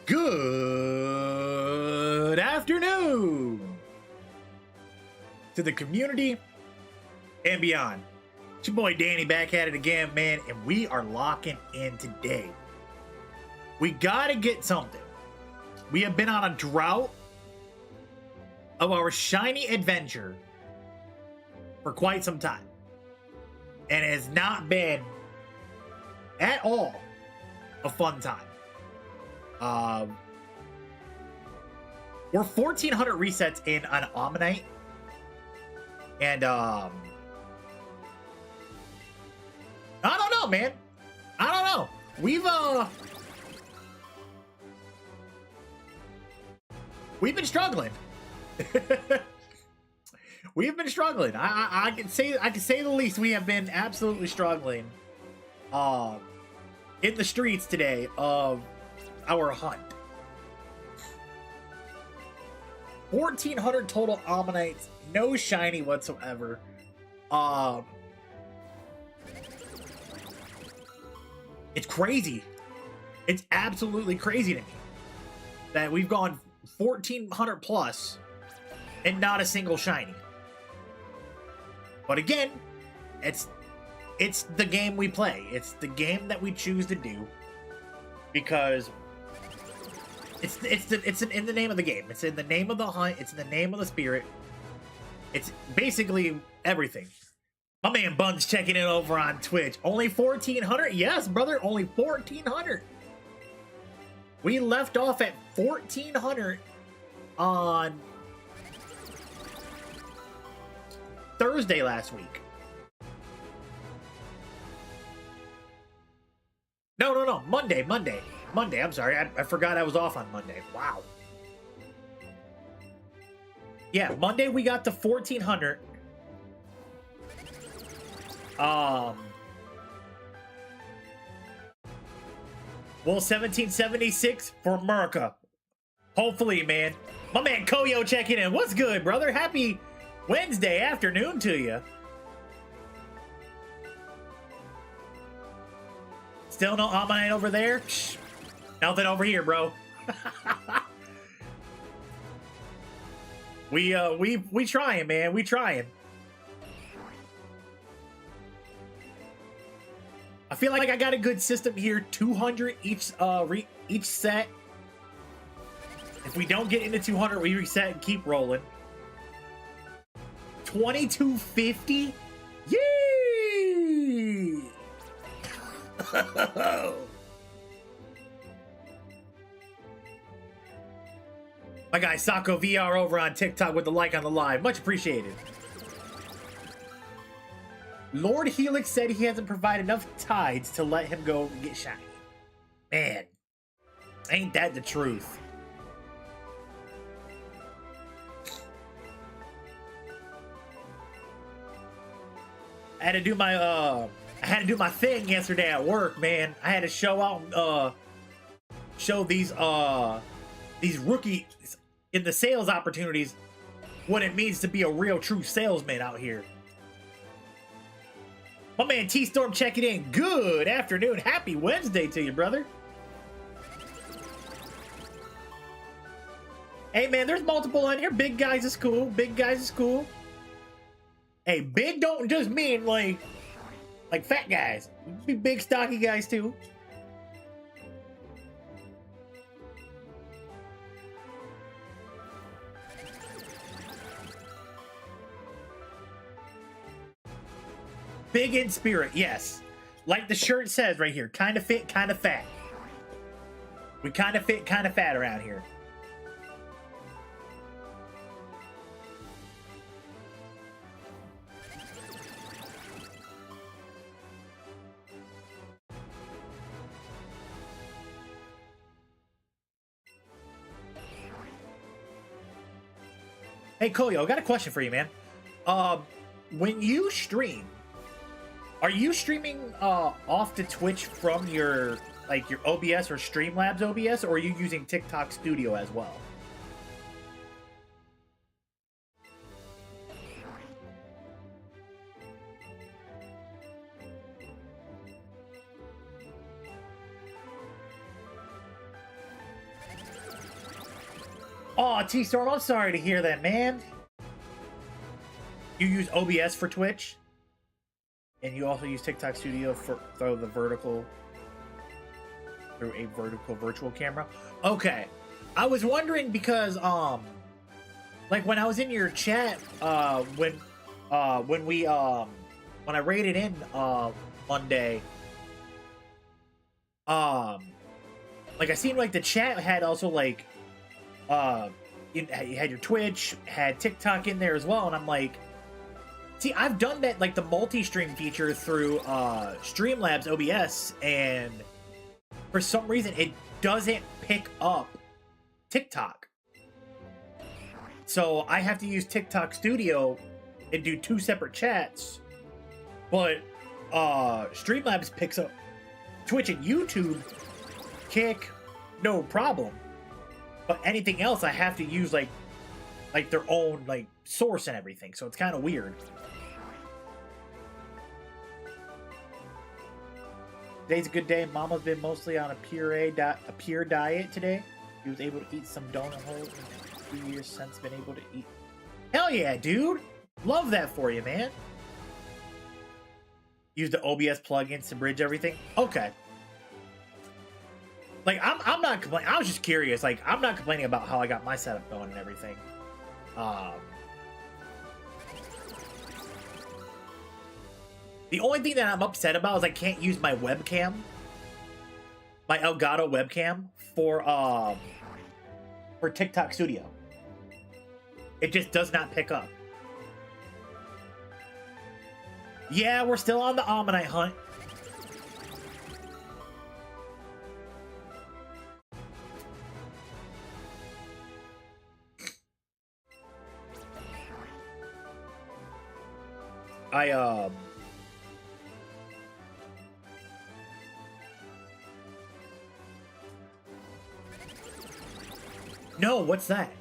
Good afternoon to the community and beyond. It's your boy Danny back at it again, man, and we are locking in today. We gotta get something. We have been on a drought of our shiny adventure for quite some time, and it has not been at all a fun time. We're 1,400 resets in on Omanyte, and I don't know, man. I don't know. We've been struggling. We've been struggling. I can say the least. We have been absolutely struggling in the streets today of our hunt. 1,400 total Omanytes, no shiny whatsoever. It's crazy. It's absolutely crazy to me that we've gone 1,400 plus and not a single shiny. But again, it's the game we play. It's the game that we choose to do because it's in the name of the game. It's in the name of the hunt. It's in the name of the spirit. It's basically everything. My man Bun's checking in over on Twitch. Only 1,400? Yes, brother. Only 1,400. We left off at 1,400 on Thursday last week. No. Monday. I'm sorry. I forgot I was off on Monday. Wow. Yeah, Monday we got to 1,400. Well, 1776 for America. Hopefully, man. My man Koyo checking in. What's good, brother? Happy Wednesday afternoon to you. Still no Omanyte over there? Shh. Nothing over here, bro. we trying, man. We trying. I feel like I got a good system here. 200 each set. If we don't get into 200, we reset and keep rolling. 2250. Yee! My guy Sako VR over on TikTok with the like on the live. Much appreciated. Lord Helix said he hasn't provided enough tides to let him go and get shiny. Man, ain't that the truth? I had to do my thing yesterday at work, man. I had to show out show these rookies in the sales opportunities what it means to be a real true salesman out here. My man T-Storm checking in. Good afternoon. Happy Wednesday to you, brother. Hey, man, there's multiple on here. Big guys is cool. Big guys is cool. Hey, big don't just mean like fat guys. Be big, stocky guys, too. Big in spirit, yes. Like the shirt says right here, kind of fit, kind of fat. We kind of fit, kind of fat around here. Hey, Koyo, I got a question for you, man. When you stream, are you streaming off to Twitch from your OBS or Streamlabs OBS, or are you using TikTok Studio as well? Oh, T-Storm, I'm sorry to hear that, man. You use OBS for Twitch? And you also use TikTok Studio for through a vertical virtual camera? Okay. I was wondering because, like when I was in your chat, when I raided in, Monday, like I seen like the chat had also like, you had your Twitch, had TikTok in there as well, and I'm like, see, I've done that, like the multi-stream feature through Streamlabs OBS, and for some reason it doesn't pick up TikTok. So I have to use TikTok Studio and do 2 separate chats, but Streamlabs picks up Twitch and YouTube, Kick, no problem. But anything else, I have to use like their own like source and everything. So it's kind of weird. Today's a good day. Mama's been mostly on a pure diet today. She was able to eat some donut holes in 2 years since been able to eat. Hell yeah, dude! Love that for you, man. Use the OBS plugins to bridge everything. Okay. Like, I'm not complaining. I was just curious. Like, I'm not complaining about how I got my setup going and everything. The only thing that I'm upset about is I can't use my webcam, my Elgato webcam, for TikTok Studio. It just does not pick up. Yeah, we're still on the Omanyte hunt. No, what's that?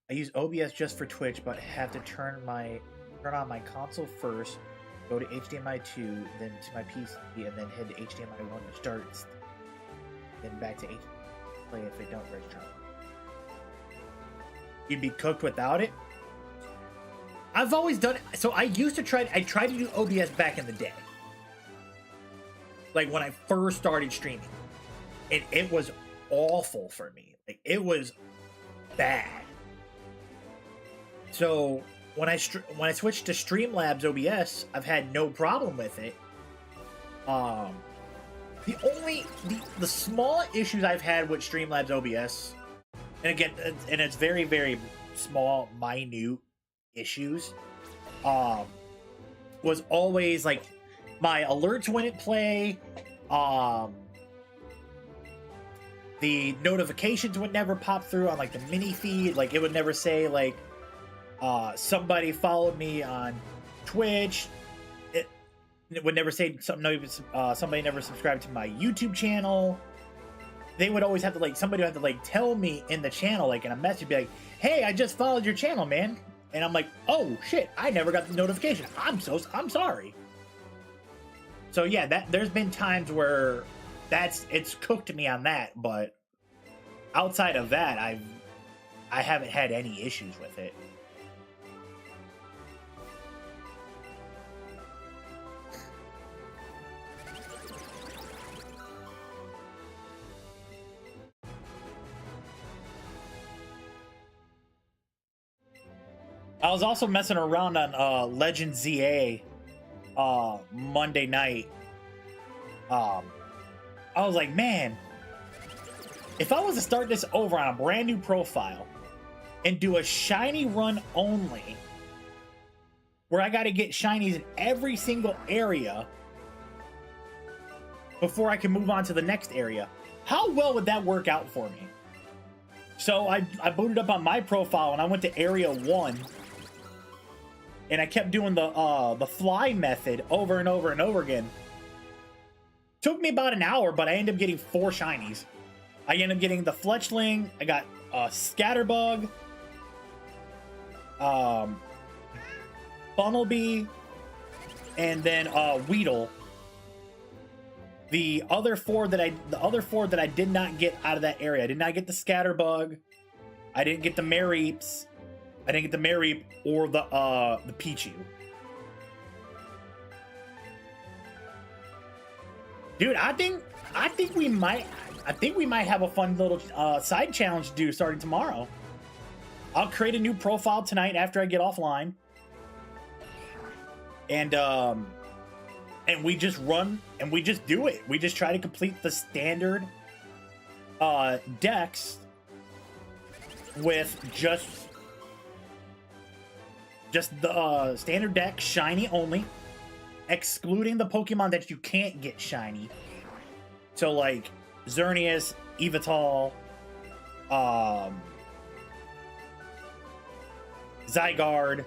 I use OBS just for Twitch, but have to turn on my console first, go to HDMI 2, then to my PC, and then head to HDMI 1 to start, then back to HDMI play if it don't register. You'd be cooked without it? I've always done it. So I tried to do OBS back in the day. Like when I first started streaming. And it was awful for me. Like it was bad. So when I switched to Streamlabs OBS, I've had no problem with it. The small issues I've had with Streamlabs OBS, and again, and it's very, very small, minute issues, was always like my alerts wouldn't play, the notifications would never pop through on like the mini feed, like it would never say like somebody followed me on Twitch. It would never say somebody never subscribed to my YouTube channel. They would always have to like, somebody would have to like tell me in the channel, like in a message, be like, hey, I just followed your channel, man. And I'm like, oh shit, I never got the notification. I'm sorry. So yeah, there's been times where it's cooked me on that, but outside of that, I haven't had any issues with it. I was also messing around on Legend ZA Monday night. I was like, man, if I was to start this over on a brand new profile and do a shiny run only, where I got to get shinies in every single area before I can move on to the next area, how well would that work out for me? So I booted up on my profile and I went to Area 1. and I kept doing the fly method over and over and over again. Took me about an hour, but I ended up getting 4 shinies. I ended up getting the Fletchling. I got Scatterbug, Funnelby, and then Weedle. The other four that I did not get out of that area. I did not get the Scatterbug. I didn't get the Mareeps. I didn't get the Mareep or the Pichu. Dude, I think we might have a fun little side challenge to do starting tomorrow. I'll create a new profile tonight after I get offline. And we just run and we just do it. We just try to complete the standard decks with just the standard deck, shiny only, excluding the Pokemon that you can't get shiny. So like Xerneas, Yveltal, Zygarde,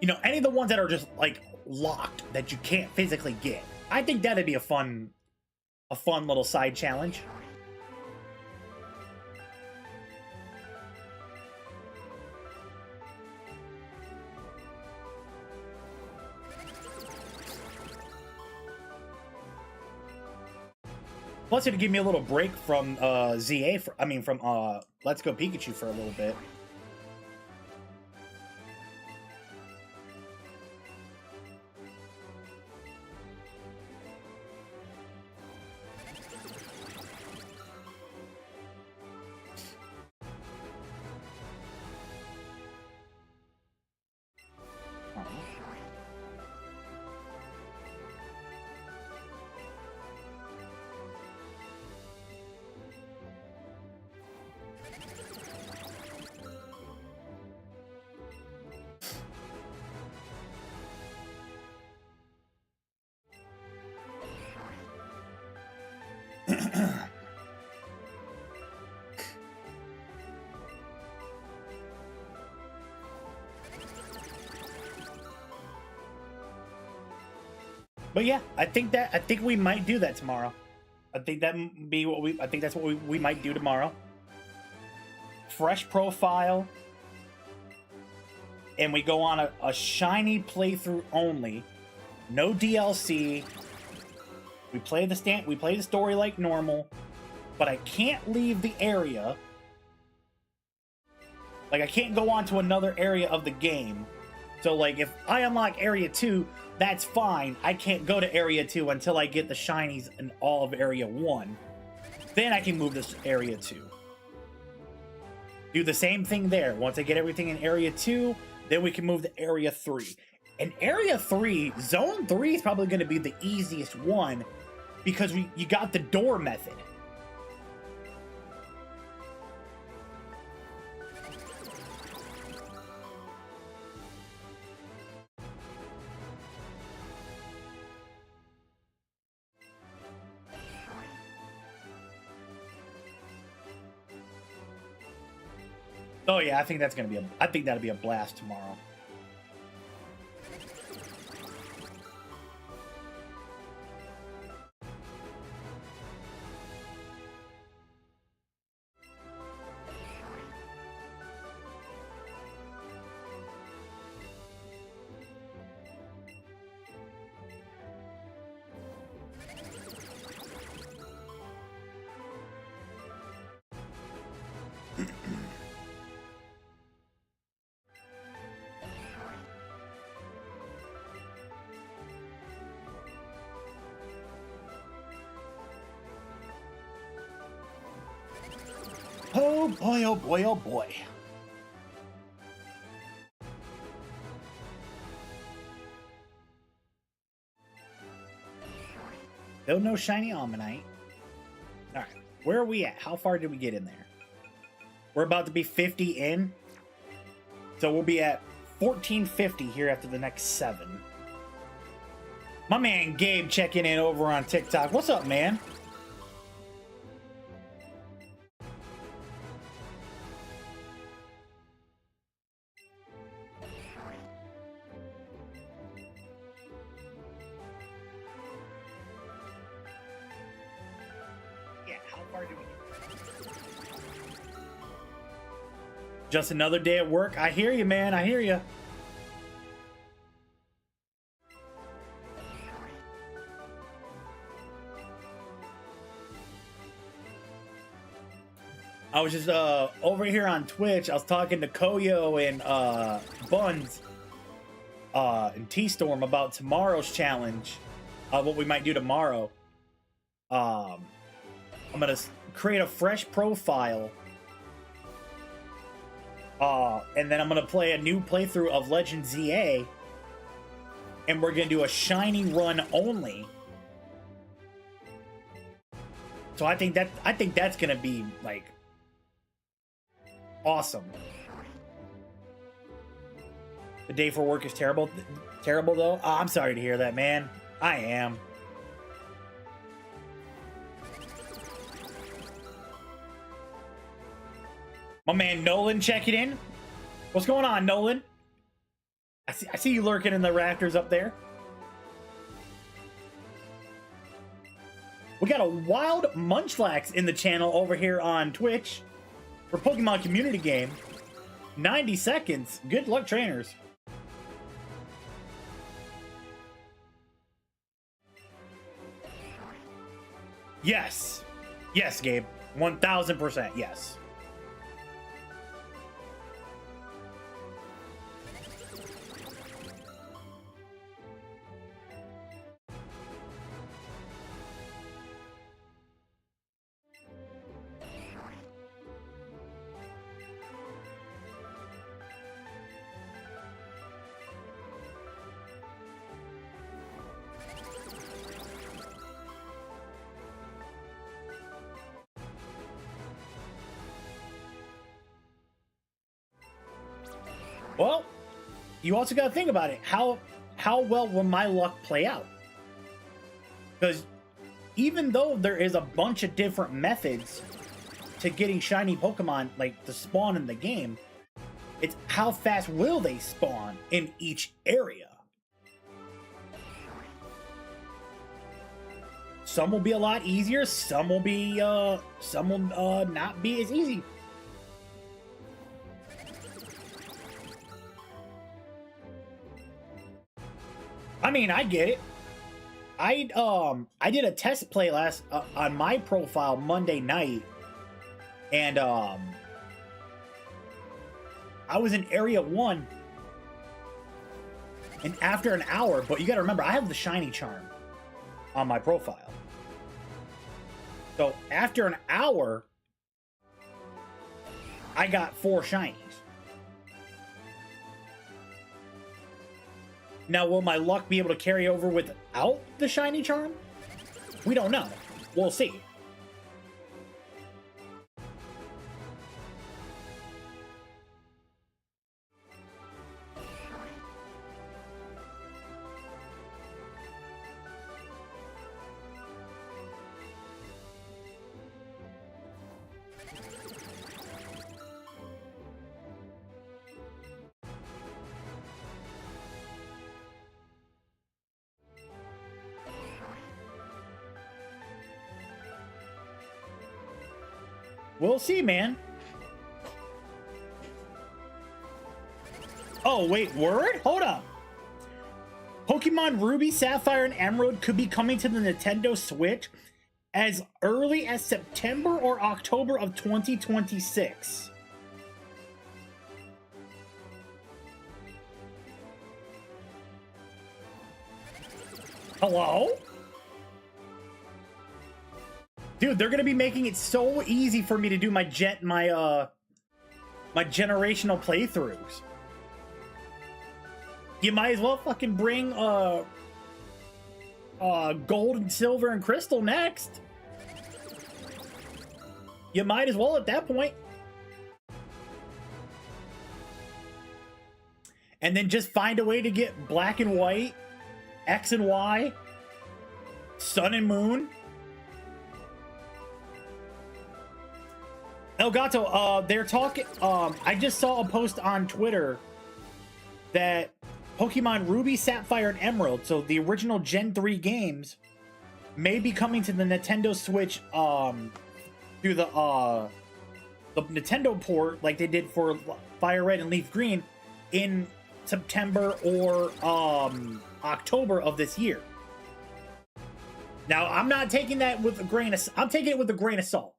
you know, any of the ones that are just like locked that you can't physically get. I think that'd be a fun little side challenge. Plus, it'd give me a little break from ZA. From Let's Go Pikachu for a little bit. But yeah, I think we might do that tomorrow. I think that's what we might do tomorrow. Fresh profile, and we go on a shiny playthrough only, no DLC. We play the story like normal, but I can't leave the area. Like, I can't go on to another area of the game. So like, if I unlock area 2, that's fine. I can't go to area 2 until I get the shinies in all of area 1. Then I can move to area 2. Do the same thing there. Once I get everything in area 2, then we can move to area 3. And area 3, zone 3 is probably going to be the easiest one because you got the door method. Oh yeah, I think that'll be a blast tomorrow. Oh boy, oh boy, oh boy. Still no shiny Omanyte. Alright, where are we at? How far did we get in there? We're about to be 50 in. So we'll be at 1450 here after the next 7. My man Gabe checking in over on TikTok. What's up, man? Just another day at work. I hear you, man. I hear you. I was just over here on Twitch. I was talking to Koyo and Buns and T-Storm about tomorrow's challenge. What we might do tomorrow. I'm gonna create a fresh profile. And then I'm gonna play a new playthrough of Legend ZA. And we're gonna do a shiny run only. So I think that's gonna be like awesome. The day for work is terrible. Terrible though. Oh, I'm sorry to hear that, man. I am. My man Nolan checking in. What's going on, Nolan? I see you lurking in the rafters up there. We got a wild Munchlax in the channel over here on Twitch for Pokemon Community Game. 90 seconds. Good luck, trainers. Yes. Yes, Gabe. 1000%. Yes. Well, you also got to think about it. How well will my luck play out? Because even though there is a bunch of different methods to getting shiny Pokemon, like to spawn in the game, it's how fast will they spawn in each area. Some will be a lot easier. Some will be not be as easy. I mean, I get it. I did a test play last on my profile Monday night, and I was in Area 1, and after an hour, but you got to remember, I have the shiny charm on my profile. So after an hour, I got 4 shinies. Now, will my luck be able to carry over without the shiny charm? We don't know. We'll see. We'll see, man. Oh, wait, word? Hold up. Pokemon Ruby, Sapphire, and Emerald could be coming to the Nintendo Switch as early as September or October of 2026. Hello? Dude, they're gonna be making it so easy for me to do my generational playthroughs. You might as well fucking bring gold and silver and crystal next. You might as well at that point. And then just find a way to get black and white, X and Y, sun and moon. Elgato, they're talking. I just saw a post on Twitter that Pokemon Ruby, Sapphire, and Emerald, so the original Gen 3 games, may be coming to the Nintendo Switch do the Nintendo port like they did for Fire Red and Leaf Green in September or October of this year. Now, I'm not taking that with a grain of... I'm taking it with a grain of salt.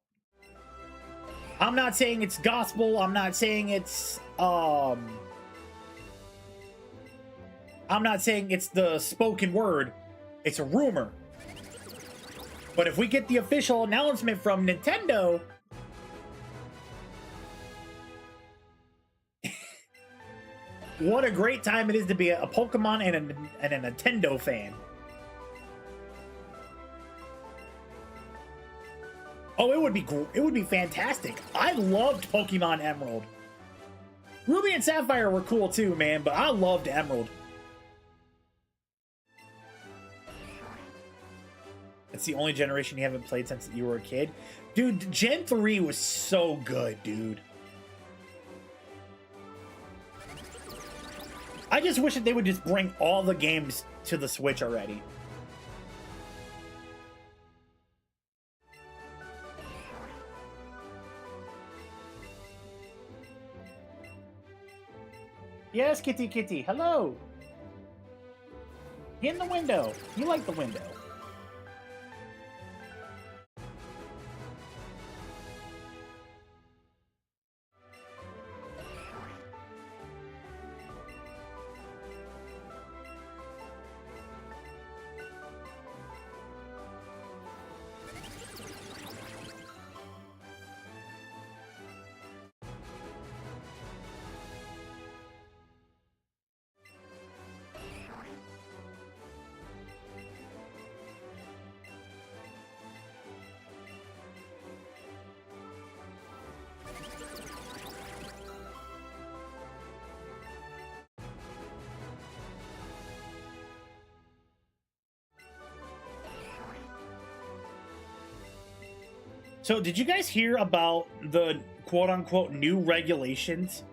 I'm not saying it's gospel. I'm not saying it's... I'm not saying it's the spoken word. It's a rumor. But if we get the official announcement from Nintendo... what a great time it is to be a Pokemon and a Nintendo fan. Oh, it would be fantastic. I loved Pokemon Emerald. Ruby and Sapphire were cool too, man, but I loved Emerald. It's the only generation you haven't played since you were a kid. Dude, Gen 3 was so good, dude. I just wish that they would just bring all the games to the Switch already. Yes, Kitty Kitty, hello. In the window. You like the window. So, did you guys hear about the quote-unquote new regulations?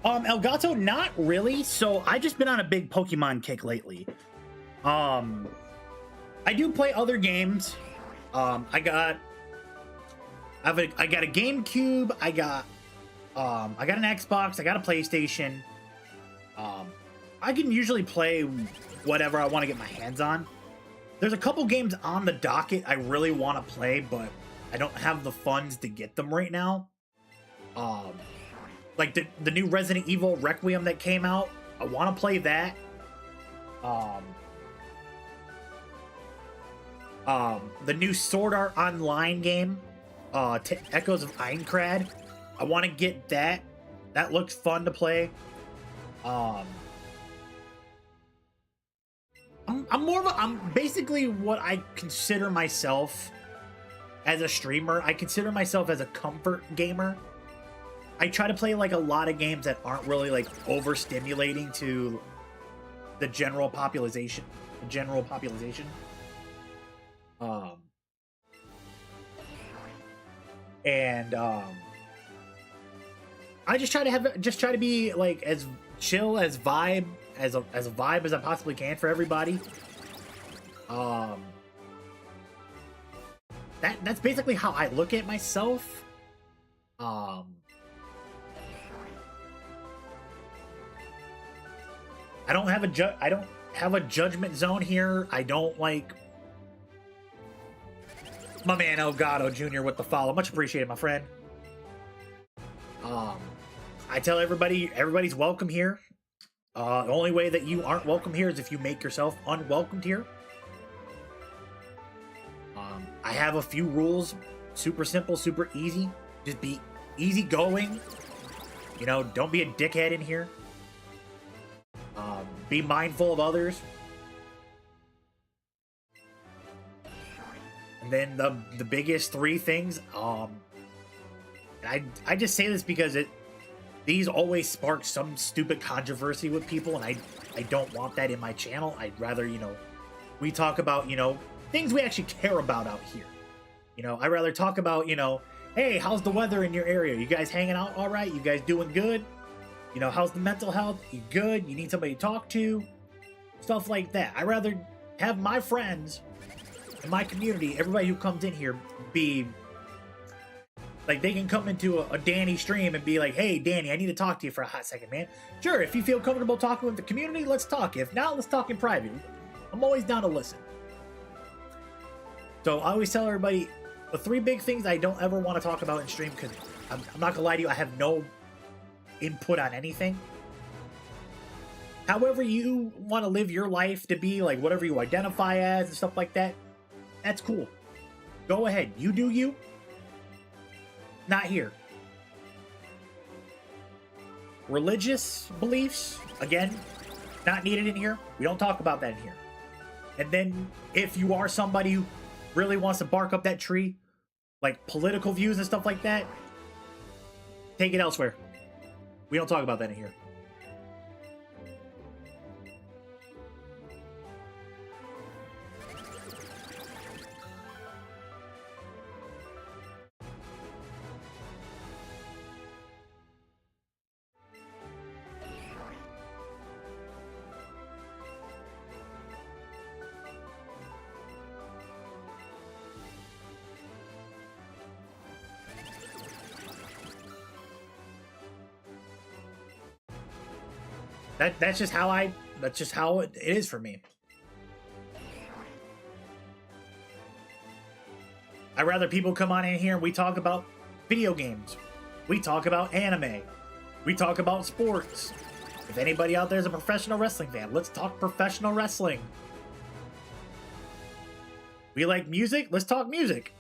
Elgato, not really. So, I just been on a big Pokemon kick lately. I do play other games. I got a GameCube. I got an Xbox. I got a PlayStation. I can usually play whatever I want to get my hands on. There's a couple games on the docket I really want to play, but I don't have the funds to get them right now. Like the new Resident Evil Requiem that came out. I want to play that. The new Sword Art Online game, Echoes of Aincrad. I want to get that. That looks fun to play. I'm basically what I consider myself as a streamer. I consider myself as a comfort gamer. I try to play like a lot of games that aren't really like overstimulating to the general population. I just try to be like as chill as a vibe as I possibly can for everybody. That's basically how I look at myself. I don't have a judgment zone here. I don't like my man Elgato Jr. with the follow. Much appreciated, my friend. I tell everybody's welcome here. The only way that you aren't welcome here is if you make yourself unwelcomed here. I have a few rules. Super simple, super easy. Just be easy going. You know, don't be a dickhead in here. Be mindful of others. And then the biggest three things, I just say this because these always spark some stupid controversy with people, and I don't want that in my channel. I'd rather, you know, we talk about, you know, things we actually care about out here. You know, I'd rather talk about, you know, hey, how's the weather in your area? You guys hanging out all right? You guys doing good? You know, how's the mental health? You good? You need somebody to talk to? stuff like that. I rather have my friends and my community, everybody who comes in here, be like, they can come into a Danny stream and be like, hey, Danny, I need to talk to you for a hot second, man. Sure, if you feel comfortable talking with the community, let's talk. If not, let's talk in private. I'm always down to listen. So I always tell everybody the 3 big things I don't ever want to talk about in stream, because I'm not gonna lie to you, I have no input on anything. However you want to live your life to be, like whatever you identify as and stuff like that, that's cool. Go ahead, you do you. Not here. Religious beliefs, again, not needed in here. We don't talk about that in here. And then if you are somebody who really wants to bark up that tree, like political views and stuff like that, take it elsewhere. We don't talk about that in here. That's just how it is for me. I'd rather people come on in here and we talk about video games. We talk about anime. We talk about sports. If anybody out there is a professional wrestling fan, let's talk professional wrestling. We like music, let's talk music.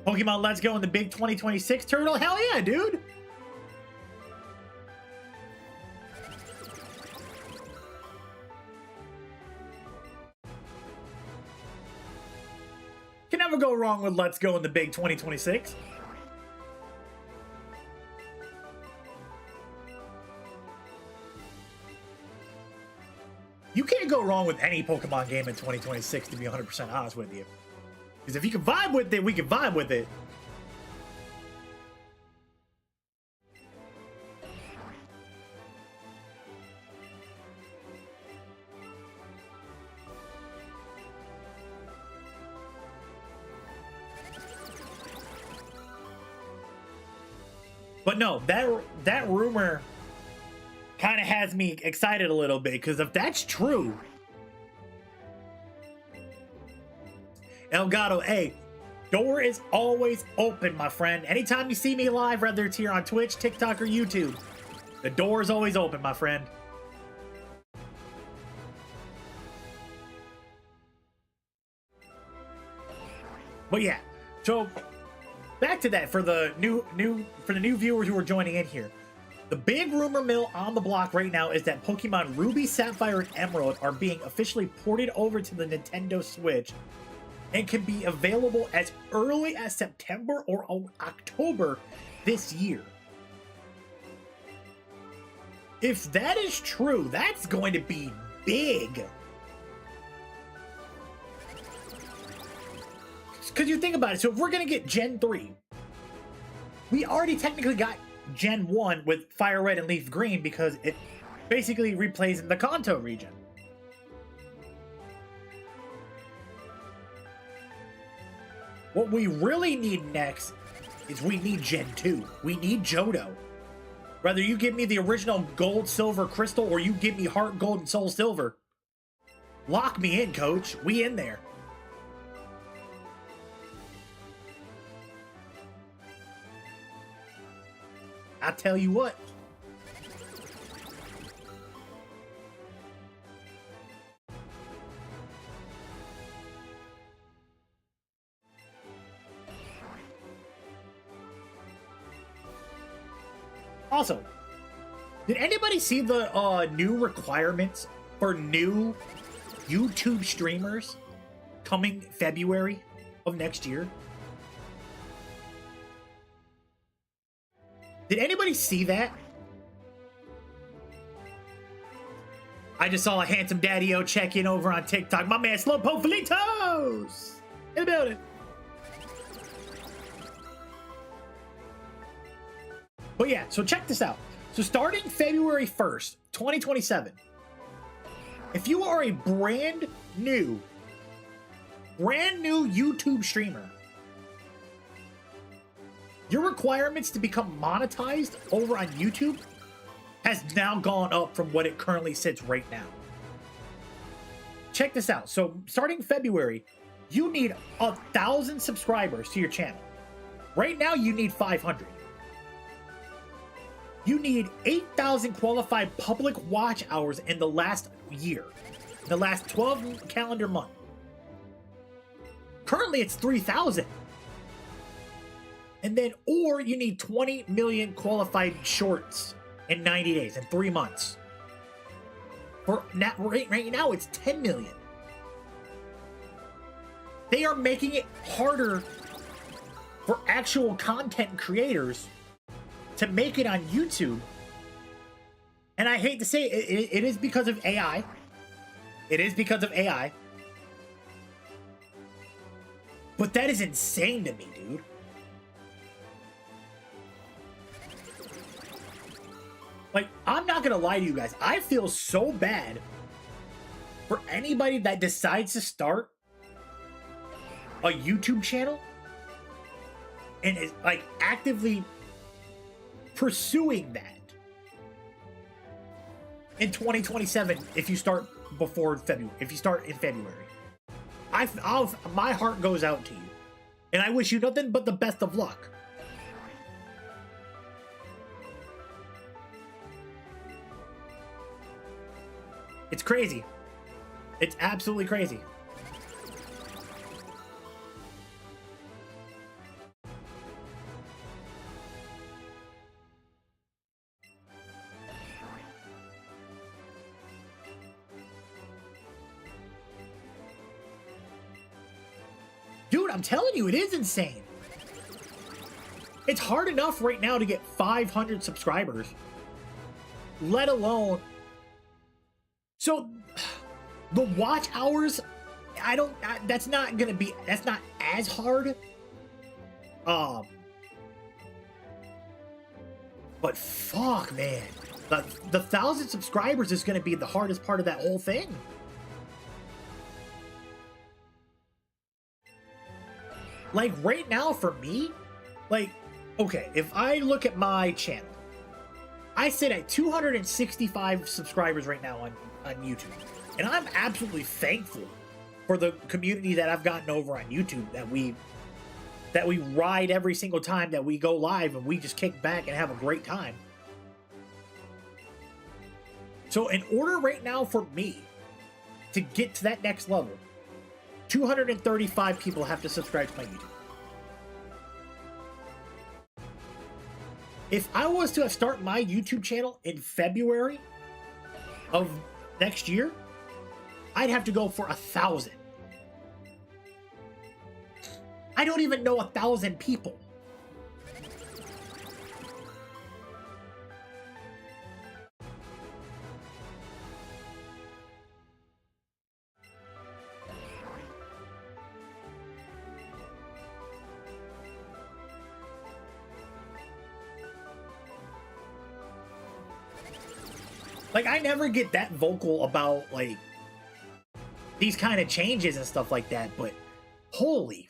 Pokemon Let's Go in the big 2026 turtle? Hell yeah, dude! Can never go wrong with Let's Go in the big 2026. You can't go wrong with any Pokemon game in 2026, to be 100% honest with you. Because if you can vibe with it, we can vibe with it. But no, that rumor kind of has me excited a little bit, because if that's true, Elgato, hey, door is always open, my friend. Anytime you see me live, whether it's here on Twitch, TikTok, or YouTube, the door is always open, my friend. But yeah, so back to that for the new viewers who are joining in here. The big rumor mill on the block right now is that Pokemon Ruby, Sapphire, and Emerald are being officially ported over to the Nintendo Switch and can be available as early as September or October this year. If that is true, that's going to be big. Because you think about it, so if we're going to get Gen 3, we already technically got Gen 1 with Fire Red and Leaf Green because it basically replays in the Kanto region. What we really need next is we need Gen 2. We need Johto. Whether you give me the original Gold, Silver, Crystal, or you give me Heart Gold and Soul Silver, lock me in, coach. We in there. I tell you what. Also, did anybody see the new requirements for new YouTube streamers coming February of next year? Did anybody see that? I just saw a handsome daddy-o check in over on TikTok. My man Slowpoke Felitos in the building. But yeah, so check this out. So starting February 1st, 2027, if you are a brand new YouTube streamer, your requirements to become monetized over on YouTube has now gone up from what it currently sits right now. Check this out. So starting February, you need 1,000 subscribers to your channel. Right now, you need 500. You need 8,000 qualified public watch hours in the last year, the last 12 calendar month. Currently, it's 3,000. And then, or you need 20 million qualified shorts in 90 days, in 3 months. Right now, it's 10 million. They are making it harder for actual content creators to make it on YouTube. And I hate to say it is because of AI. It is because of AI. But that is insane to me, dude. Like, I'm not gonna lie to you guys. I feel so bad for anybody that decides to start a YouTube channel and is like actively pursuing that in 2027. If you start before February, if you start in February, my heart goes out to you, and I wish you nothing but the best of luck. It's crazy. It's absolutely crazy. Dude, I'm telling you, it is insane. It's hard enough right now to get 500 subscribers, let alone... So, the watch hours, that's not as hard. But fuck, man. The 1,000 subscribers is gonna be the hardest part of that whole thing. Like, right now, for me, like, okay, if I look at my channel, I sit at 265 subscribers right now on YouTube. And I'm absolutely thankful for the community that I've gotten over on YouTube, that we ride every single time that we go live, and we just kick back and have a great time. So in order right now for me to get to that next level, 235 people have to subscribe to my YouTube. If I was to start my YouTube channel in February of next year, I'd have to go for 1,000. I don't even know 1,000 people. Like, I never get that vocal about, like, these kind of changes and stuff like that, but holy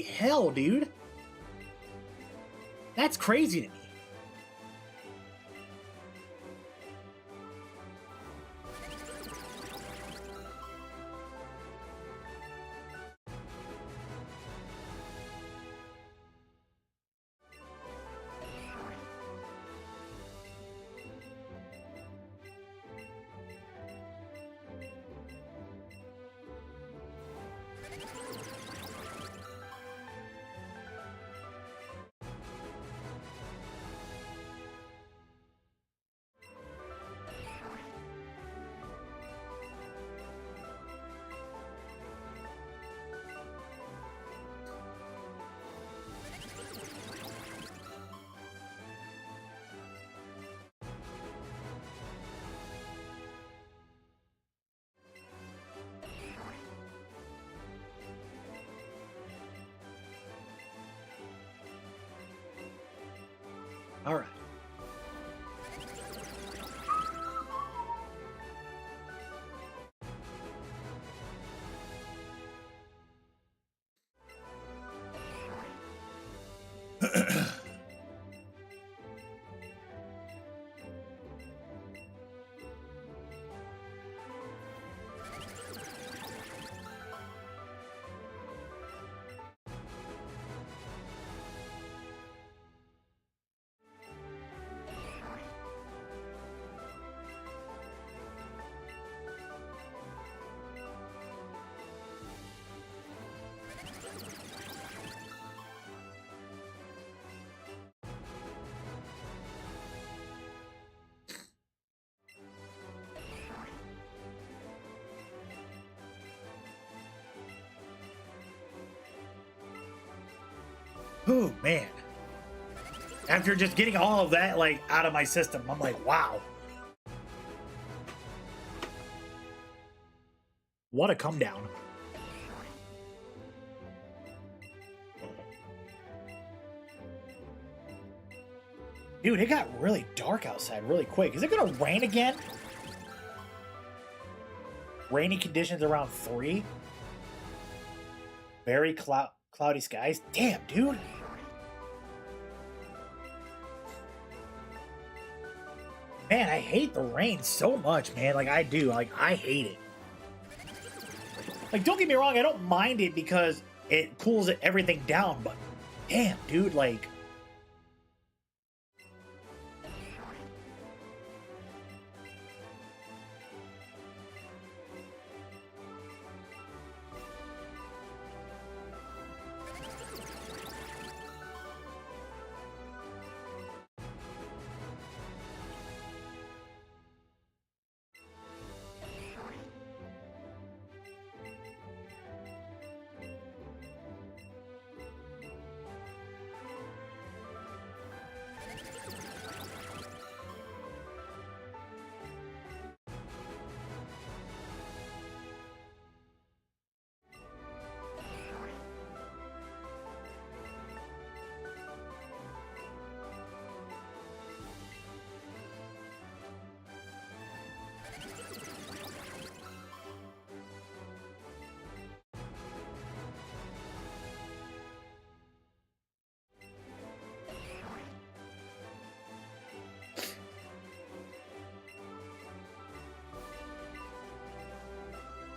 hell, dude. That's crazy to me. All right. Oh man. After just getting all of that like out of my system, I'm like, wow. What a come down. Dude, it got really dark outside really quick. Is it gonna rain again? Rainy conditions around 3. Very cloudy skies. Damn, dude. Man, I hate the rain so much, man. Like, I do. Like, I hate it. Like, don't get me wrong. I don't mind it because it cools everything down. But, damn, dude, like...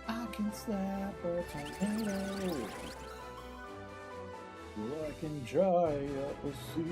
I can slap a tornado. I can dry up a sea.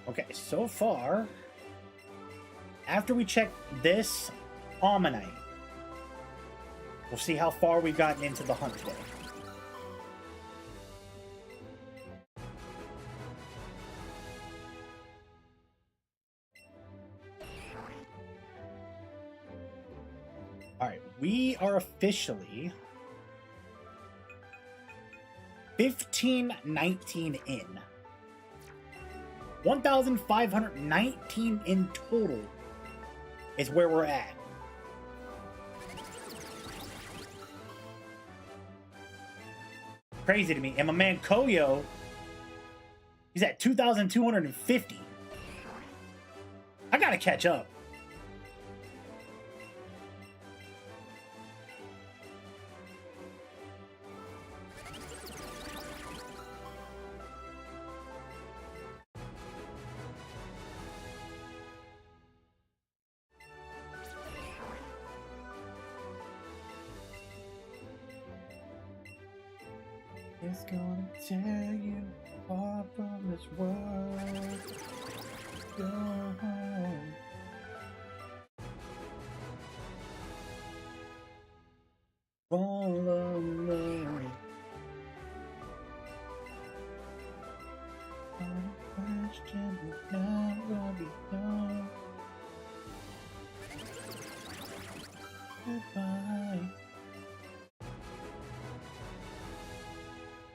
Okay, so far, after we check this Omanyte, we'll see how far we've gotten into the hunt today. Alright, we are officially 1519 in. 1,519 in total is where we're at. Crazy to me. And my man Koyo, he's at 2,250. I gotta catch up. It's gonna tear you apart from this world. Go home. Goodbye.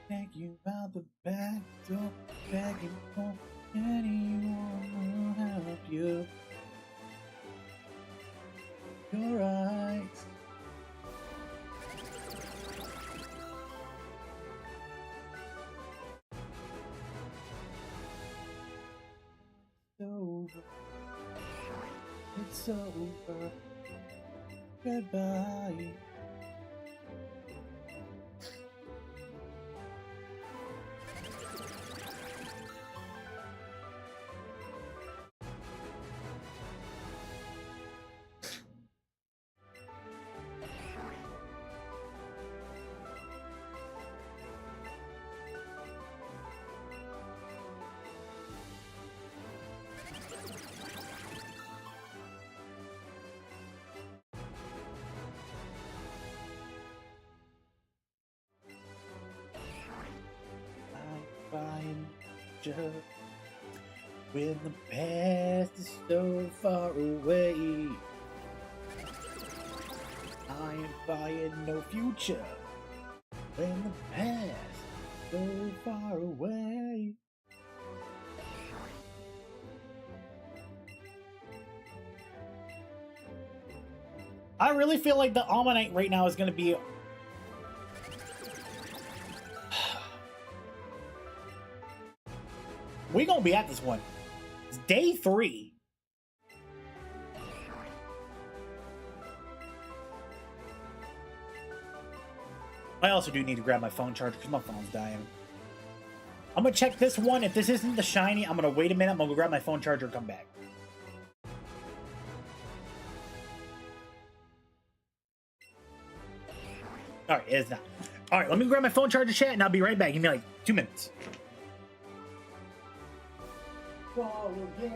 Take you out the back door, begging for anyone who'll help you. Your eyes. It's over. Goodbye. Find you when the past is so far away. I ain't buying no future when the past is so far away. I really feel like the Omanyte right now is going to be we gonna be at this one. It's day 3. I also do need to grab my phone charger because my phone's dying. I'm gonna check this one. If this isn't the shiny, I'm gonna wait a minute. I'm gonna go grab my phone charger and come back. Alright, it's not. Alright, let me grab my phone charger, chat, and I'll be right back. Give me like 2 minutes. Fall again.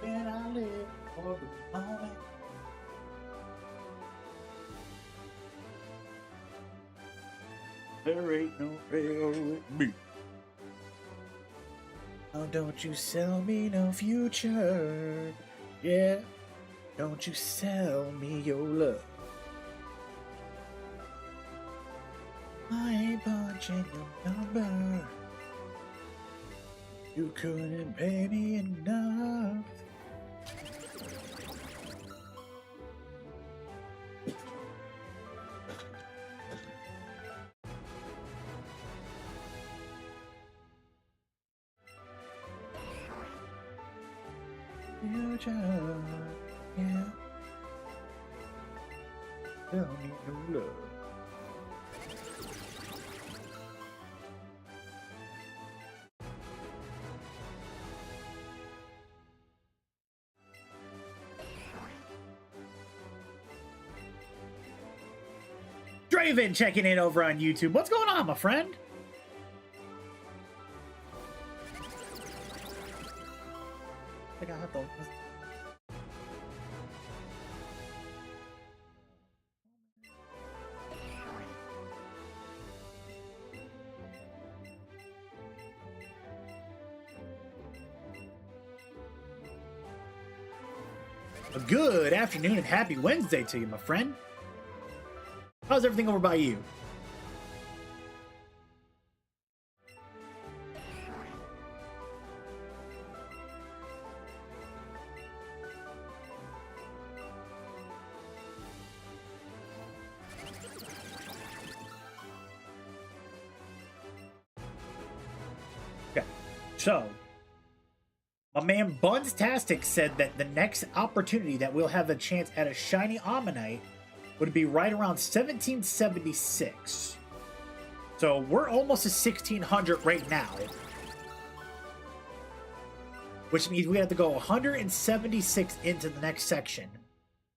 When I live for the moment. There ain't no hell with me. Oh, don't you sell me no future. Yeah, don't you sell me your love. I ain't punching your number. You couldn't pay me enough. Future, yeah. Tell me no love. Draven checking in over on YouTube. What's going on, my friend? I got both. A good afternoon and happy Wednesday to you, my friend. How's everything over by you? Okay, so my man Buns-tastic said that the next opportunity that we'll have a chance at a shiny Omanyte would be right around 1776. So we're almost at 1600 right now, which means we have to go 176 into the next section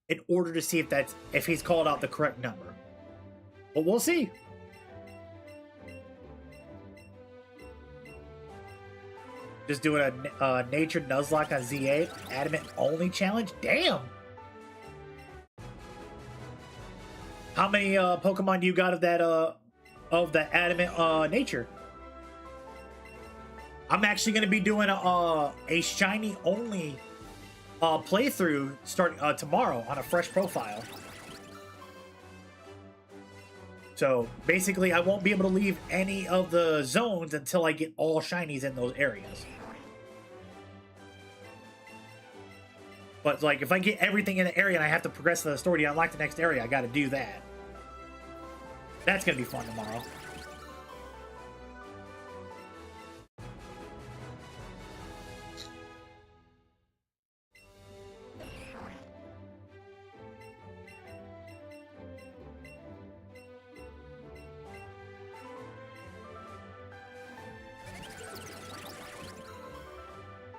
in order to see if he's called out the correct number. But we'll see. Just doing a Nature Nuzlocke on Z8. Adamant only challenge? Damn! How many Pokemon do you got of that Adamant Nature? I'm actually going to be doing a shiny only playthrough starting tomorrow on a fresh profile. So basically, I won't be able to leave any of the zones until I get all shinies in those areas. But like, if I get everything in the area and I have to progress to the story to unlock the next area, I got to do that. That's going to be fun tomorrow.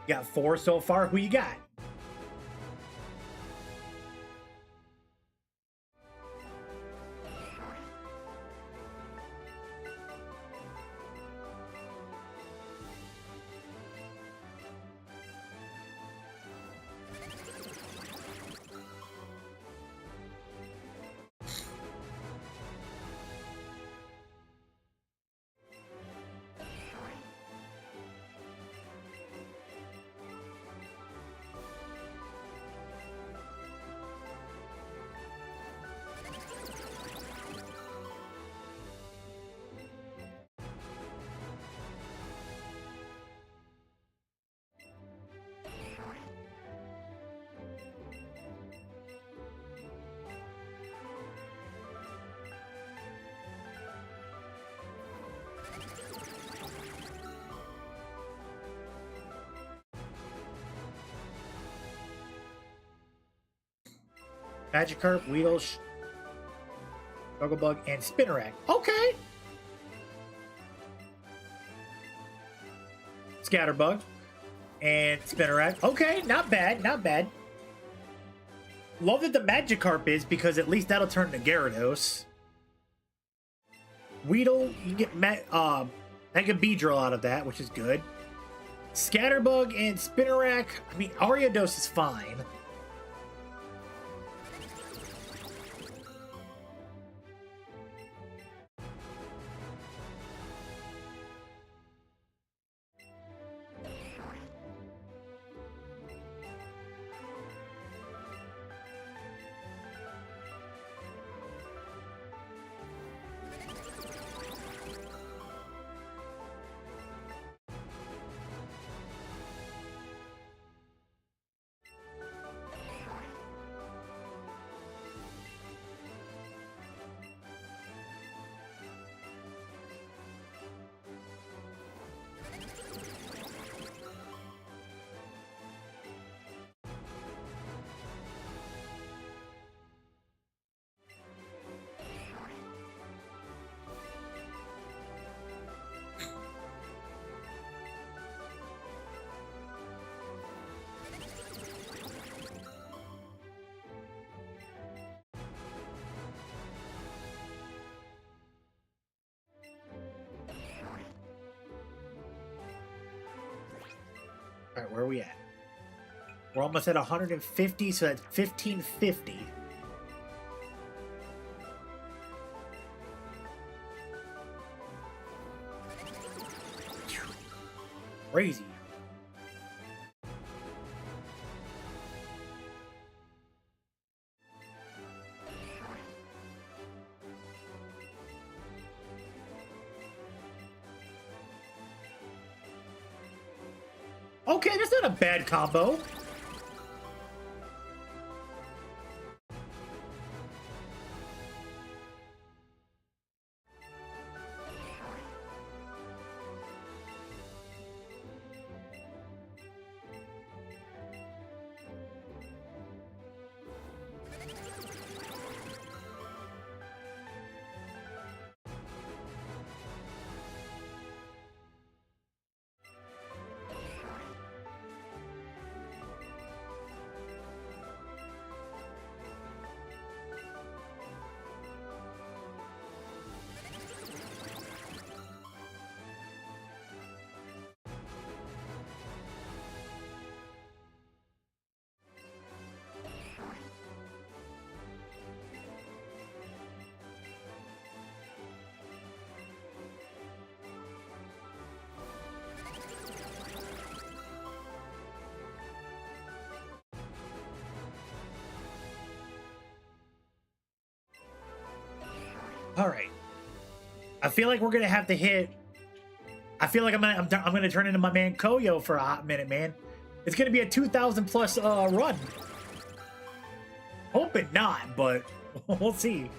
You got 4 so far. Who you got? Magikarp, Weedle, Strugglebug, and Spinnerack. Okay! Scatterbug and Spinnerack. Okay, not bad, not bad. Love that the Magikarp is, because at least that'll turn to Gyarados. Weedle, you get Mega Beedrill out of that, which is good. Scatterbug and Spinnerack, I mean, Ariados is fine. All right, where are we at? We're almost at 150, so that's 1550. Crazy. Okay, that's not a bad combo. All right. I feel like we're gonna have to hit. I feel like I'm gonna turn into my man Koyo for a hot minute, man. It's gonna be a 2,000 plus run. Hoping not, but we'll see.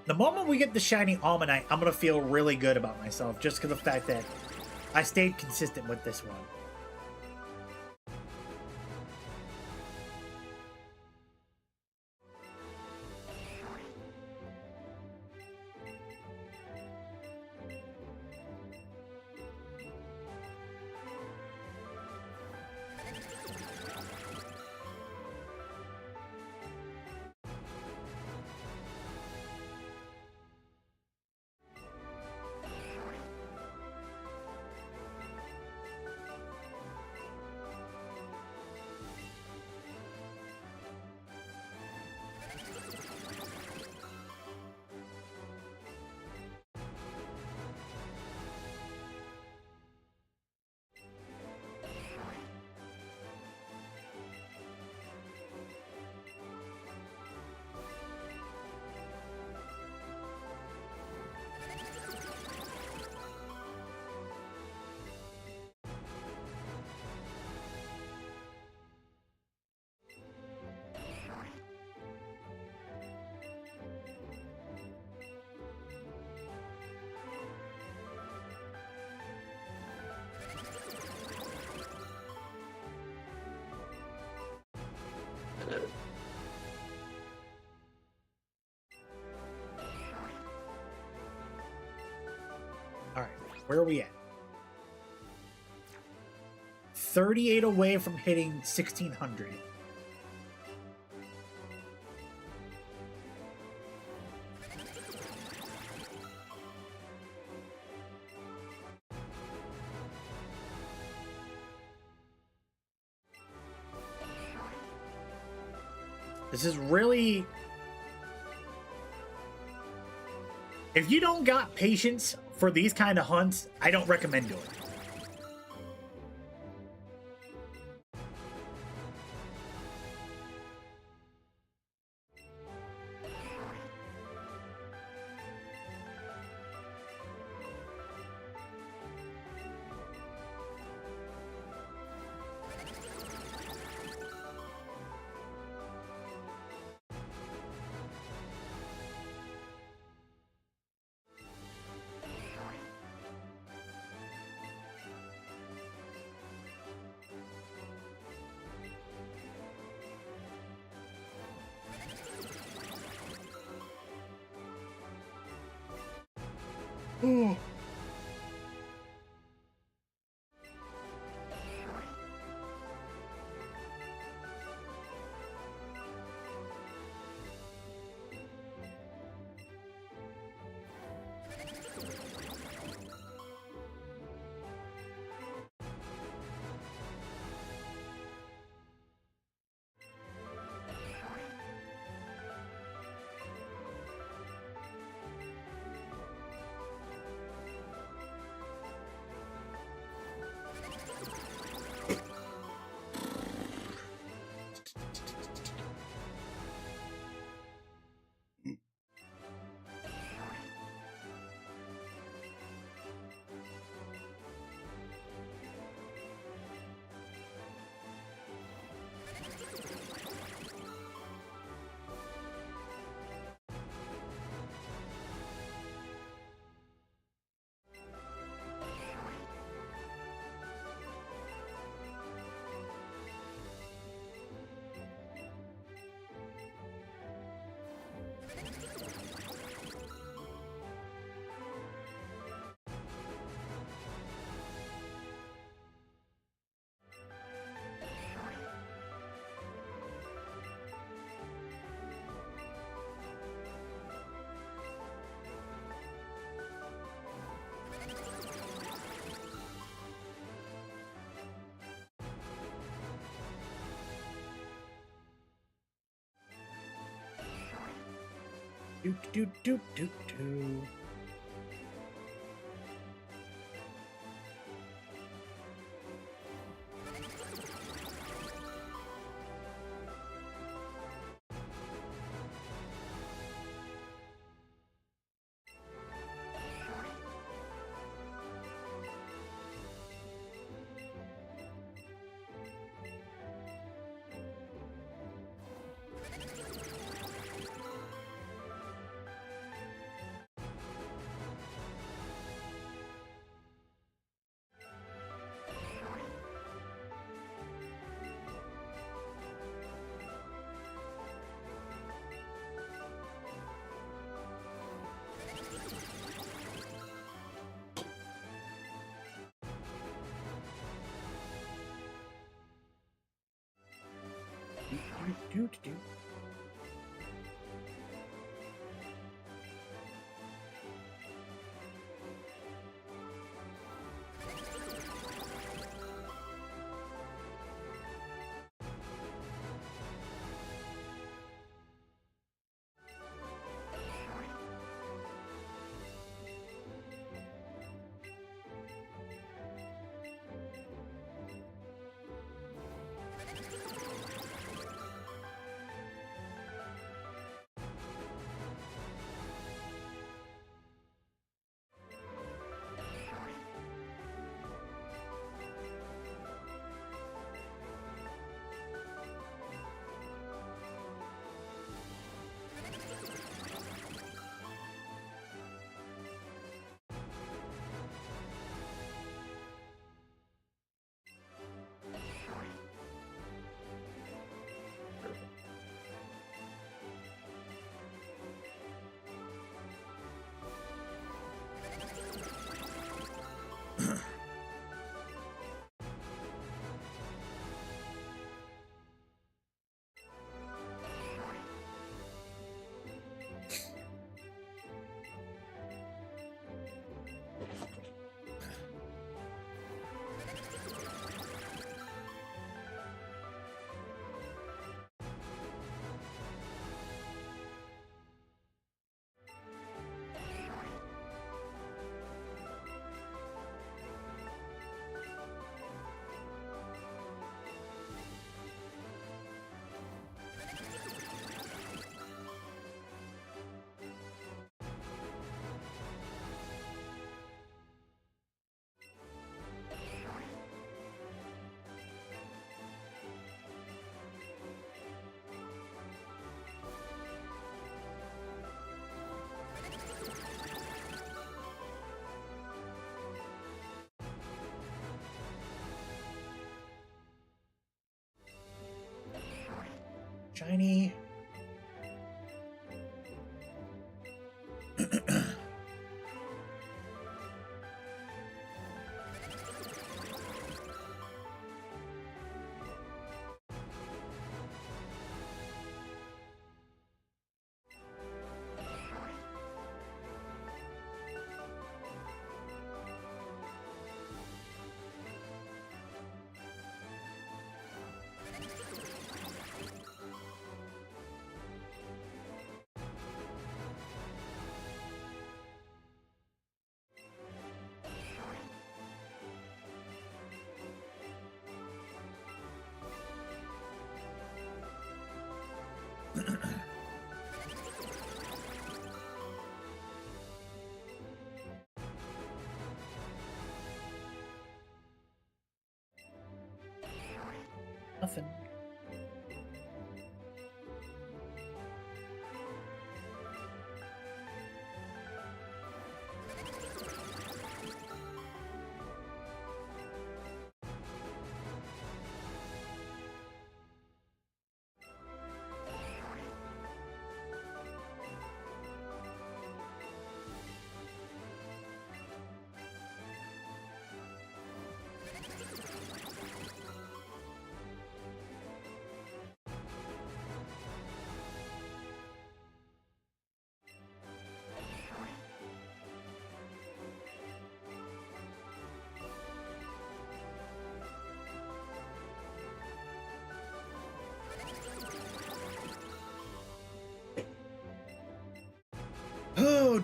The moment we get the shiny Omanyte, I'm gonna feel really good about myself just because of the fact that I stayed consistent with this one. All right, where are we at? 38 away from hitting 1,600. This is really... If you don't got patience for these kind of hunts, I don't recommend doing it. Oh. Doot doot doot doot doot. Doot doot doot. Shiny.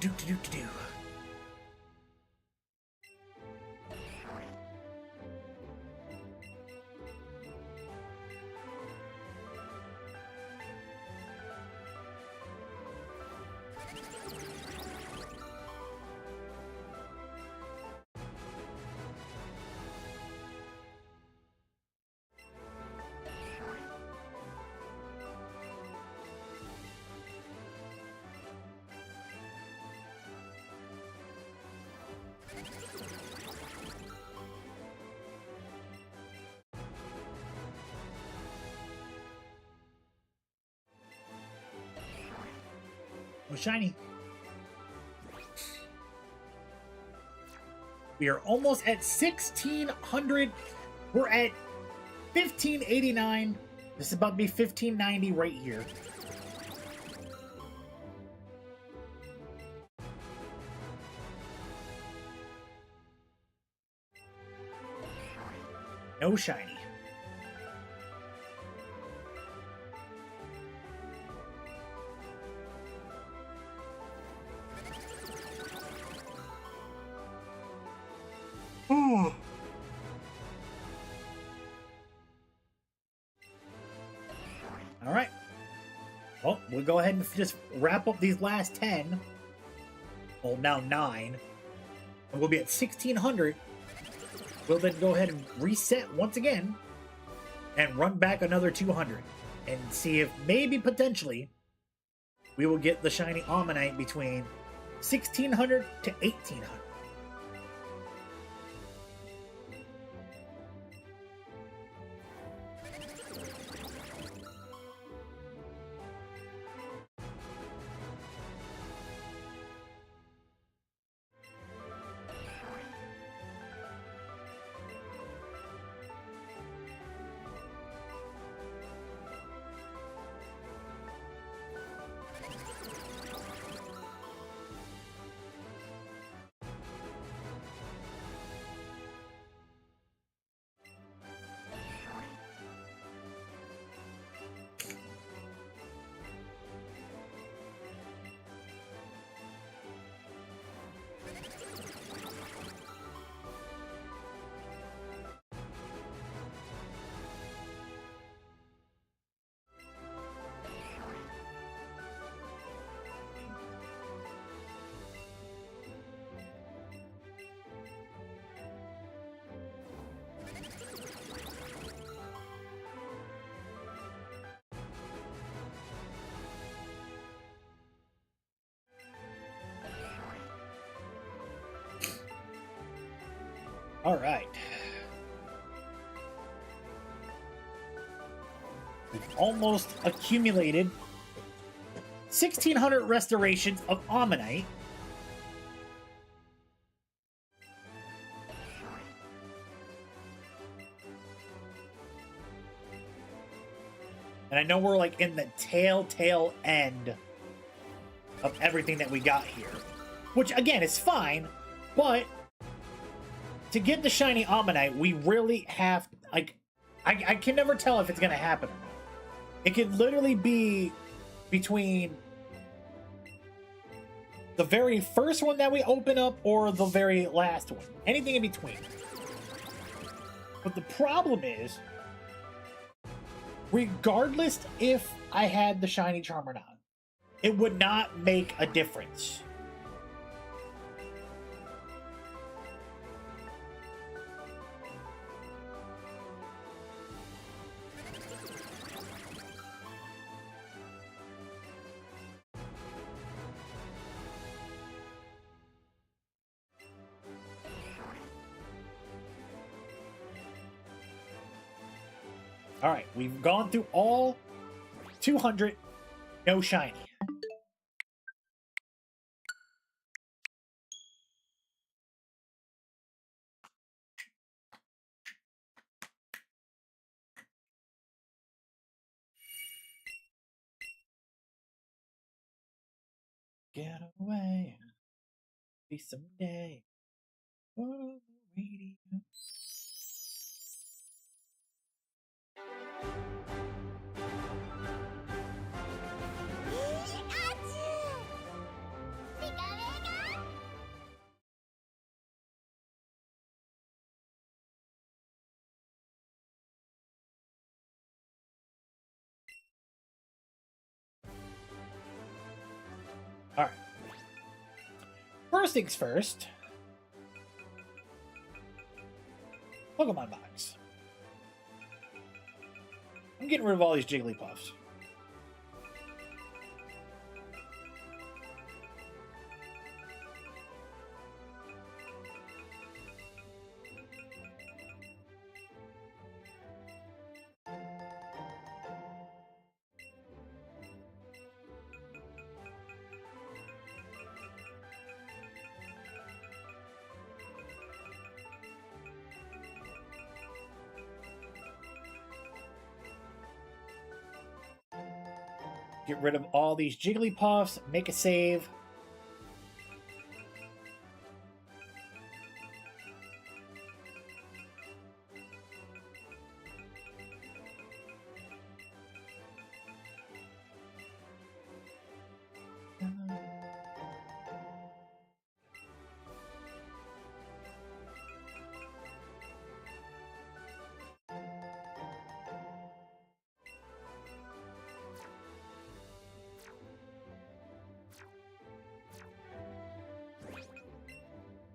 do. Oh, shiny. We are almost at 1,600. We're at 1,589. This is about to be 1,590 right here. No shiny. Ooh. All right. Well, we'll go ahead and just wrap up these last 10. Well, now 9. And we'll be at 1,600. We'll then go ahead and reset once again and run back another 200 and see if maybe potentially we will get the shiny Omanyte between 1,600 to 1,800. All right. We've almost accumulated 1,600 restorations of Omanyte. And I know we're like in the tail end of everything that we got here. Which, again, is fine, but to get the shiny Omanyte, we really have, like, I can never tell if it's going to happen or not. It could literally be between the very first one that we open up or the very last one. Anything in between. But the problem is, regardless if I had the shiny charm or not, it would not make a difference. All right, we've gone through all 200, no shiny. Get away, be someday. On the radio. First things first. Pokemon box. I'm getting rid of all these Jigglypuffs. Get rid of all these Jigglypuffs. Make a save.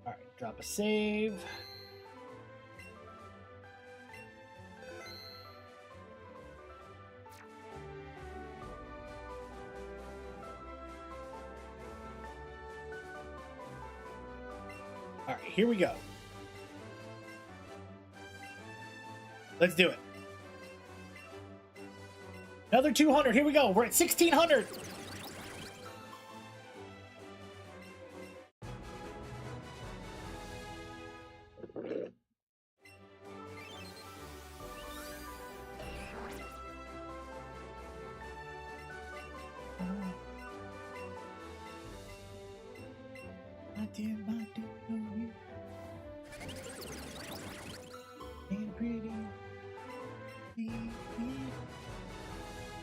Alright, drop a save. Alright, here we go. Let's do it. Another 200. Here we go. We're at 1,600.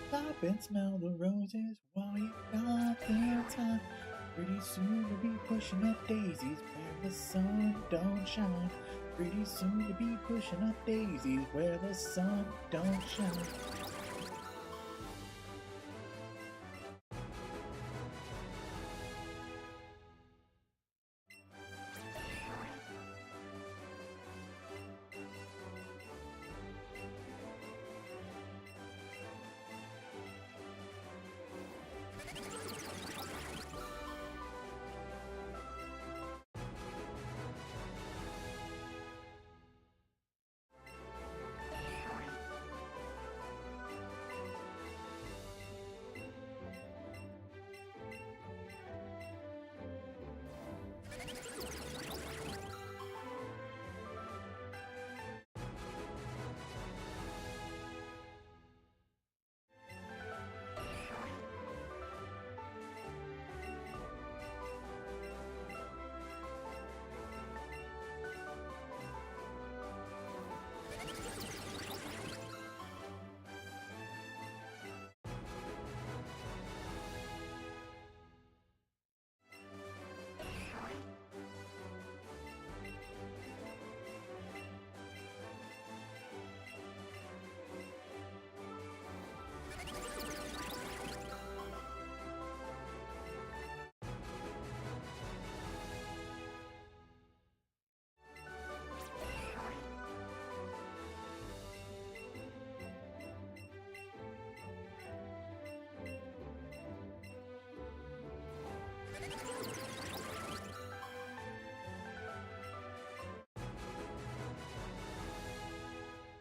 Stop and smell the roses while you got the time. Pretty soon to be pushing up daisies where the sun don't shine. Pretty soon to be pushing up daisies where the sun don't shine.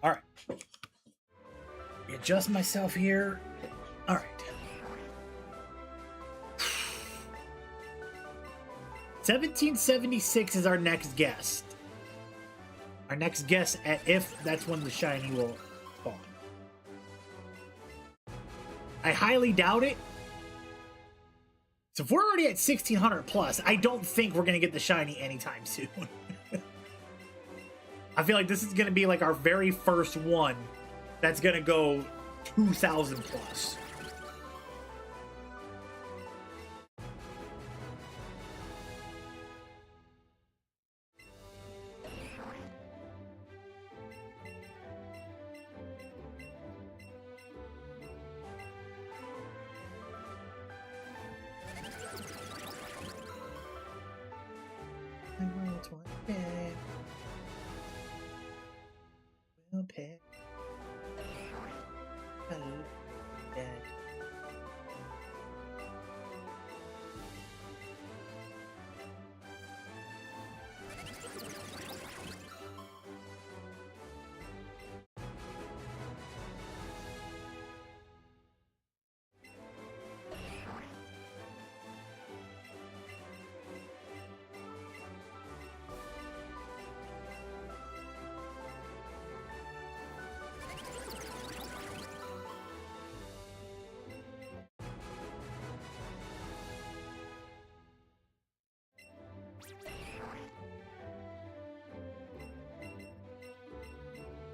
All right. Adjust myself here. All right. 1776 is our next guest. Our next guess at if that's when the shiny will spawn. I highly doubt it. So if we're already at 1,600 plus, I don't think we're going to get the shiny anytime soon. I feel like this is going to be like our very first one that's going to go 2,000 plus.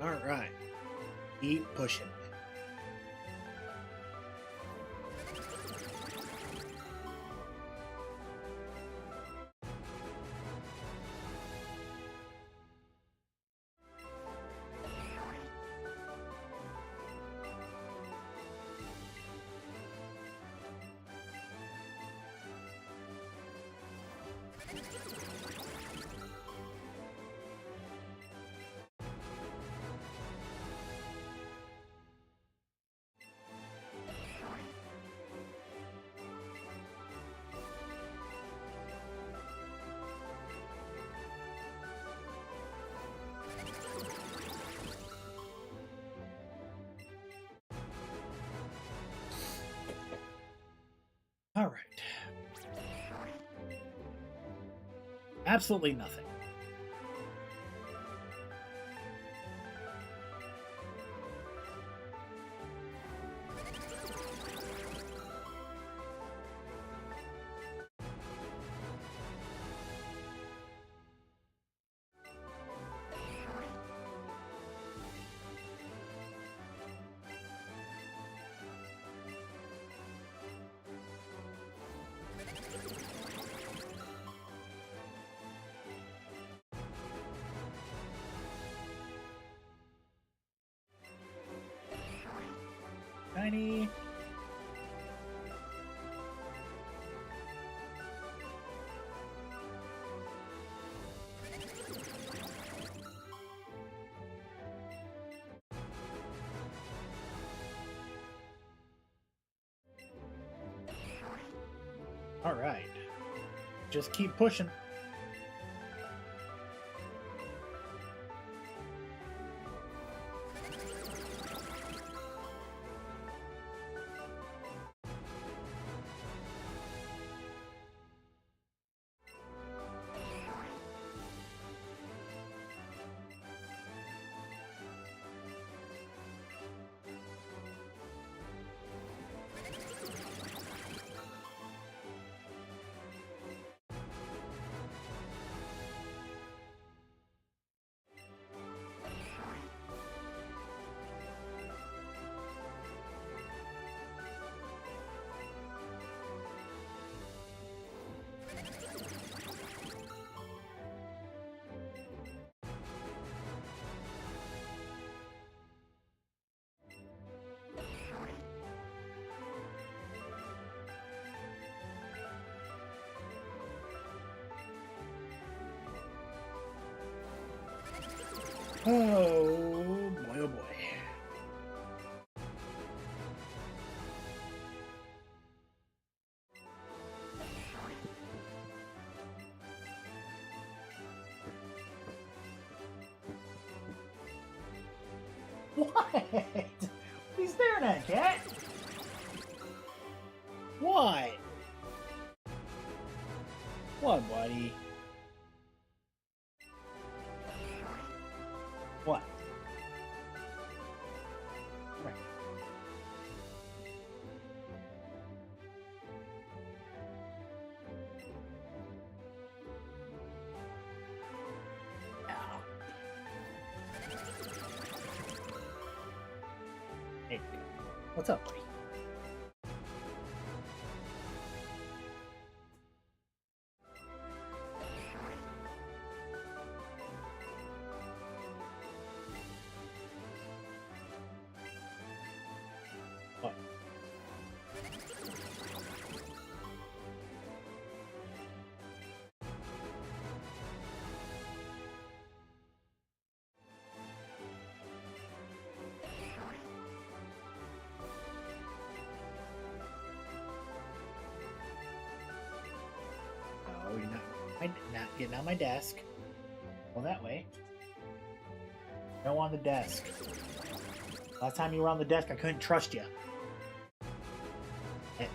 All right. Keep pushing. All right. Absolutely nothing. Tiny. All right. Just keep pushing. Oh boy, oh boy. What? He's staring at cat. What? What, buddy? What? Right. Ow. Hey, what's up, buddy? What? No, you're not getting on my desk. Go that way. No on the desk. Last time you were on the desk, I couldn't trust you. Eh.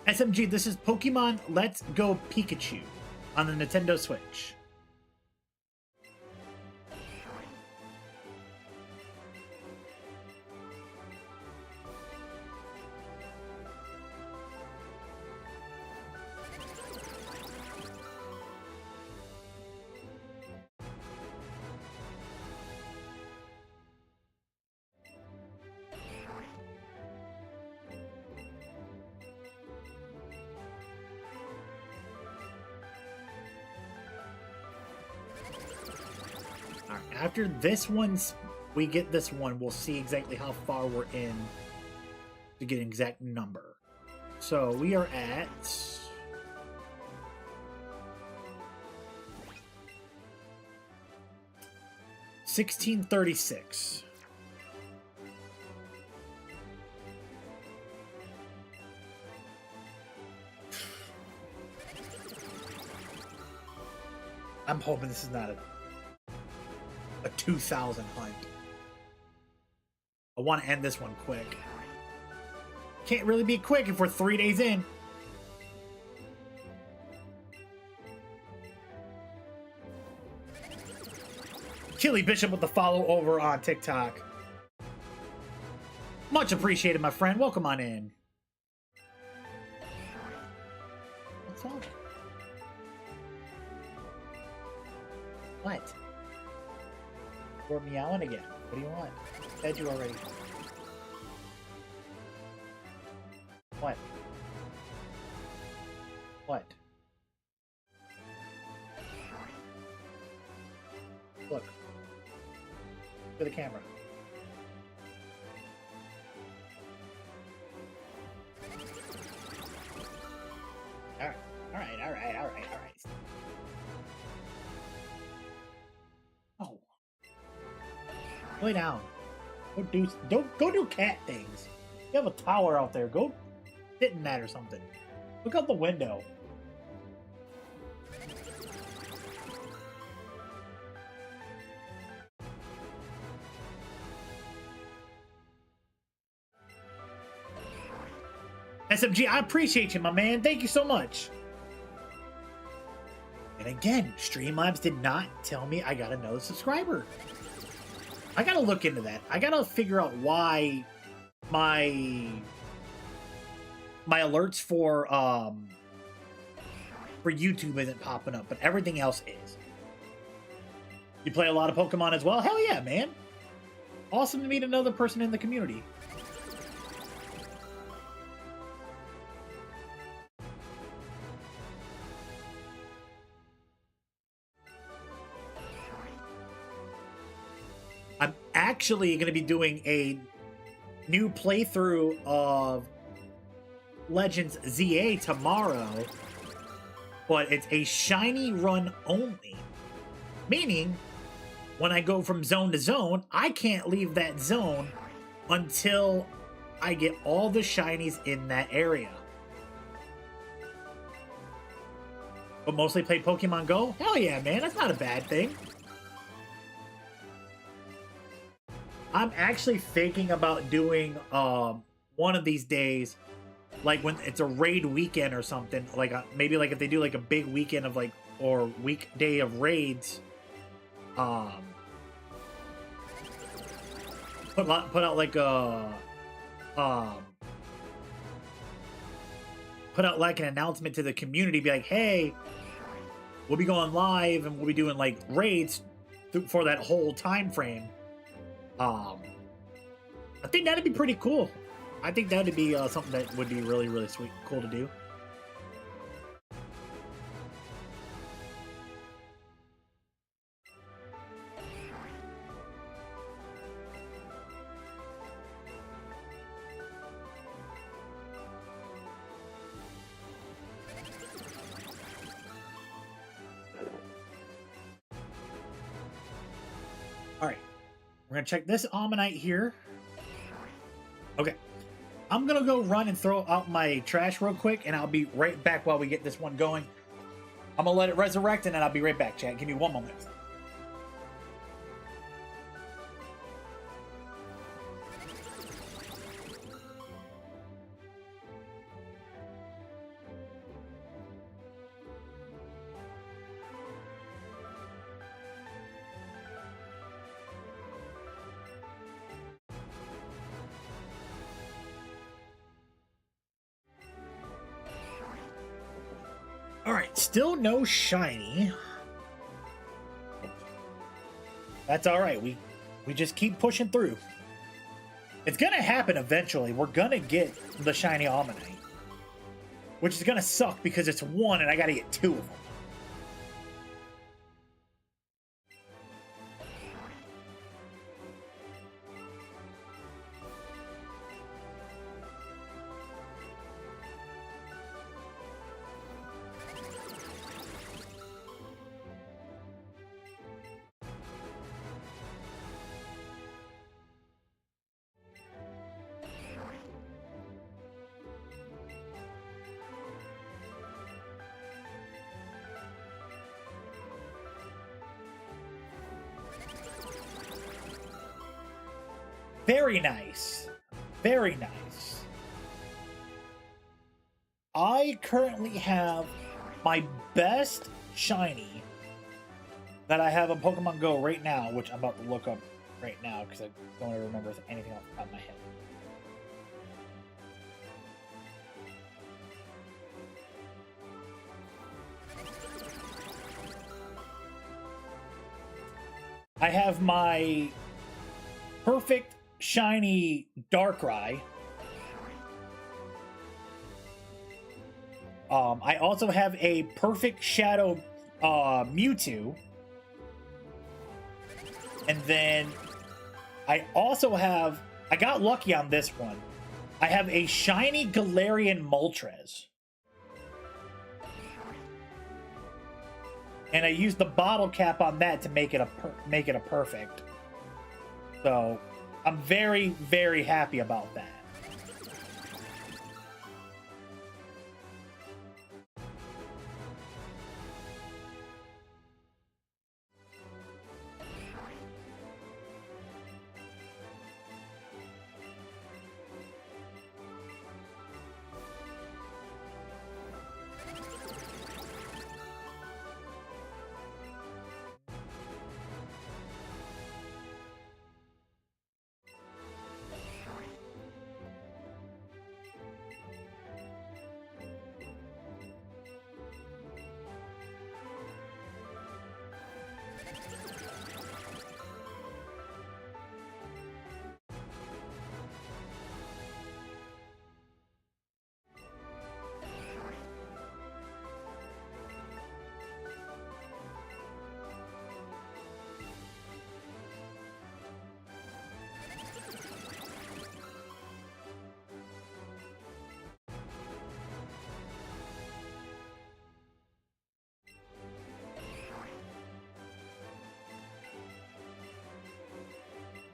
SMG, this is Pokemon Let's Go Pikachu on the Nintendo Switch. After this one's, we get this one, we'll see exactly how far we're in to get an exact number. So we are at 1636. I'm hoping this is not a 2,000 hunt. I want to end this one quick. Can't really be quick if we're 3 days in. Killy Bishop with the follow over on TikTok. Much appreciated, my friend. Welcome on in. What's up? What? We're meowing again. What do you want? Fed you already. What? What? Look. To the camera. Alright. Alright. Oh. Lay down. Go do cat things. You have a tower out there. Go sit in that or something. Look out the window. SMG, I appreciate you, my man. Thank you so much. And again, Streamlabs did not tell me I got another subscriber. I gotta look into that. I gotta figure out why my alerts for YouTube isn't popping up, but everything else is. You play a lot of Pokemon as well? Hell yeah, man. Awesome to meet another person in the community. I'm actually going to be doing a new playthrough of Legends ZA tomorrow, but it's a shiny run only. Meaning, when I go from zone to zone, I can't leave that zone until I get all the shinies in that area. But mostly play Pokemon Go? Hell yeah, man. That's not a bad thing. I'm actually thinking about doing one of these days, like when it's a raid weekend or something, like maybe like if they do like a big weekend of like, or weekday of raids, put out like a put out like an announcement to the community, be like, hey, we'll be going live and we'll be doing like raids for that whole time frame. I think that'd be pretty cool. I think that'd be something that would be really, really sweet, cool to do. All right. We're going to check this Omanyte here. Okay. I'm going to go run and throw out my trash real quick, and I'll be right back while we get this one going. I'm going to let it resurrect, and then I'll be right back, chat. Give me one moment. All right, still no shiny. That's all right. We just keep pushing through. It's gonna happen eventually. We're gonna get the shiny Omanyte, which is gonna suck because it's one and I gotta get two of them. Very nice. Very nice. I currently have my best shiny that I have on Pokemon Go right now, which I'm about to look up right now because I don't remember anything off the top of my head. I have my perfect shiny Darkrai. I also have a perfect Shadow Mewtwo. And then I also have, I got lucky on this one. I have a shiny Galarian Moltres. And I used the bottle cap on that to make it a perfect. So I'm very, very happy about that.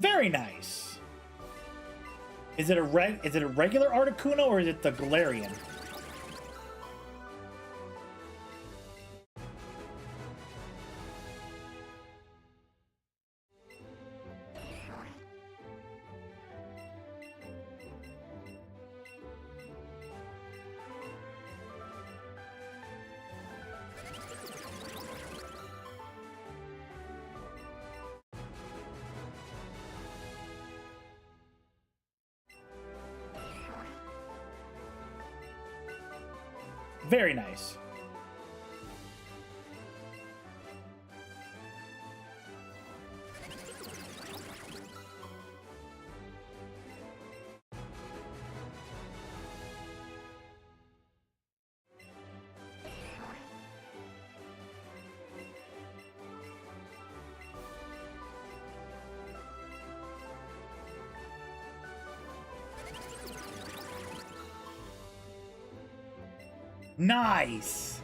Very nice. Is it a regular Articuno or is it the Galarian? Very nice. Nice.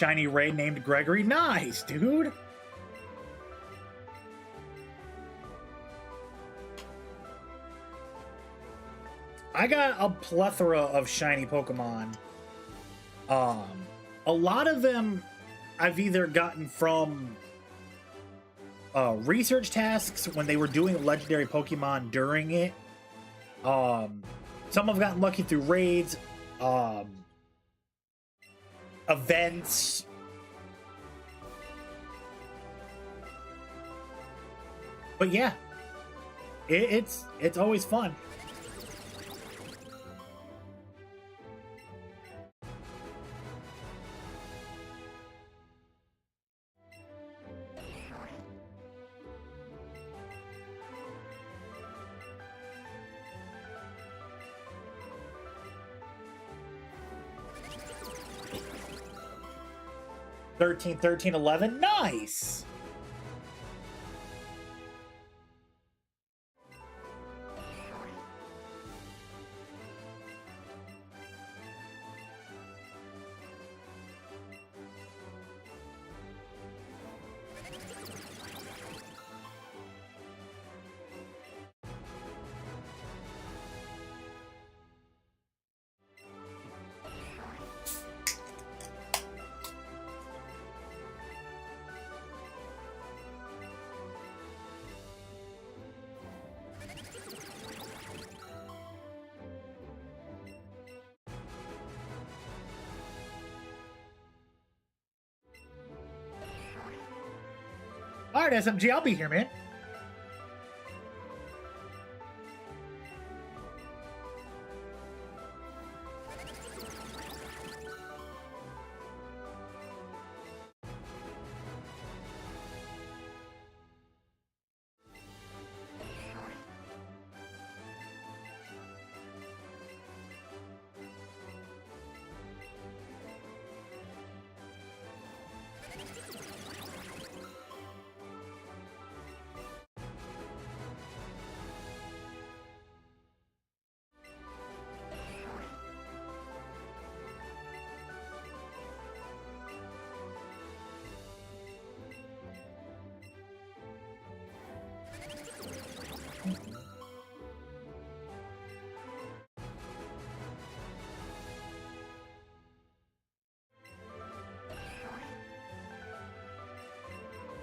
shiny ray named Gregory. Nice, dude. I got a plethora of shiny Pokemon. A lot of them I've either gotten from research tasks when they were doing legendary Pokemon during it. Some have gotten lucky through raids, events. But yeah, it's always fun. Thirteen, 13, 11. Nice. All right, SMG, I'll be here, man.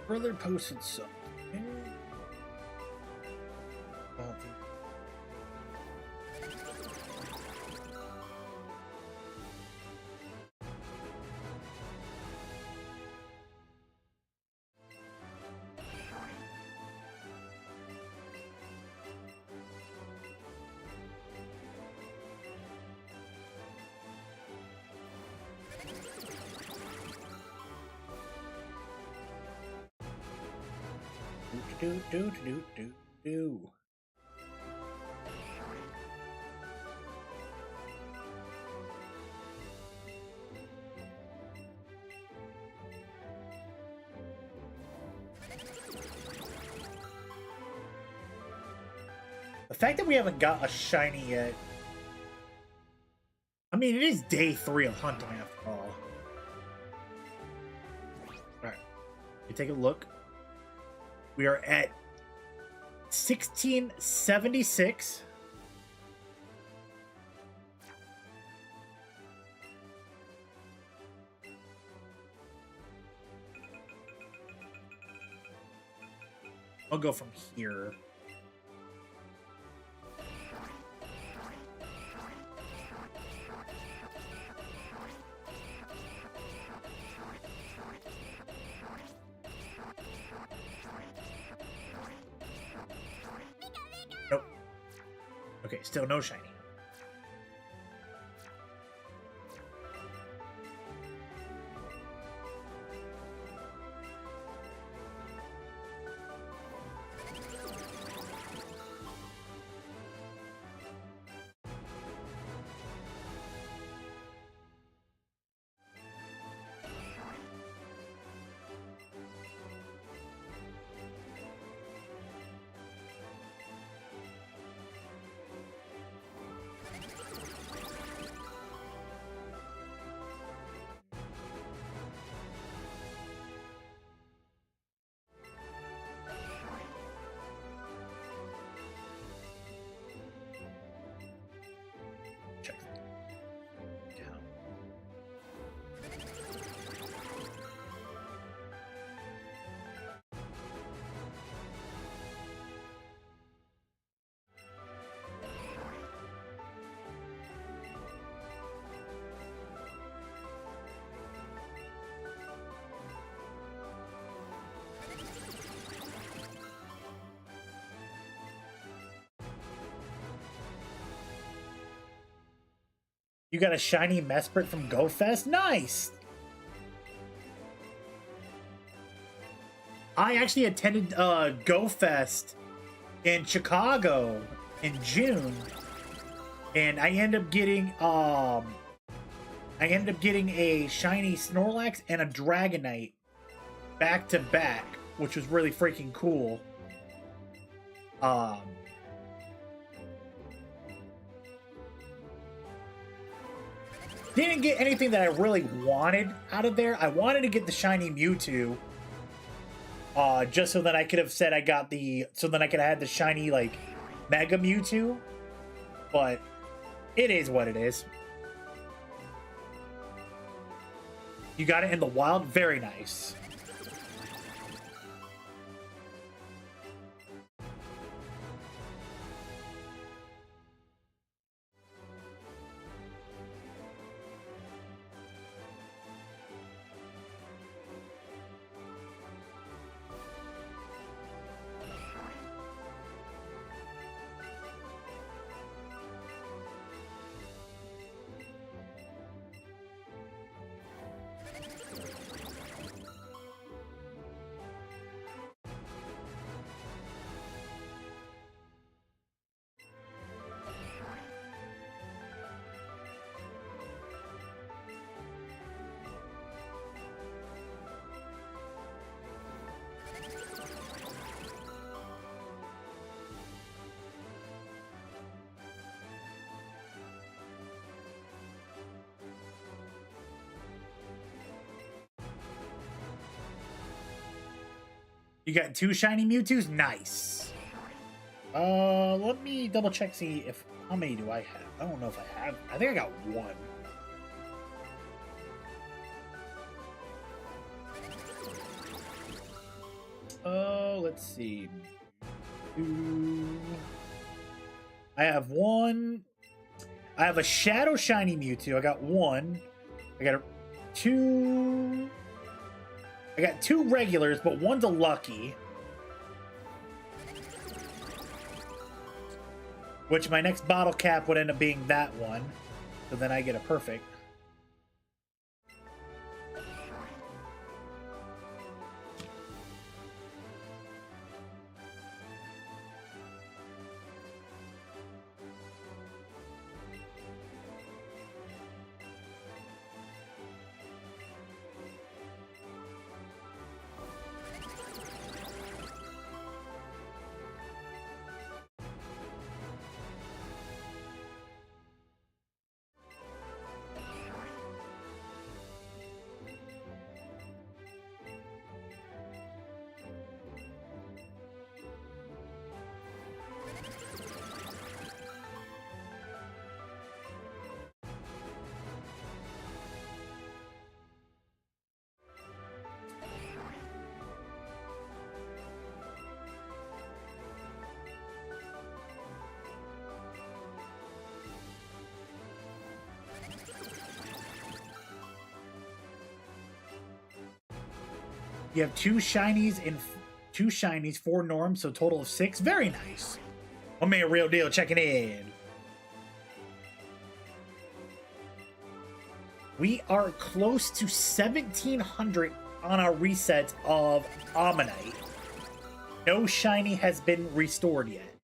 Brother posted something. Do. The fact that we haven't got a shiny yet. I mean, it is day 3 of hunting after all. Alright. You take a look. We are at 1676. I'll go from here. Nope. Okay, still no shiny. You got a shiny Mesprit from GoFest? Nice! I actually attended GoFest in Chicago in June, and I ended up getting a shiny Snorlax and a Dragonite back to back, which was really freaking cool. Didn't get anything that I really wanted out of there. I wanted to get the shiny Mewtwo, just so that I could have said I got so then I could have had the shiny like Mega Mewtwo. But it is what it is. You got it in the wild, very nice. You got 2 shiny Mewtwo's? Nice. Let me double check, see if, how many do I have? I don't know if I have. I think I got 1. Let's see. 2. I have 1. I have a Shadow Shiny Mewtwo. I got 1. I got 2. I got 2 regulars, but 1's a lucky. Which my next bottle cap would end up being that one. So then I get a perfect. You have 2 shinies and 2 shinies, 4 norms, so total of 6. Very nice. My man Real Deal checking in. We are close to 1,700 on our reset of Omanyte. No shiny has been restored yet.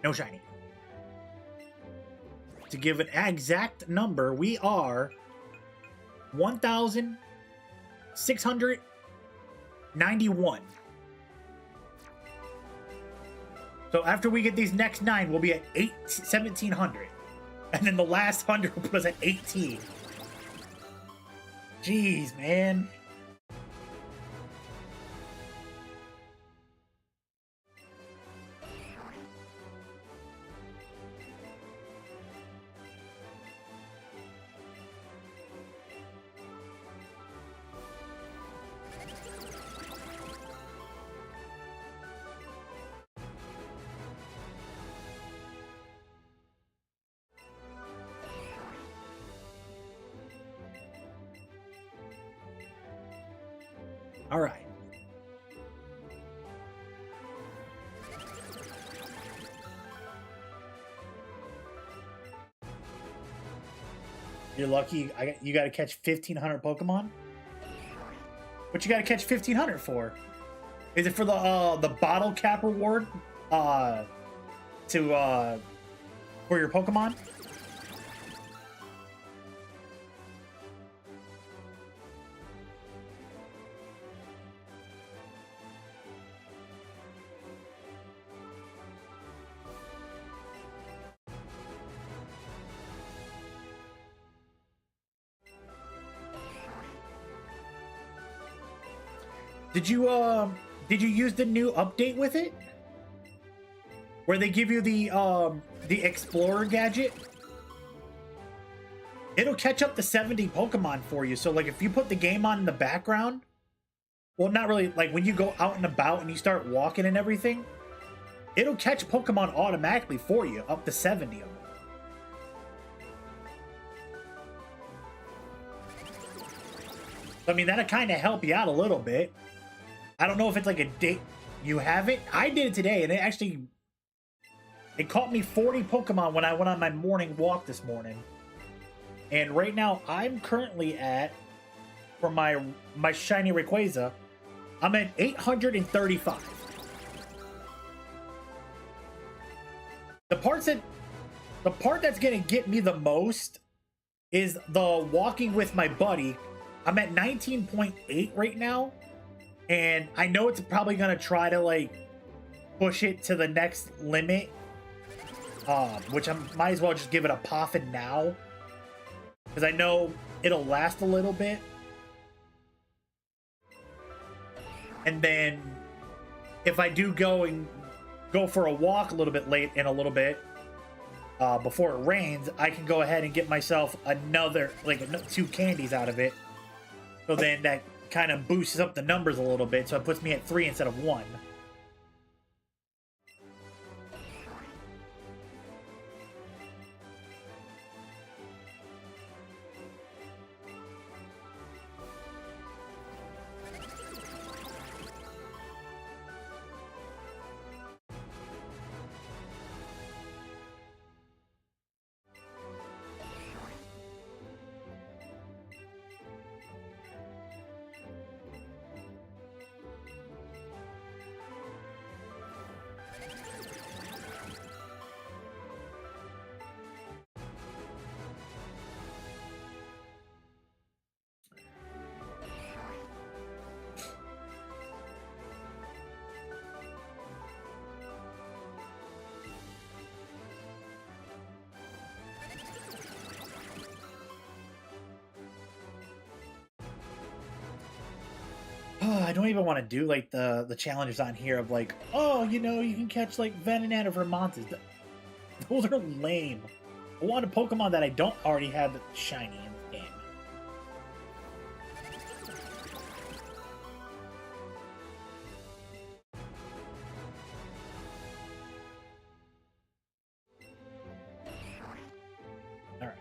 No shiny. To give an exact number, we are 1,691. So after we get these next 9, we'll be at 1,700. And then the last 100 will put us at 18. Jeez, man. All right. You're lucky. You got to catch 1,500 Pokemon. What you got to catch 1,500 for? Is it for the bottle cap reward? For your Pokemon? Did you use the new update with it? Where they give you the Explorer gadget? It'll catch up to 70 Pokemon for you. So like if you put the game on in the background, well, not really, like when you go out and about and you start walking and everything, it'll catch Pokemon automatically for you, up to 70 of them. I mean, that'll kind of help you out a little bit. I don't know if it's like a date you have it. I did it today, and it caught me 40 Pokemon when I went on my morning walk this morning. And right now, I'm currently at, for my shiny Rayquaza, I'm at 835. The part that's gonna get me the most is the walking with my buddy. I'm at 19.8 right now, and I know it's probably gonna try to like push it to the next limit, which I might as well just give it a poffin now, because I know it'll last a little bit, and then if I do go for a walk a little bit late in a little bit before it rains, I can go ahead and get myself another, like 2 candies out of it. So then that kind of boosts up the numbers a little bit, so it puts me at 3 instead of 1. I don't even want to do like the challenges on here of like, oh, you know, you can catch like Venonat or Vermontes. Those are lame. I want a Pokemon that I don't already have that's shiny in the game. Alright.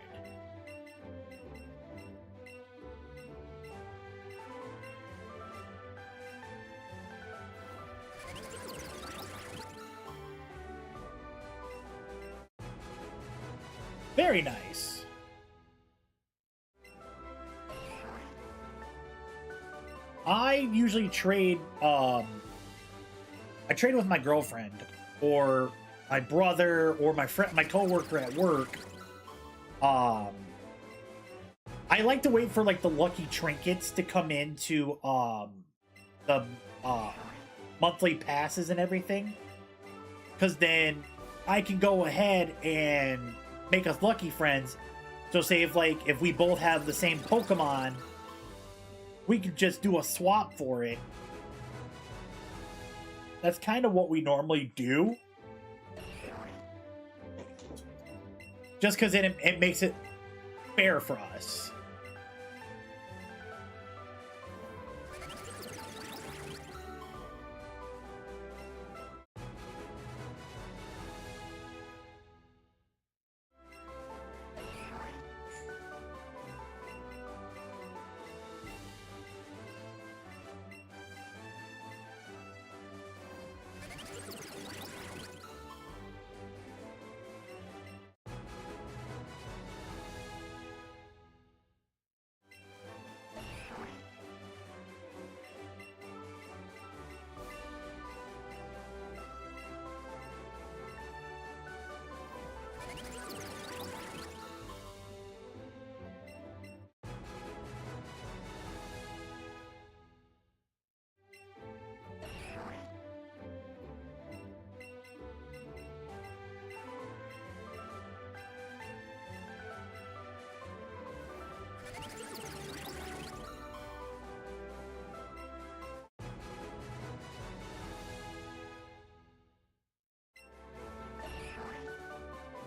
Very nice. I usually trade, I trade with my girlfriend, or my brother, or my friend, my coworker at work. I like to wait for like the lucky trinkets to come into the monthly passes and everything, because then I can go ahead and make us lucky friends. So say if we both have the same Pokemon, we could just do a swap for it. That's kind of what we normally do. Just because it makes it fair for us.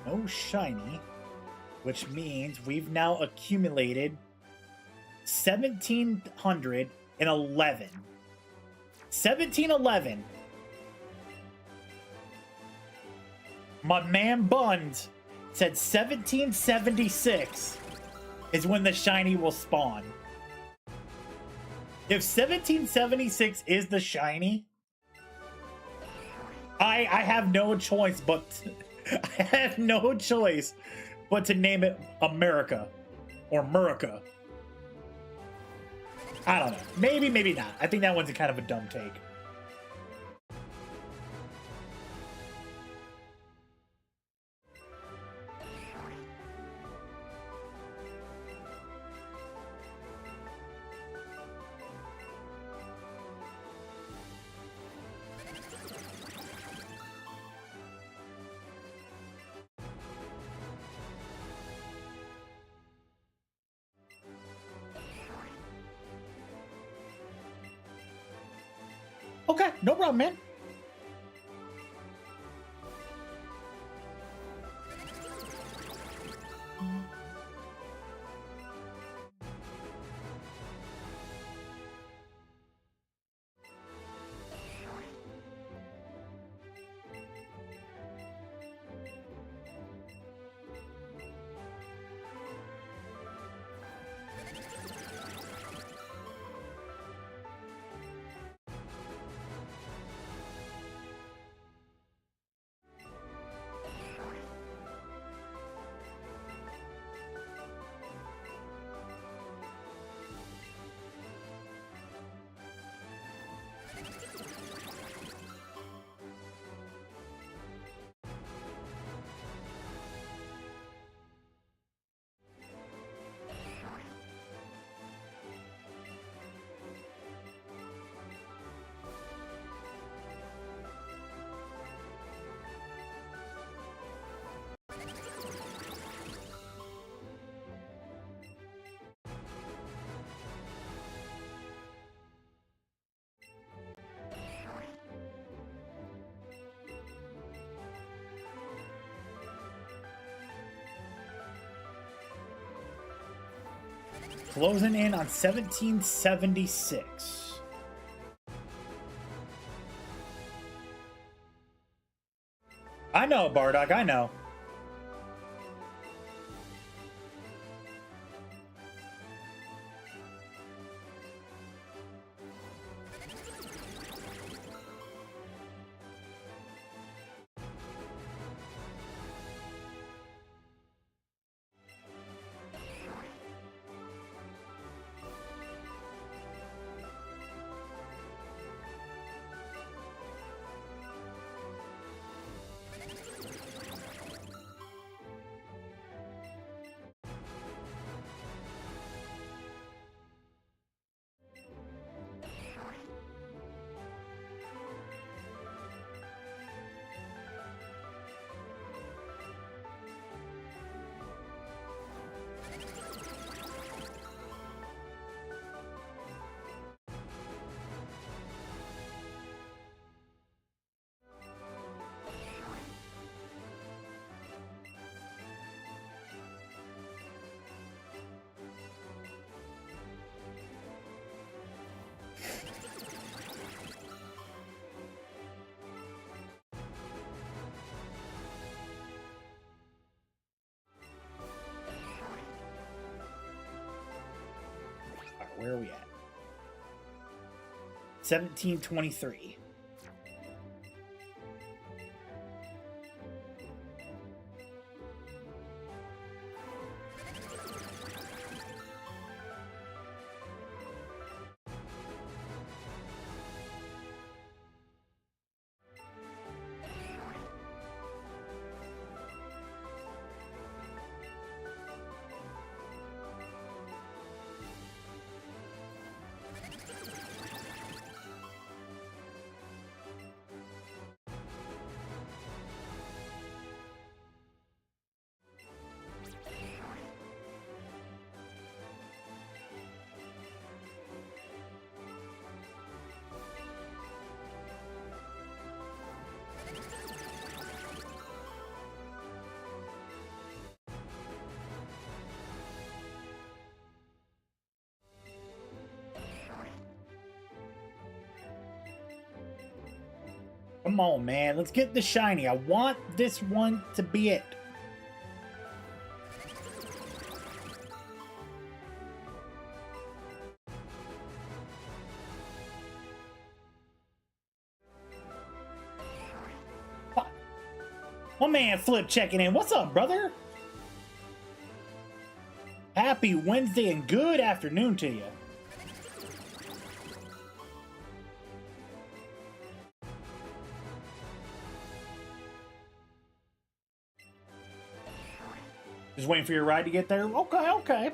No shiny, which means we've now accumulated 1,711. 1711. My man Buns said 1776 is when the shiny will spawn. If 1776 is the shiny, I have no choice but I have no choice but to name it America or Murica. I don't know. Maybe, maybe not. I think that one's kind of a dumb take. Okay, no problem, man. Closing in on 1776. I know, Bardock, I know. Where are we at? 1723. Come on, man. Let's get the shiny. I want this one to be it. My man Flip checking in. What's up, brother? Happy Wednesday and good afternoon to you. Just waiting for your ride to get there? Okay, okay.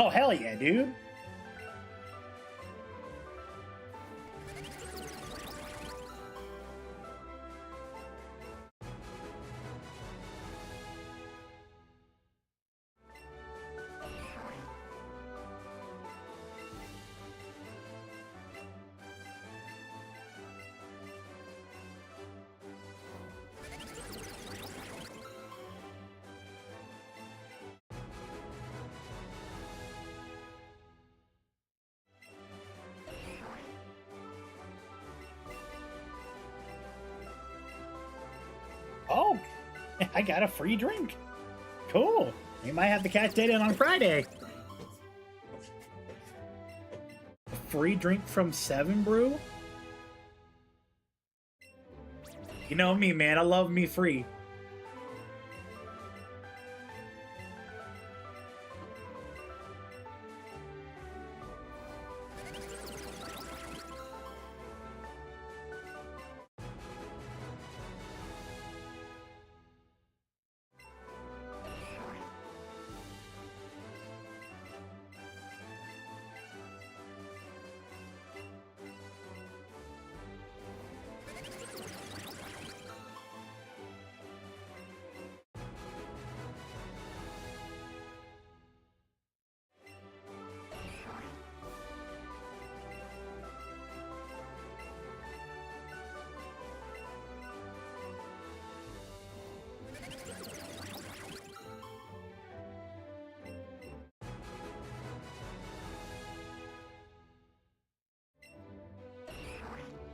Oh, hell yeah, dude. Oh, I got a free drink. Cool. You might have to catch that in on Friday. A free drink from 7 Brew? You know me, man. I love me free.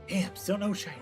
Damn, still no shiny.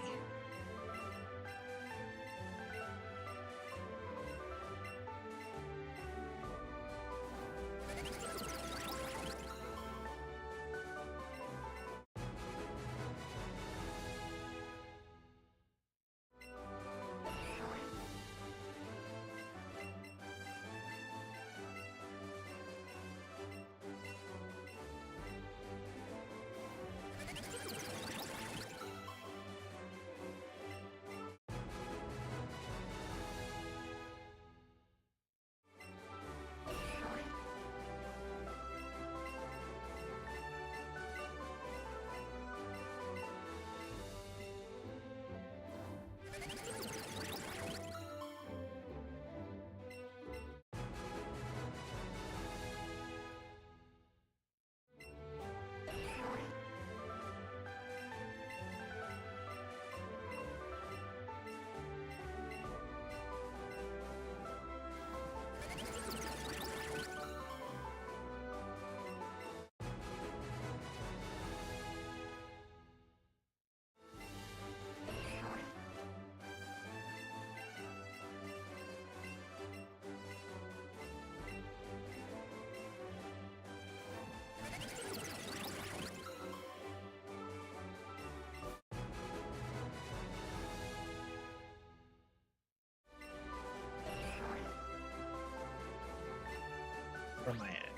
Where am I at?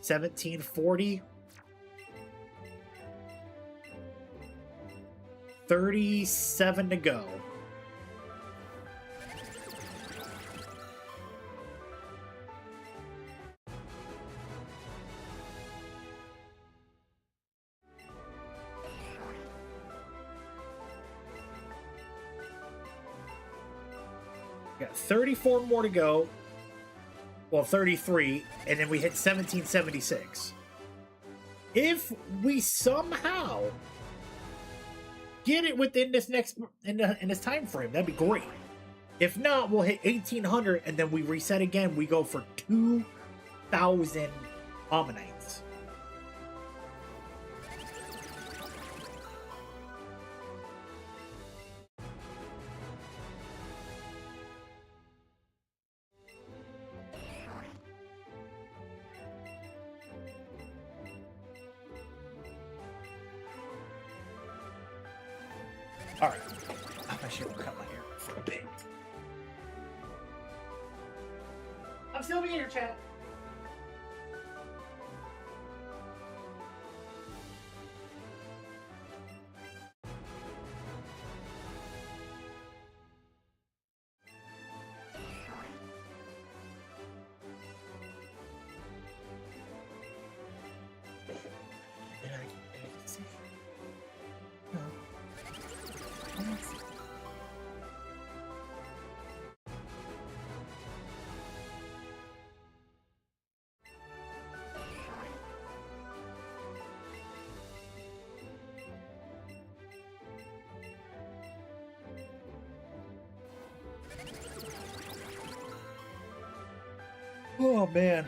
1740. 37 to go. Got 34 more to go. well, 33, and then we hit 1776. If we somehow get it within this in this time frame, that'd be great. If not, we'll hit 1800, and then we reset again. We go for 2,000 Omanytes. All right, I'm actually gonna cut my hair for a bit. I'm still being here, chat. Oh man.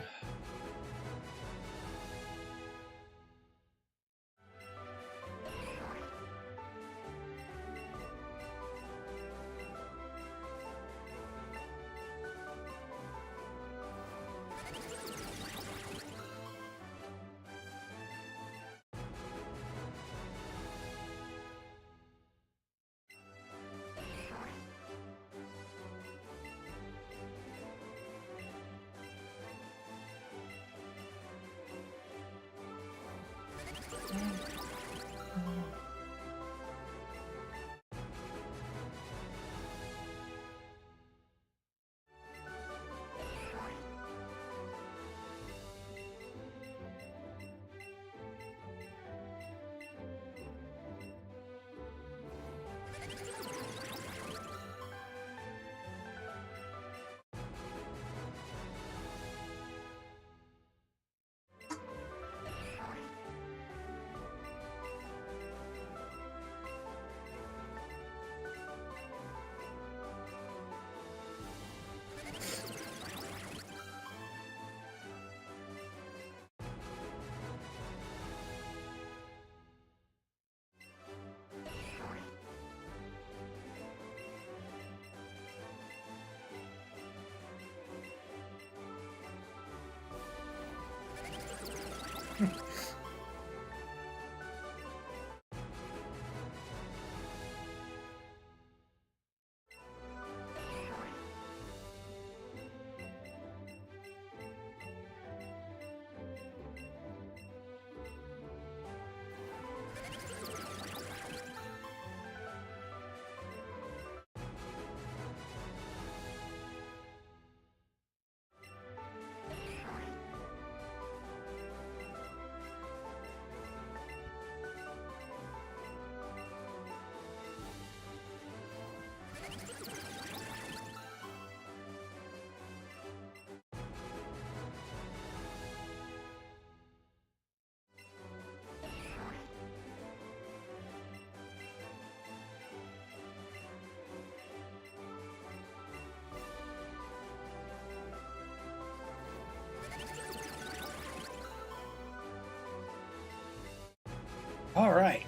All right.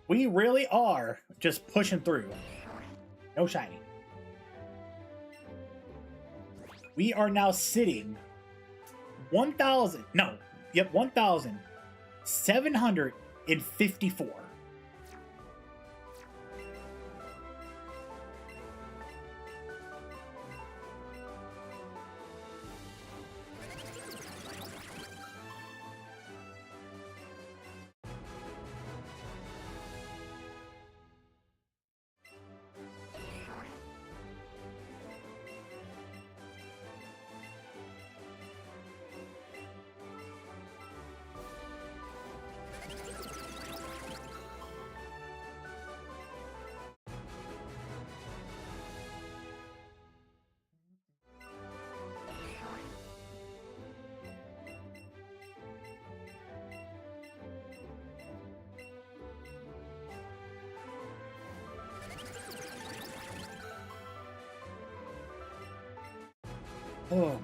We really are just pushing through. No shiny. We are now sitting 1,754. Oh, man.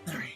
All right.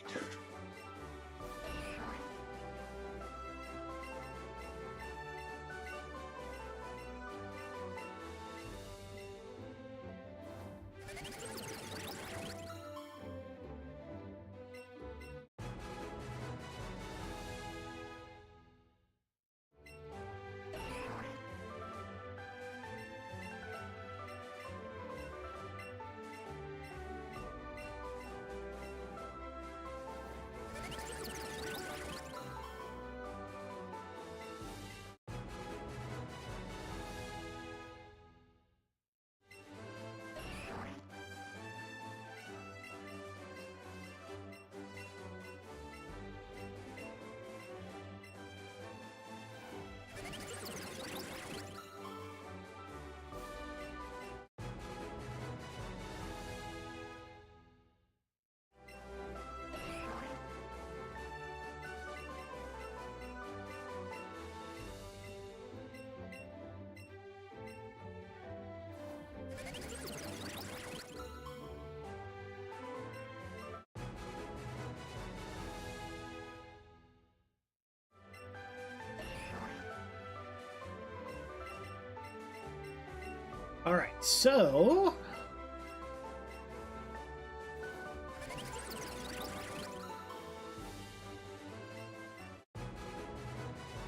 All right, so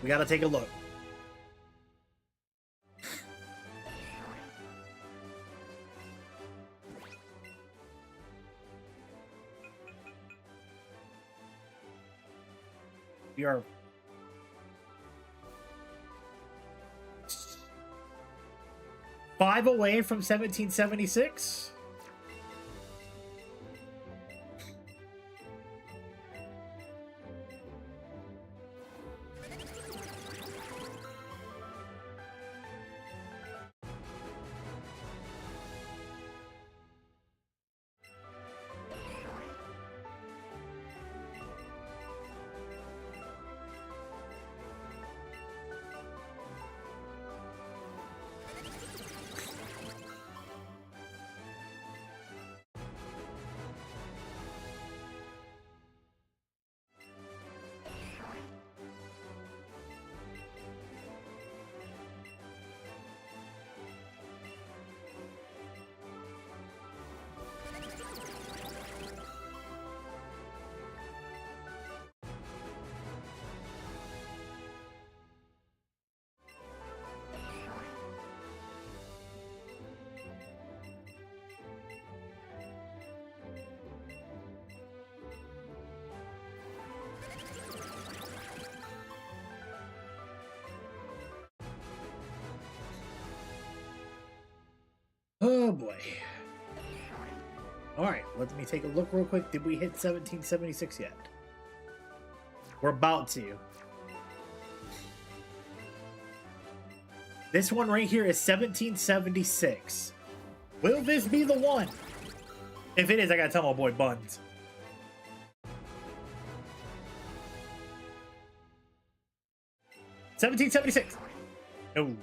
we got to take a look. We are 5 away from 1776. Oh boy. Alright, let me take a look real quick. Did we hit 1776 yet? We're about to. This one right here is 1776. Will this be the one? If it is, I gotta tell my boy Buns. $17.76. No.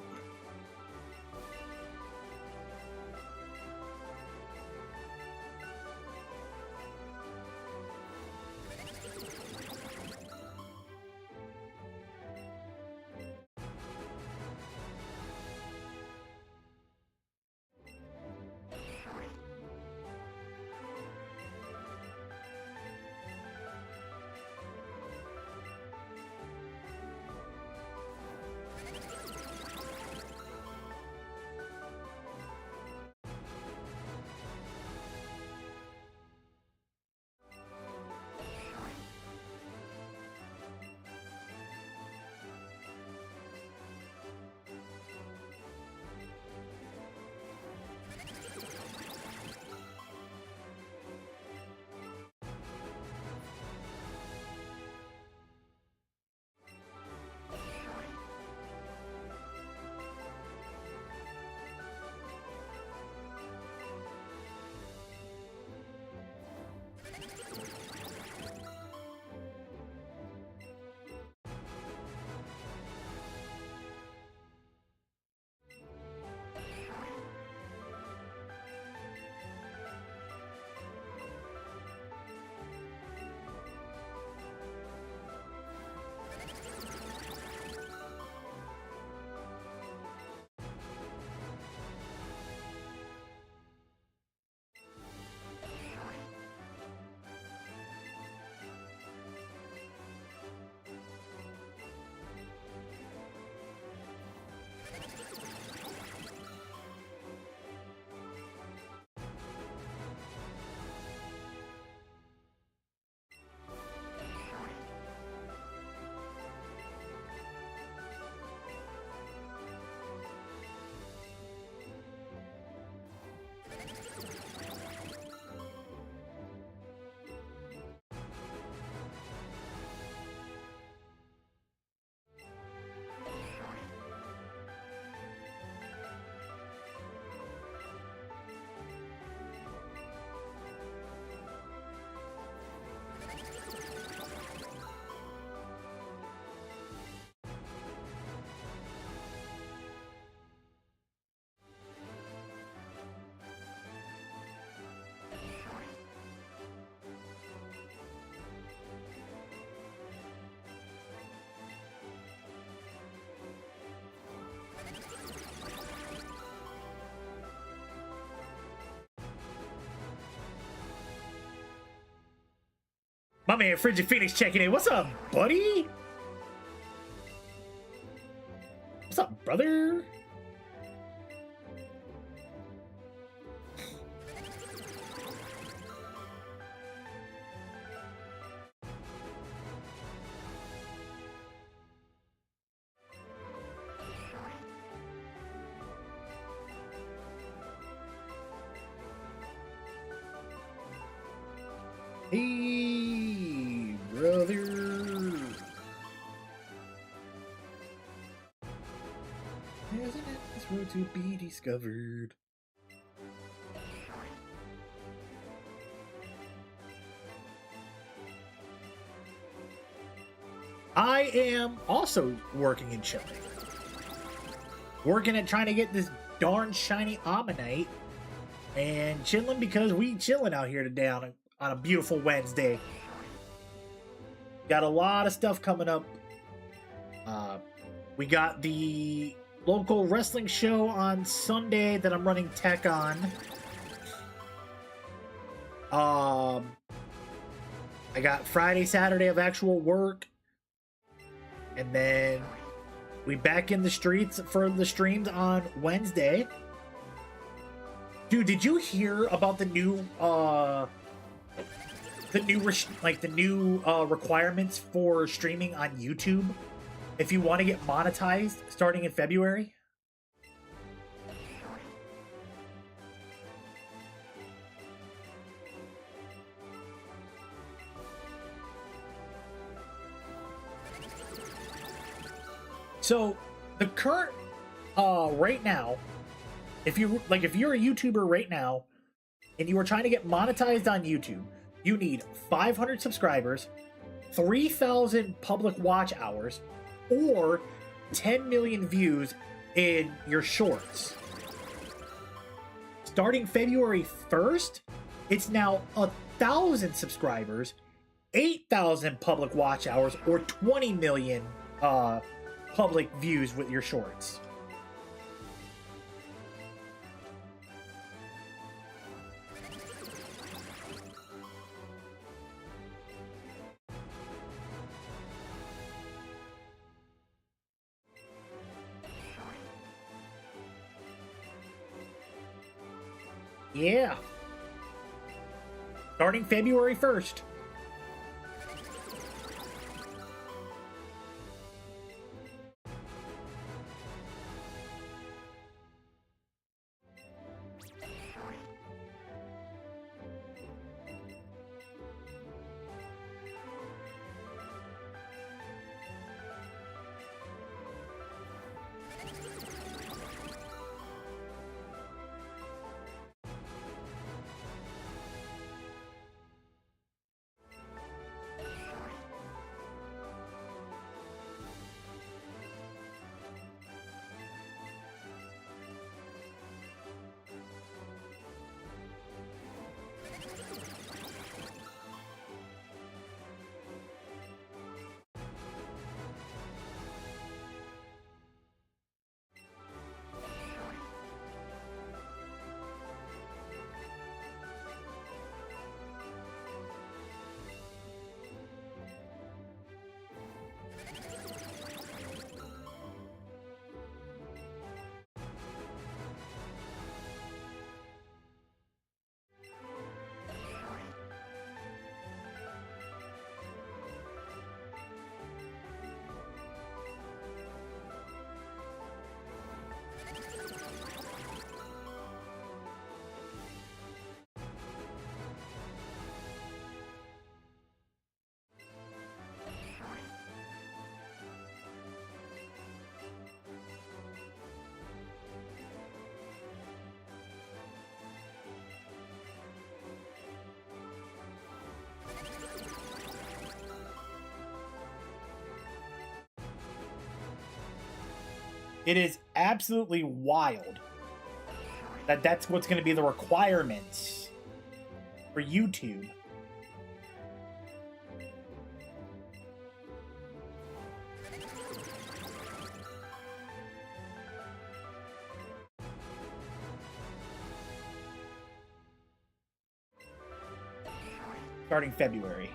My man Frigid Phoenix checking in. What's up, buddy? What's up, brother? Hey, brother. There's an endless road to be discovered. I am also working and chilling. Working at trying to get this darn shiny Omanyte and chilling because we chilling out here today on a beautiful Wednesday. Got a lot of stuff coming up. We got the local wrestling show on Sunday that I'm running tech on. I got Friday, Saturday of actual work. And then we back in the streets for the streams on Wednesday. Dude, did you hear about the new requirements for streaming on YouTube if you want to get monetized starting in February? So the current right now, if you're a YouTuber right now and you are trying to get monetized on YouTube, you need 500 subscribers, 3,000 public watch hours, or 10 million views in your shorts. Starting February 1st, it's now 1,000 subscribers, 8,000 public watch hours, or 20 million public views with your shorts. Yeah. Starting February 1st. It is absolutely wild that that's what's going to be the requirements for YouTube. Starting February.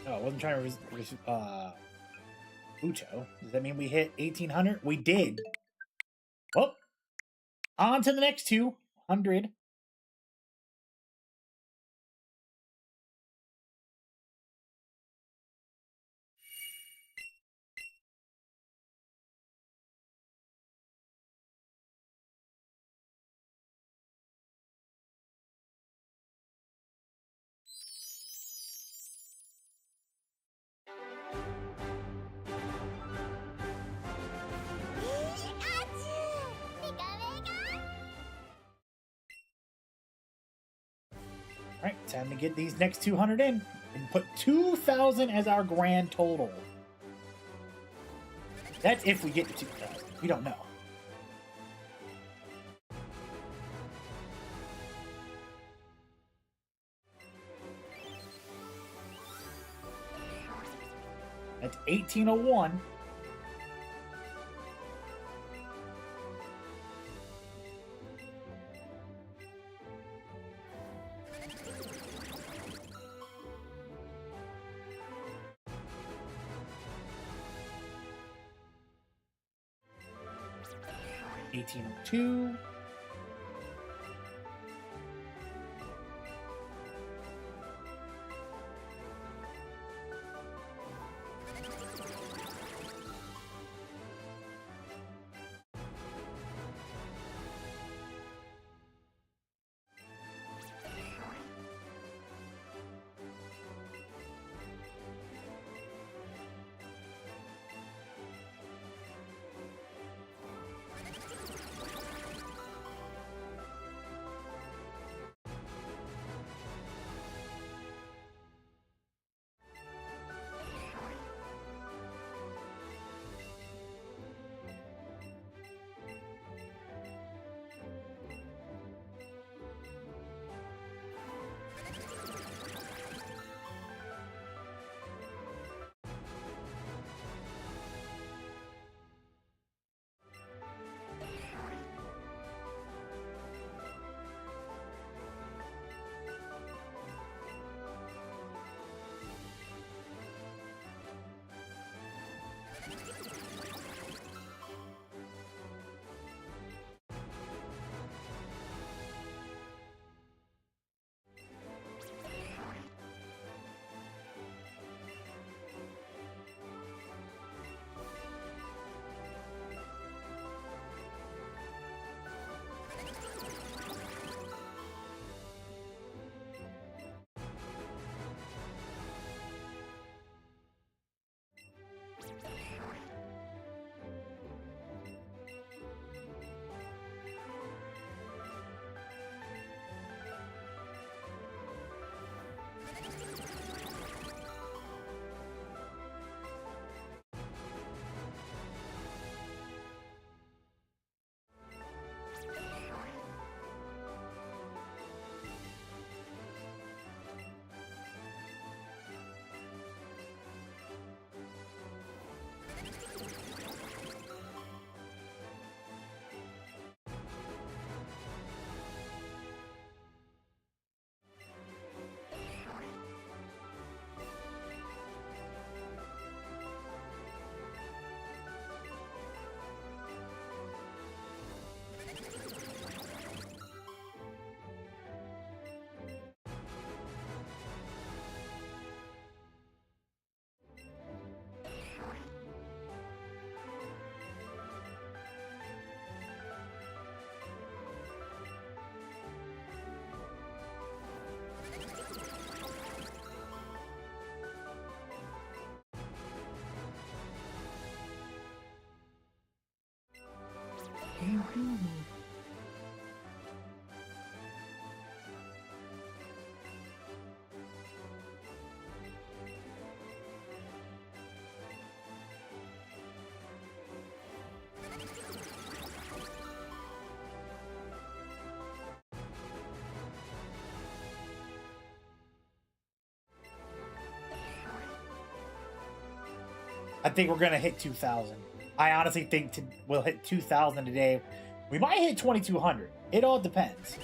Oh, I wasn't trying to Ucho. Does that mean we hit 1,800? We did. Well, on to the next 200. All right, time to get these next 200 in and put 2,000 as our grand total. That's if we get to 2,000. We don't know. That's 1801. $1802. I think we're gonna hit 2,000. I honestly think we'll hit 2,000 today. We might hit 2,200. It all depends.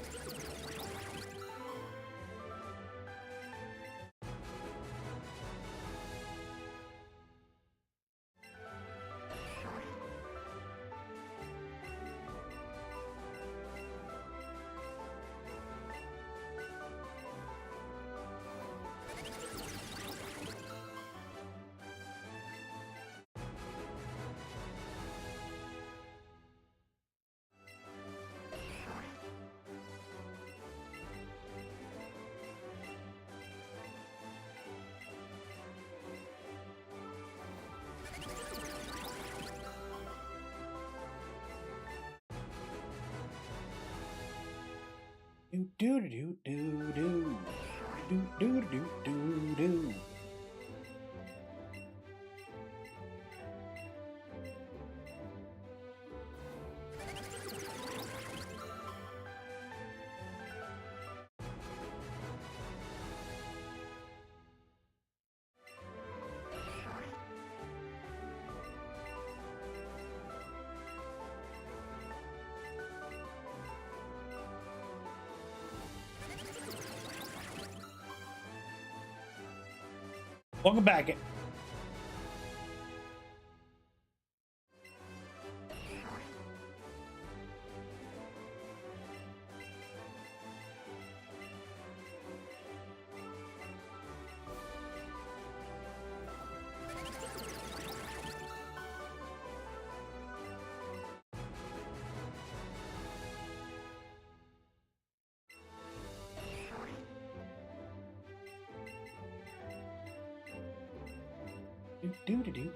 do do do do do do do do do do. Welcome back. Do do do do.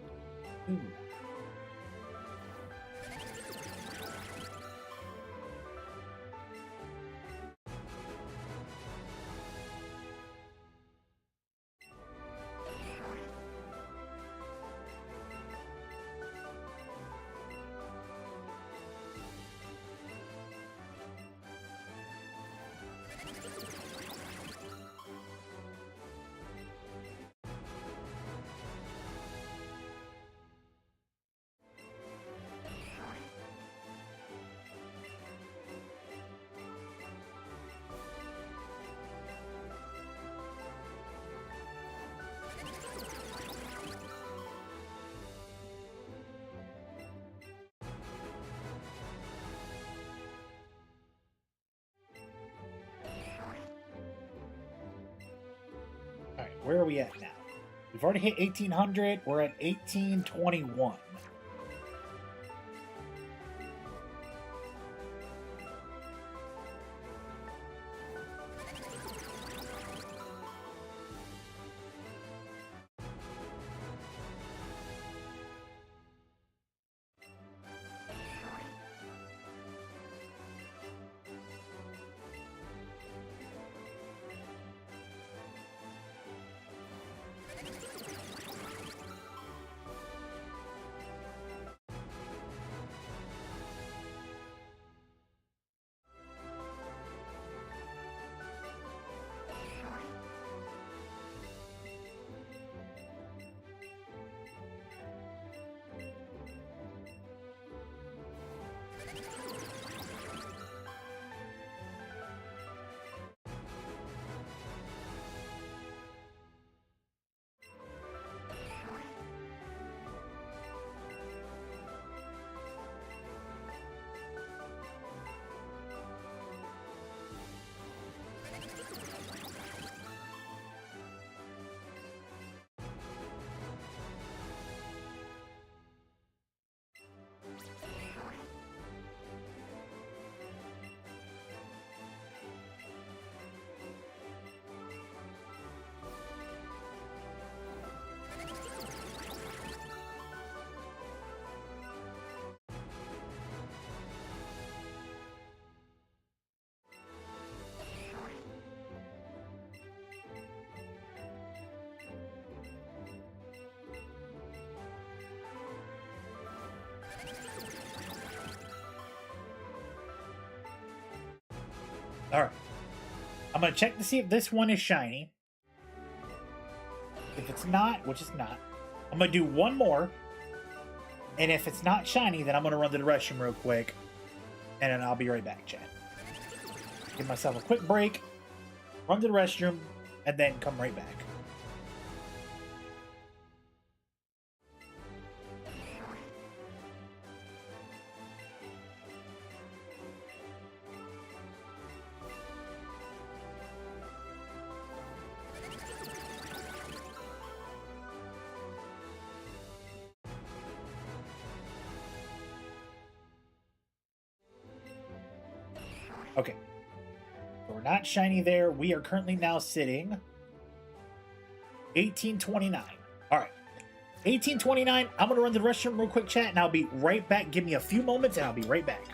All right, where are we at now? We've already hit 1800. We're at 1821. All right. I'm going to check to see if this one is shiny. If it's not, which it's not, I'm going to do one more. And if it's not shiny, then I'm going to run to the restroom real quick. And then I'll be right back, chat. Give myself a quick break, run to the restroom, and then come right back. Okay. So we're not shiny there. We are currently now sitting 1829. All right. 1829. I'm going to run to the restroom real quick, chat, and I'll be right back. Give me a few moments, and I'll be right back.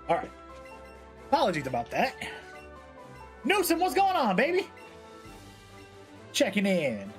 All right. Apologies about that. Newsom, what's going on, baby? Checking in.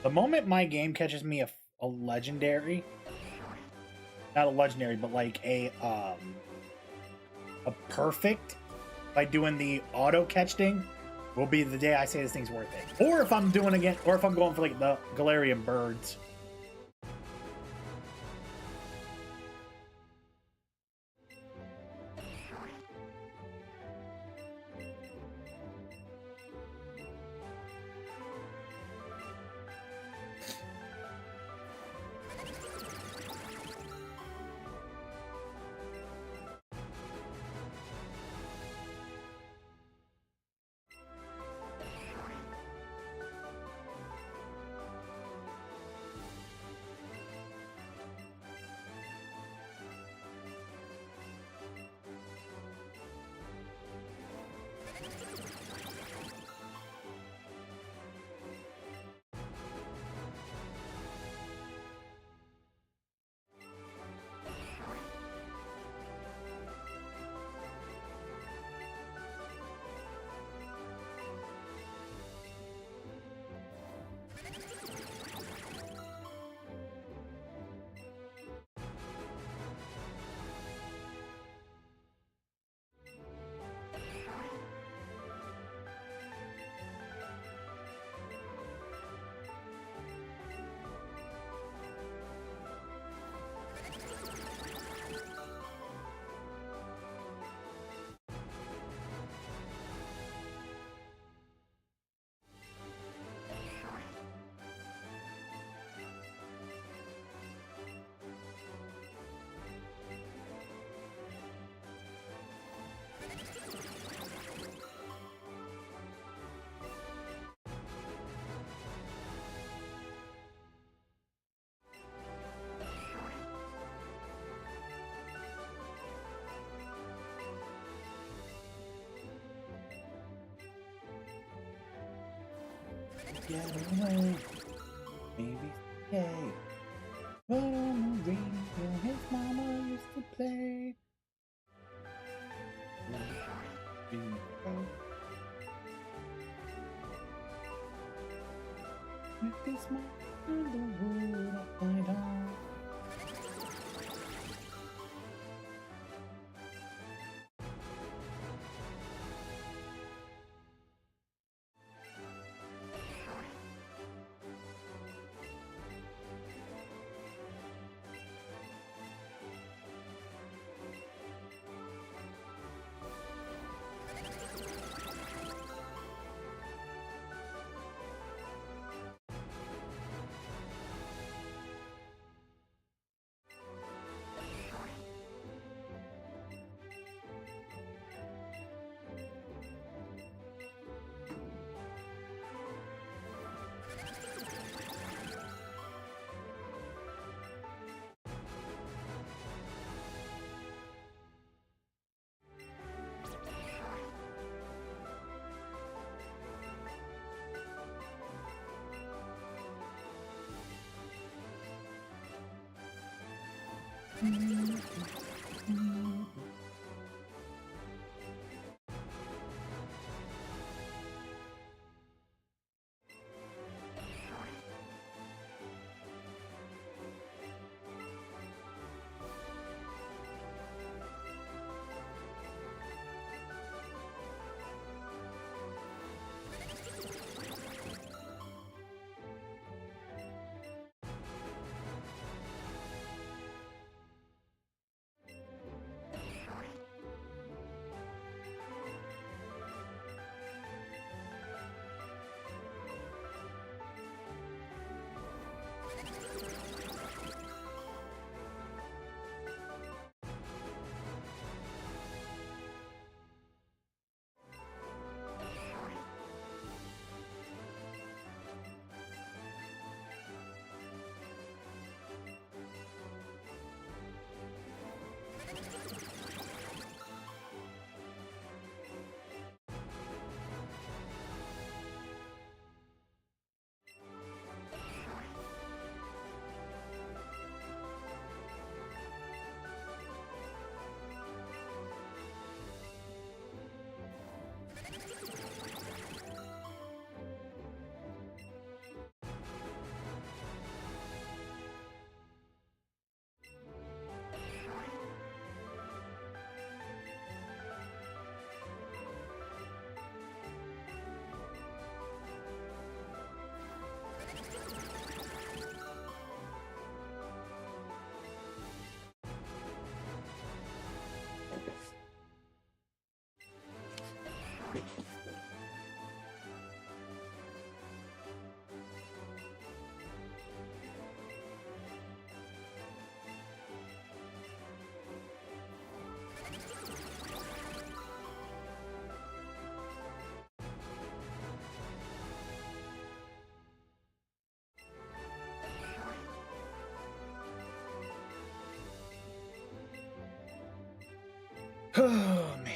The moment my game catches me a legendary, not a legendary, but like a perfect by doing the auto catch thing, will be the day I say this thing's worth it. Or if I'm doing again, or if I'm going for like the Galarian birds. Get away, maybe stay. But on the radio, his mama used to play. With this man in the wood upside down. Oh, man.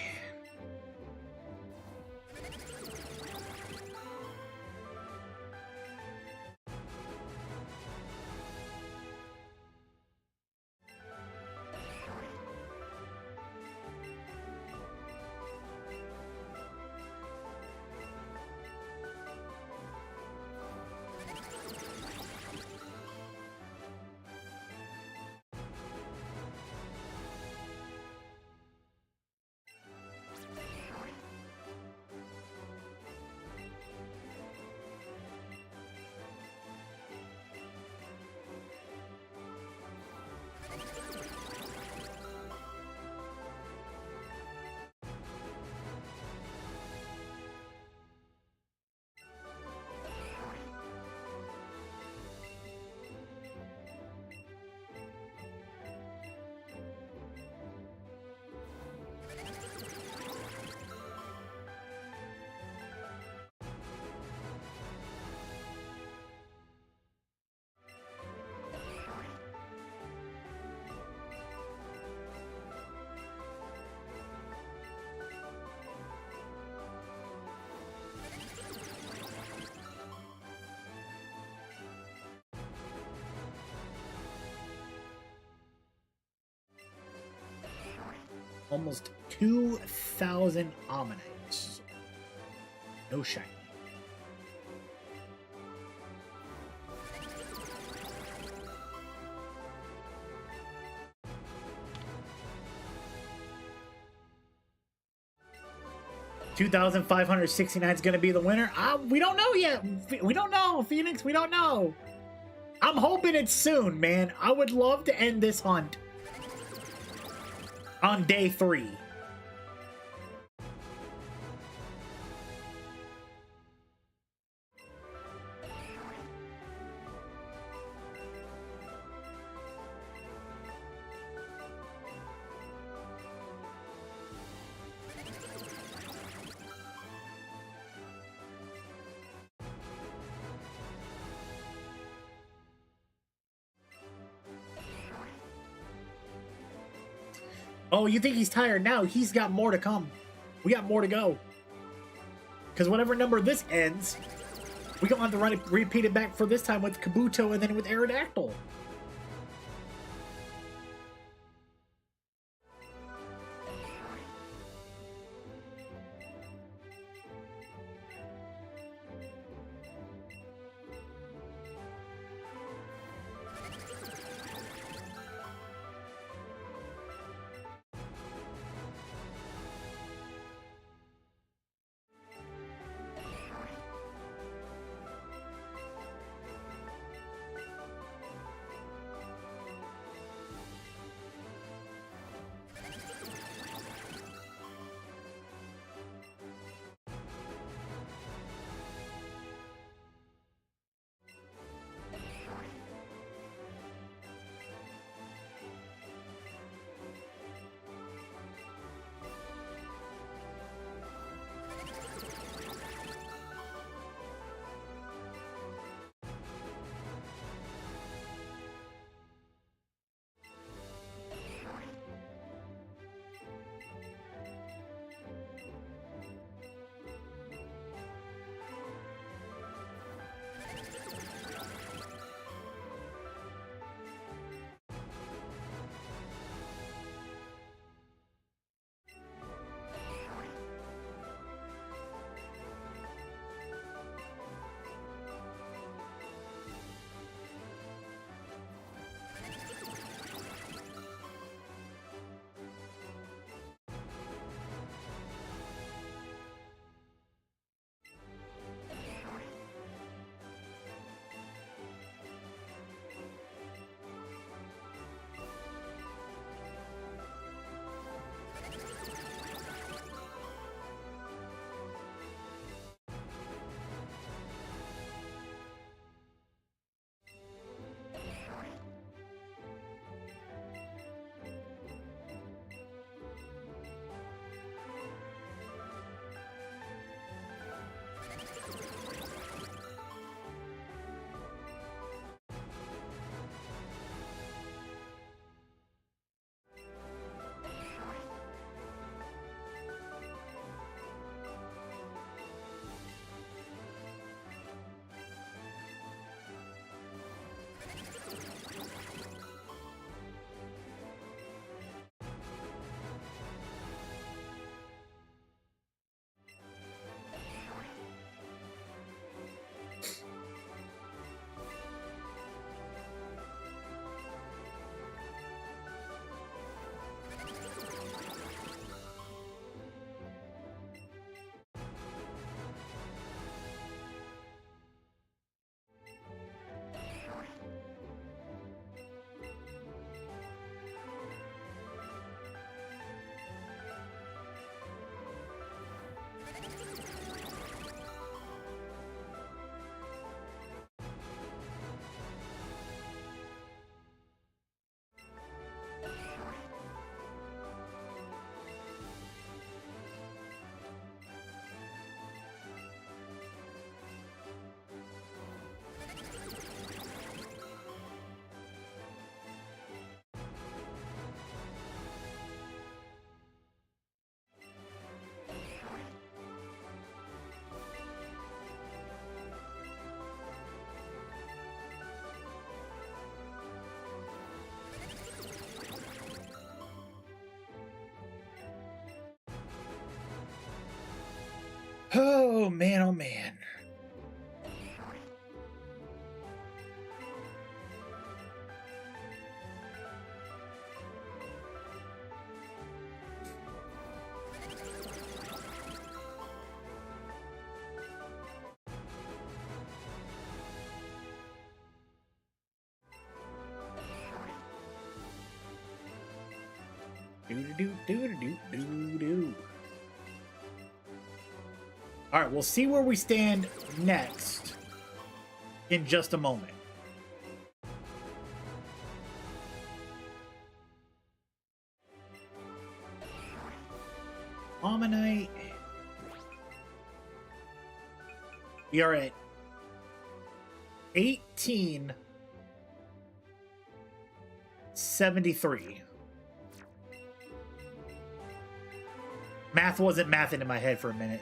Almost 2,000 Omanytes. No shiny. $2,569 is going to be the winner. We don't know yet. We don't know, Phoenix. We don't know. I'm hoping it's soon, man. I would love to end this hunt on day 3. Oh, you think he's tired now? He's got more to come. We got more to go. Because whatever number this ends, we don't have to repeat it back for this time with Kabuto and then with Aerodactyl. Oh man, oh man. Do. All right, we'll see where we stand next in just a moment. Omanyte. We are at 1873. Math wasn't mathing in my head for a minute.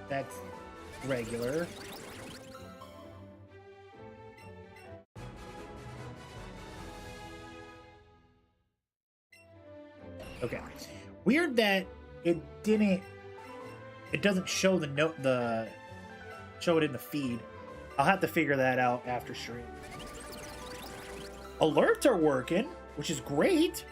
That's regular. Okay. Weird that it doesn't show show it in the feed. I'll have to figure that out after stream. Alerts are working, which is great.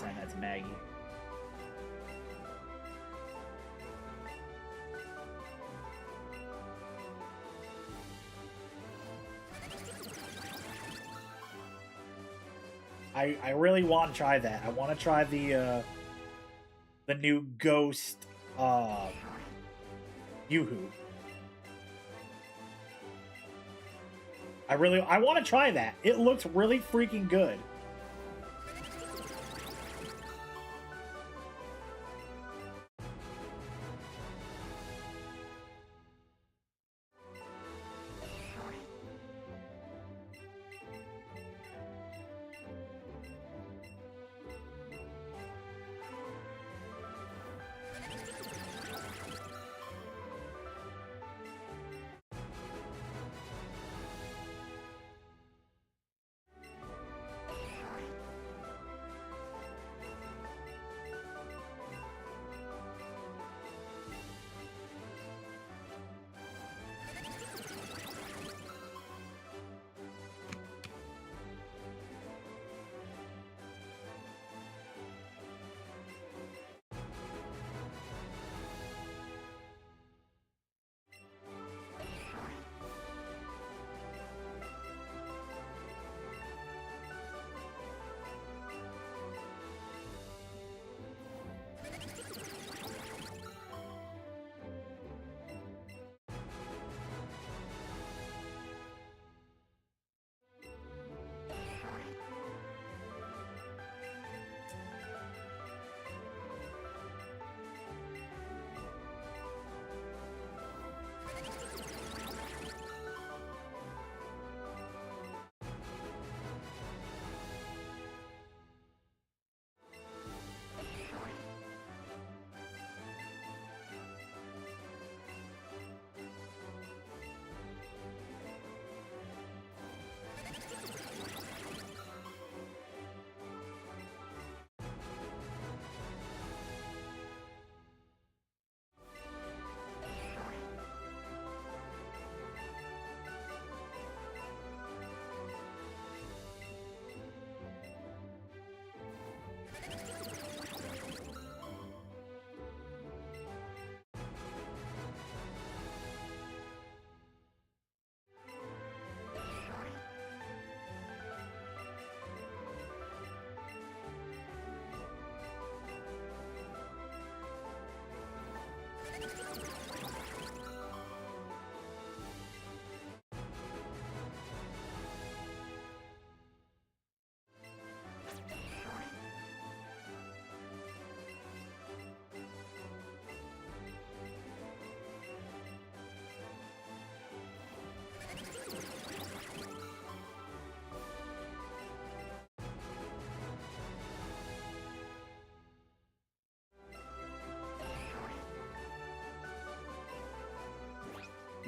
That's Maggie. I really want to try that. I want to try the new Ghost Yoo-hoo. I want to try that. It looks really freaking good.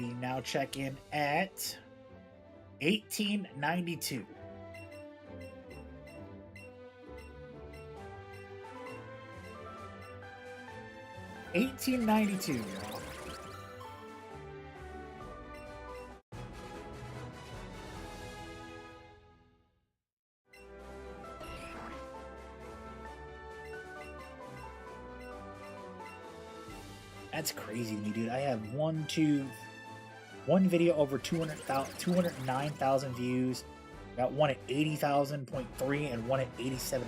We now check in at 1892. 1892, y'all. That's crazy to me, dude. I have one video over 209,000 views. Got one at 80,000.3 and one at 87.5.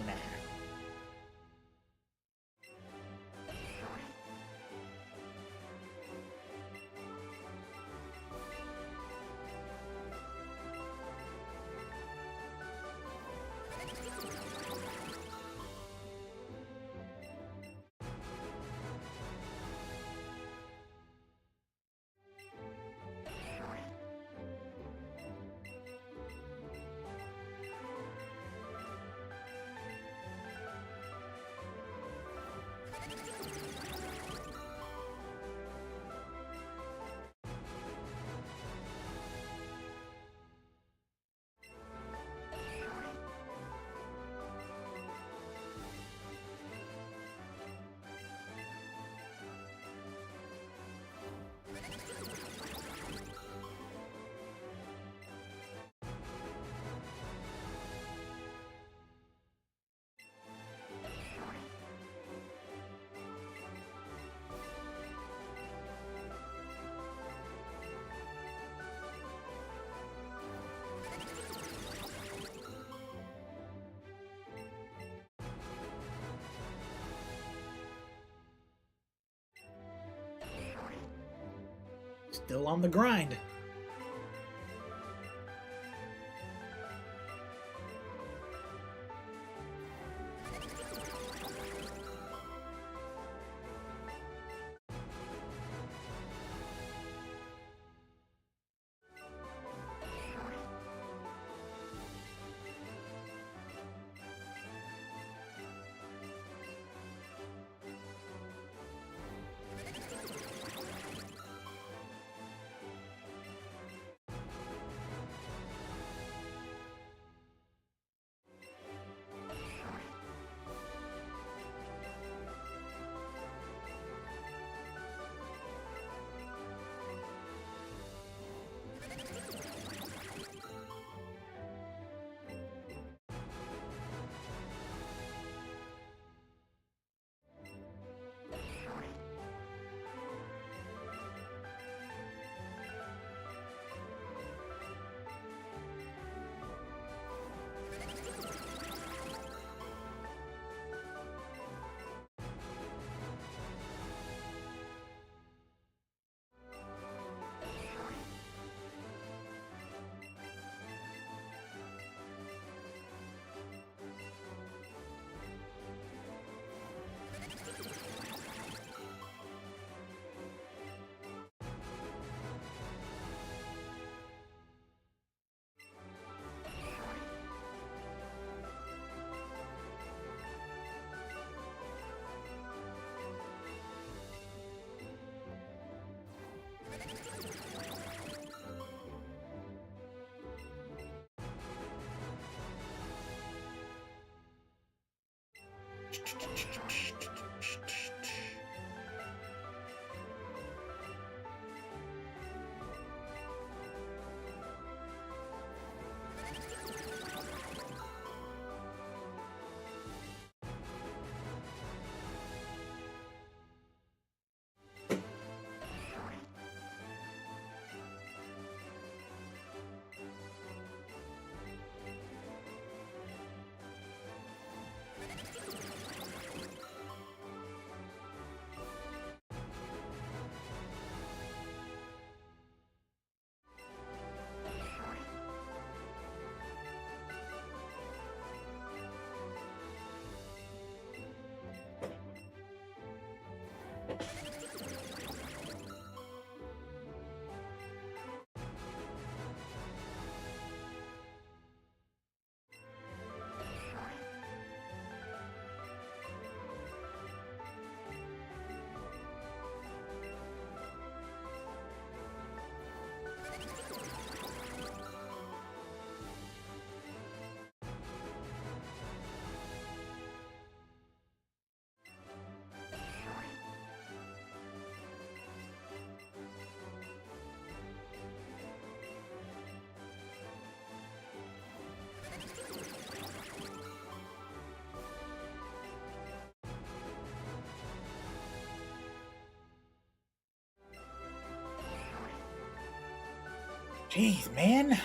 Still on the grind. Jeez, man.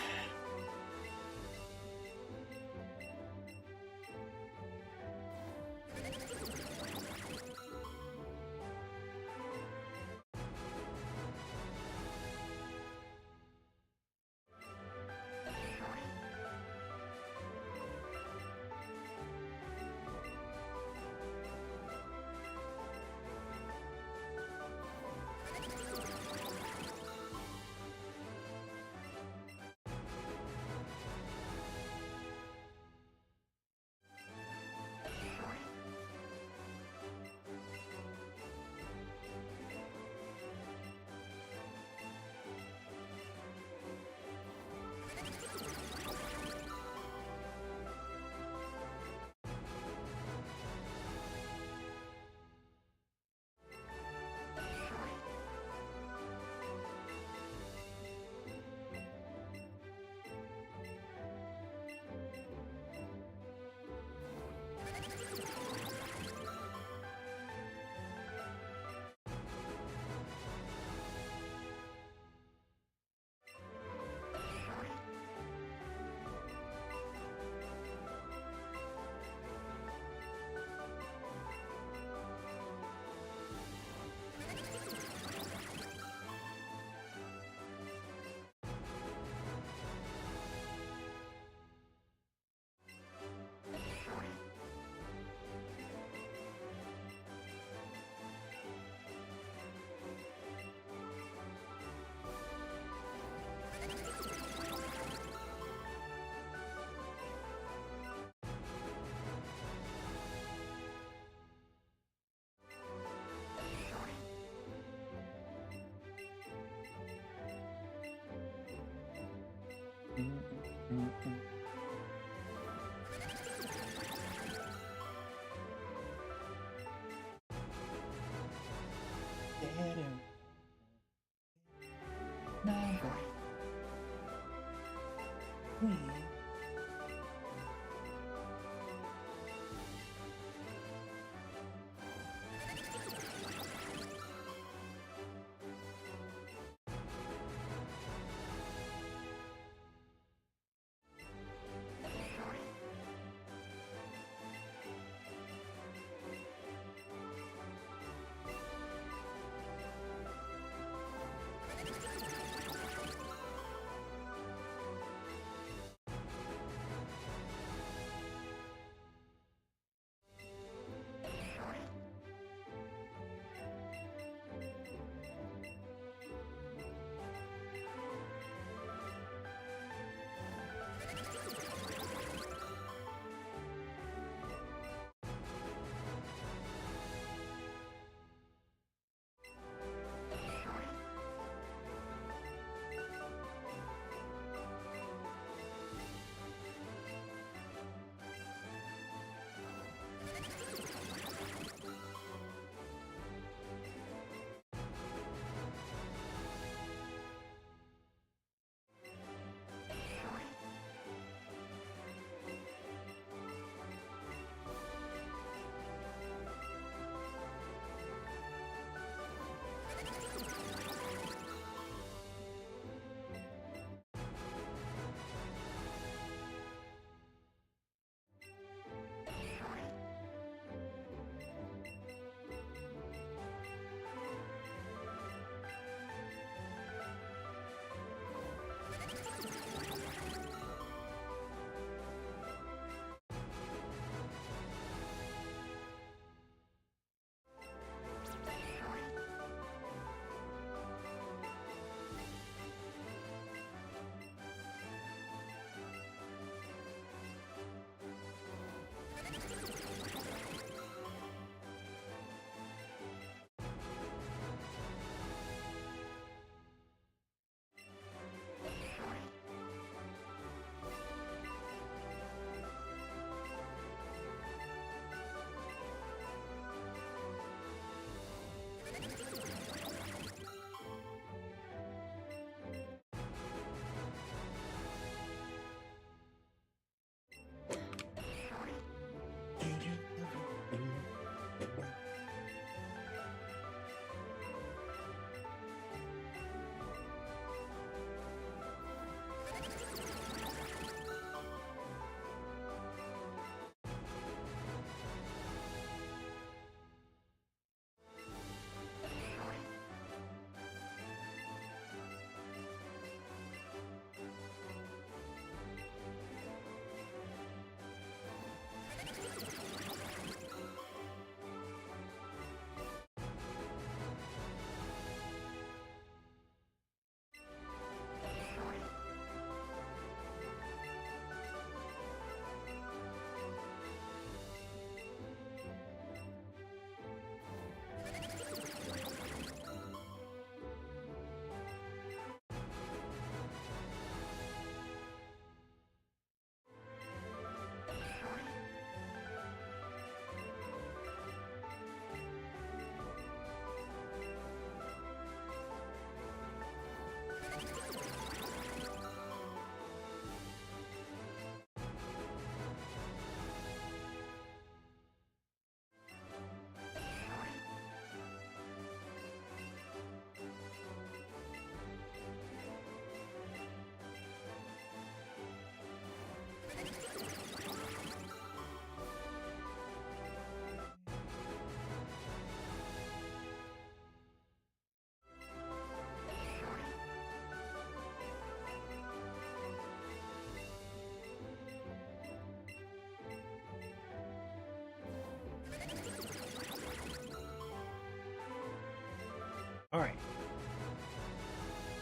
All right.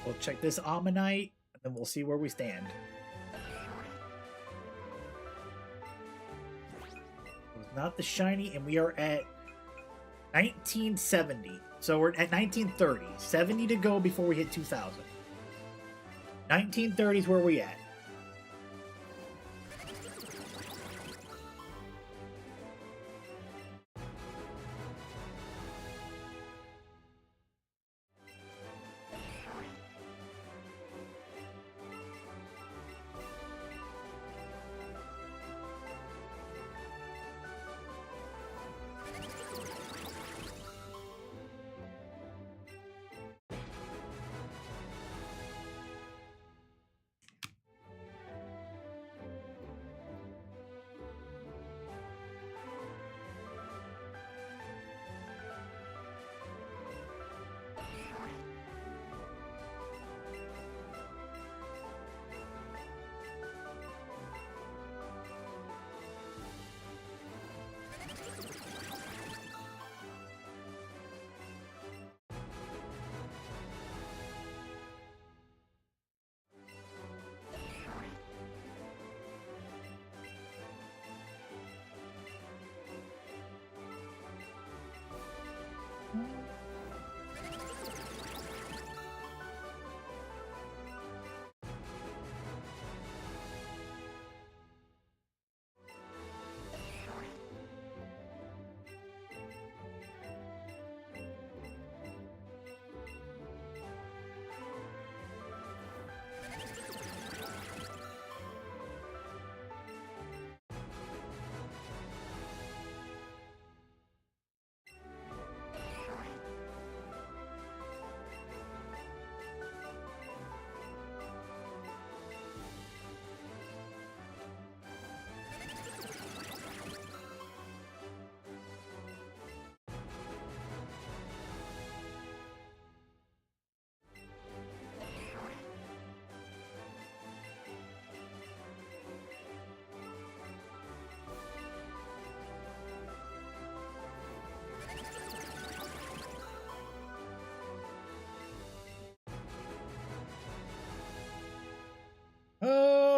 We'll check this Omanyte, and then we'll see where we stand. It was not the shiny, and we are at 1970. So we're at 1930. 70 to go before we hit 2000. 1930 is where we at.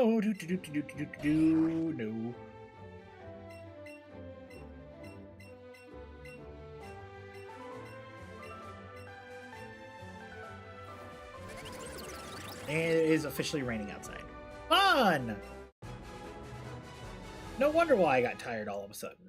Oh, no. And it is officially raining outside. Fun! No wonder why I got tired all of a sudden.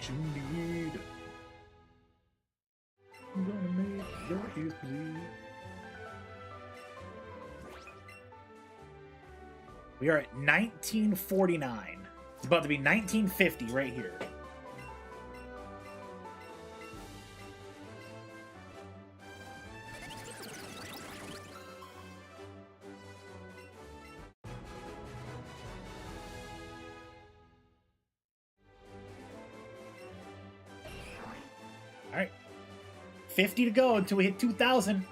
what you need. I'm gonna make your ears bleed. We are at 1949. It's about to be 1950 right here. All right. 50 to go until we hit 2000.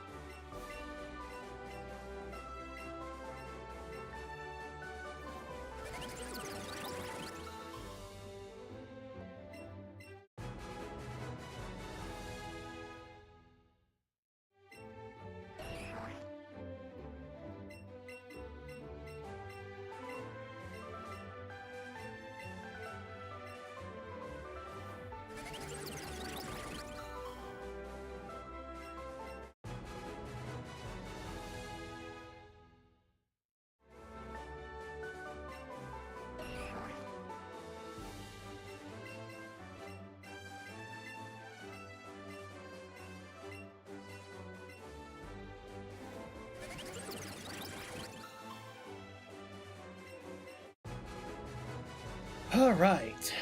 All right.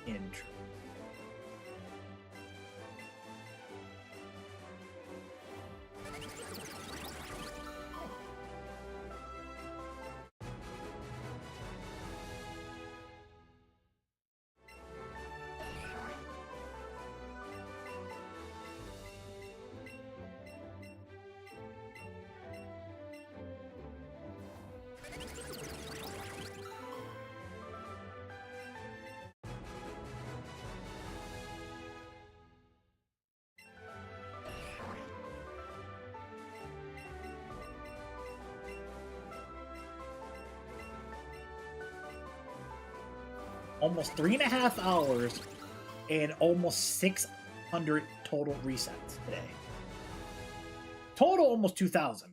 Intro. Almost 3.5 hours and almost 600 total resets today. Total almost 2,000.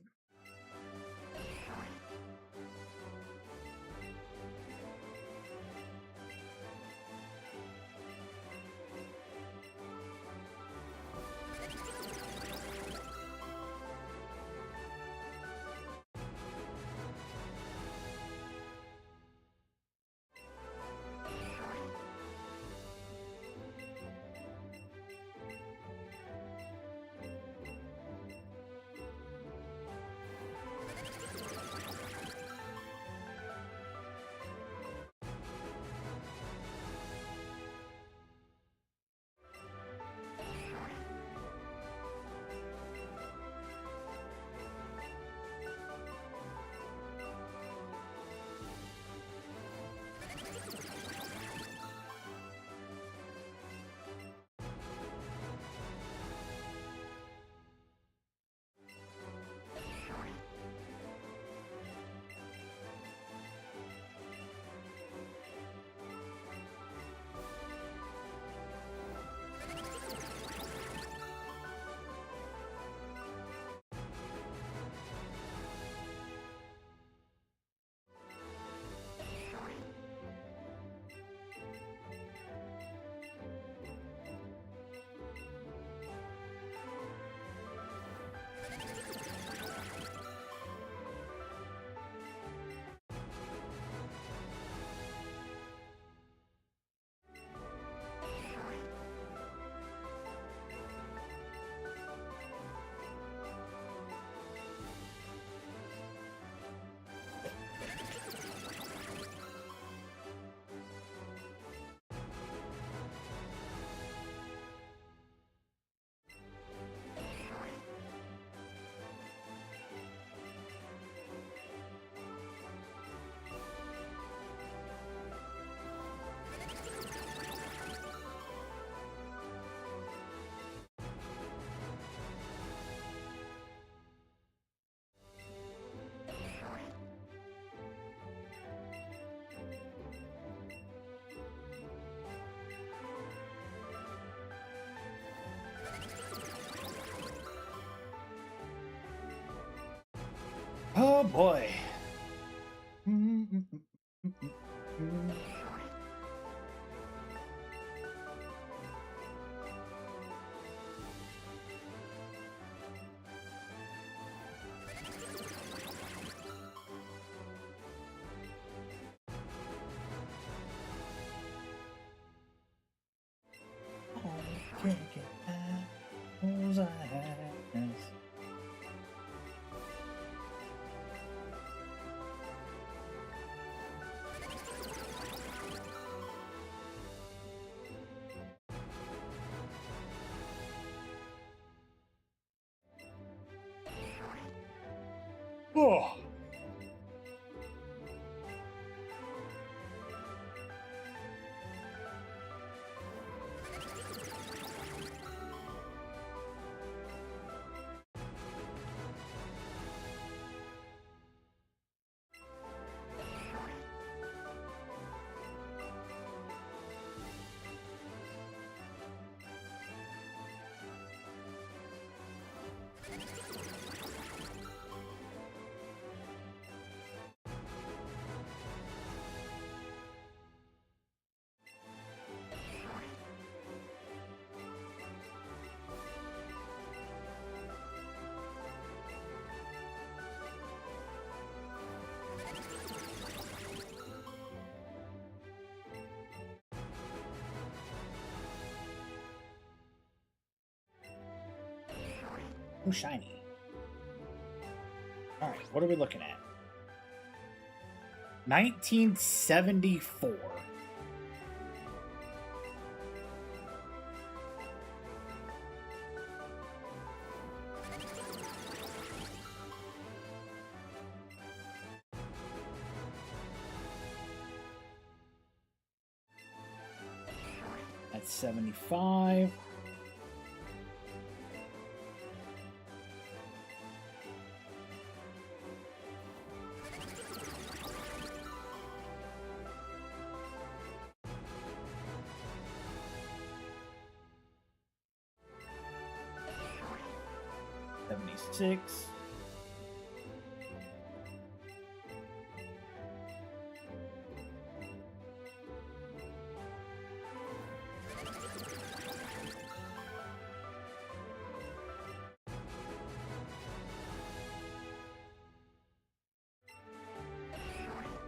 Oh boy. Oh. Ooh, shiny. All right, what are we looking at? 1974. That's 75. Six.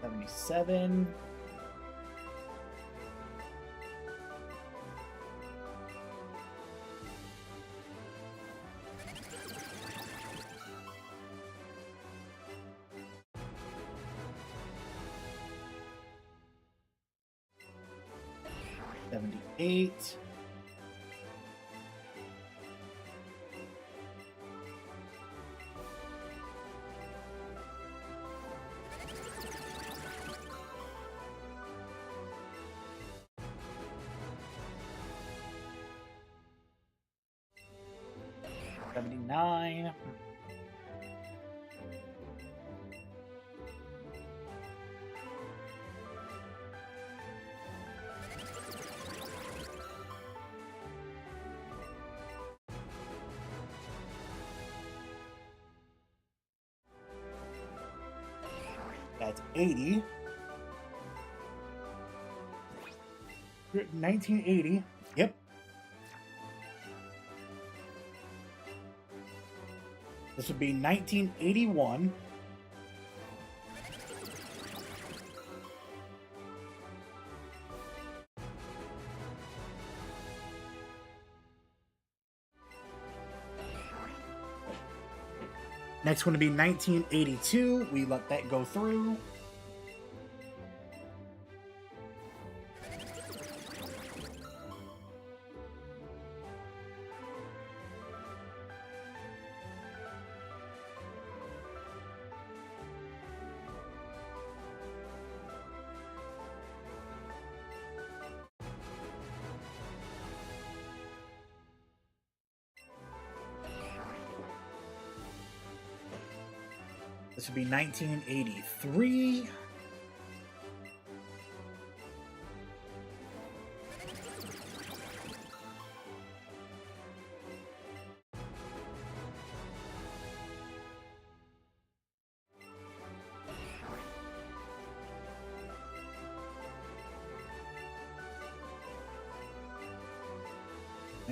$77. $78. $79. That's 80. 1980. Yep. This would be 1981. Next one to be 1982. We let that go through. This would be 1983.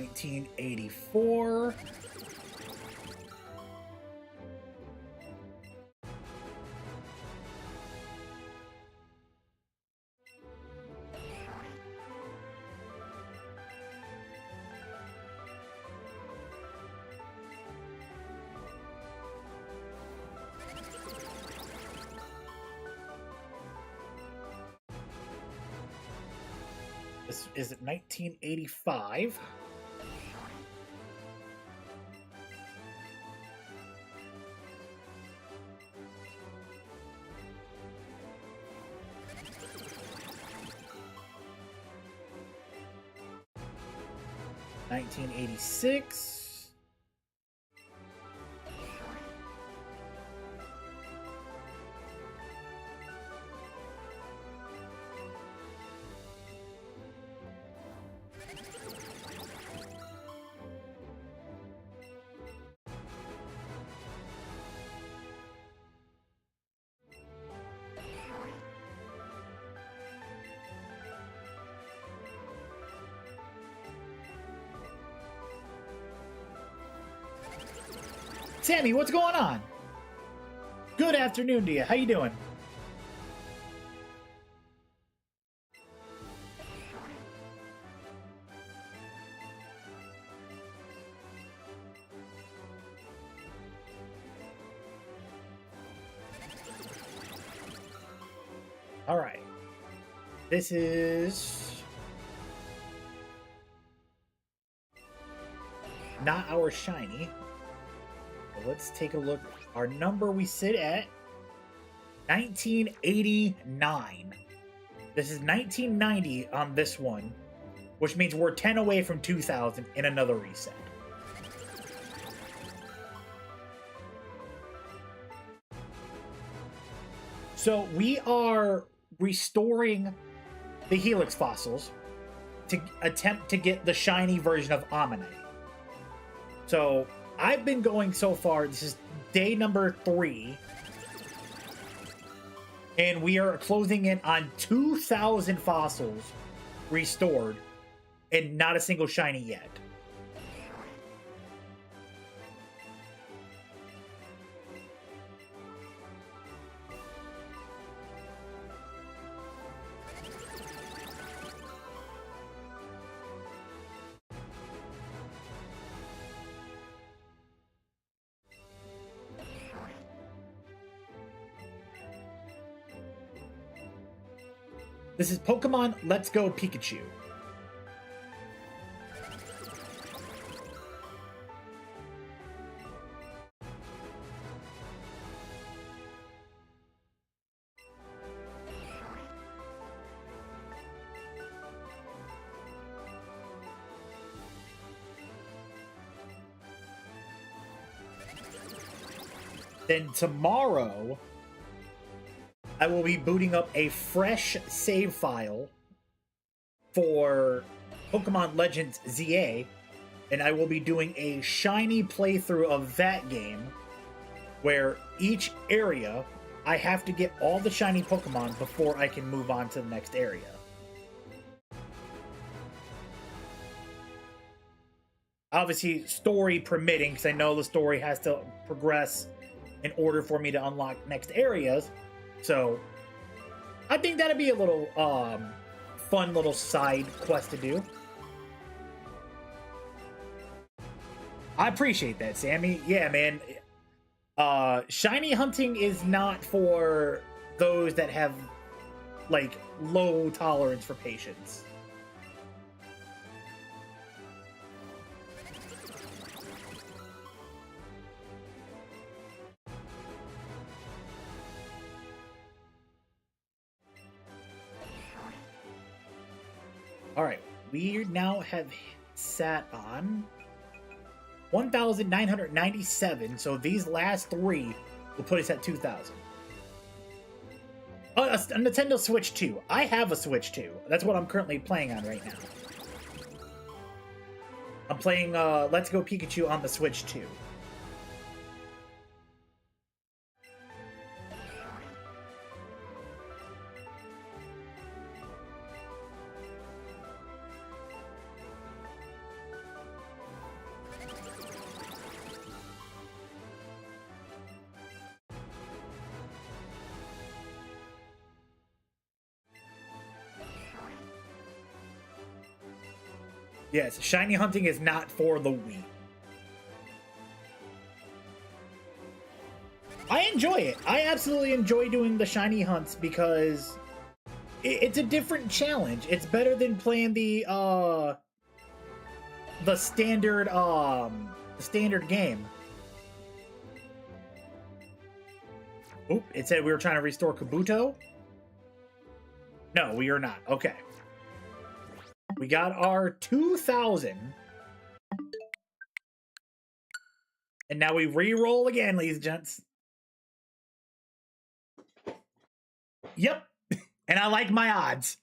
1984. This is 1985. $1986. Sammy, what's going on? Good afternoon to you. How you doing? All right. This is not our shiny. Let's take a look. Our number we sit at 1989. This is 1990 on this one, which means we're 10 away from 2000 in another reset. So we are restoring the Helix fossils to attempt to get the shiny version of Omanyte. So I've been going so far, this is day number 3, and we are closing in on 2,000 fossils restored, and not a single shiny yet. This is Pokemon Let's Go Pikachu. Then tomorrow, I will be booting up a fresh save file for Pokemon Legends ZA, and I will be doing a shiny playthrough of that game, where each area, I have to get all the shiny Pokemon before I can move on to the next area. Obviously, story permitting, because I know the story has to progress in order for me to unlock next areas. So, I think that'd be a little, fun little side quest to do. I appreciate that, Sammy. Yeah, man. Shiny hunting is not for those that have, like, low tolerance for patience. Alright, we now have sat on 1,997, so these last 3 will put us at 2,000. A Nintendo Switch 2. I have a Switch 2. That's what I'm currently playing on right now. I'm playing Let's Go Pikachu on the Switch 2. Yes, shiny hunting is not for the weak. I enjoy it. I absolutely enjoy doing the shiny hunts because it's a different challenge. It's better than playing the standard game. Oop, it said we were trying to restore Kabuto. No, we are not. Okay. We got our 2,000. And now we re-roll again, ladies and gents. Yep. And I like my odds.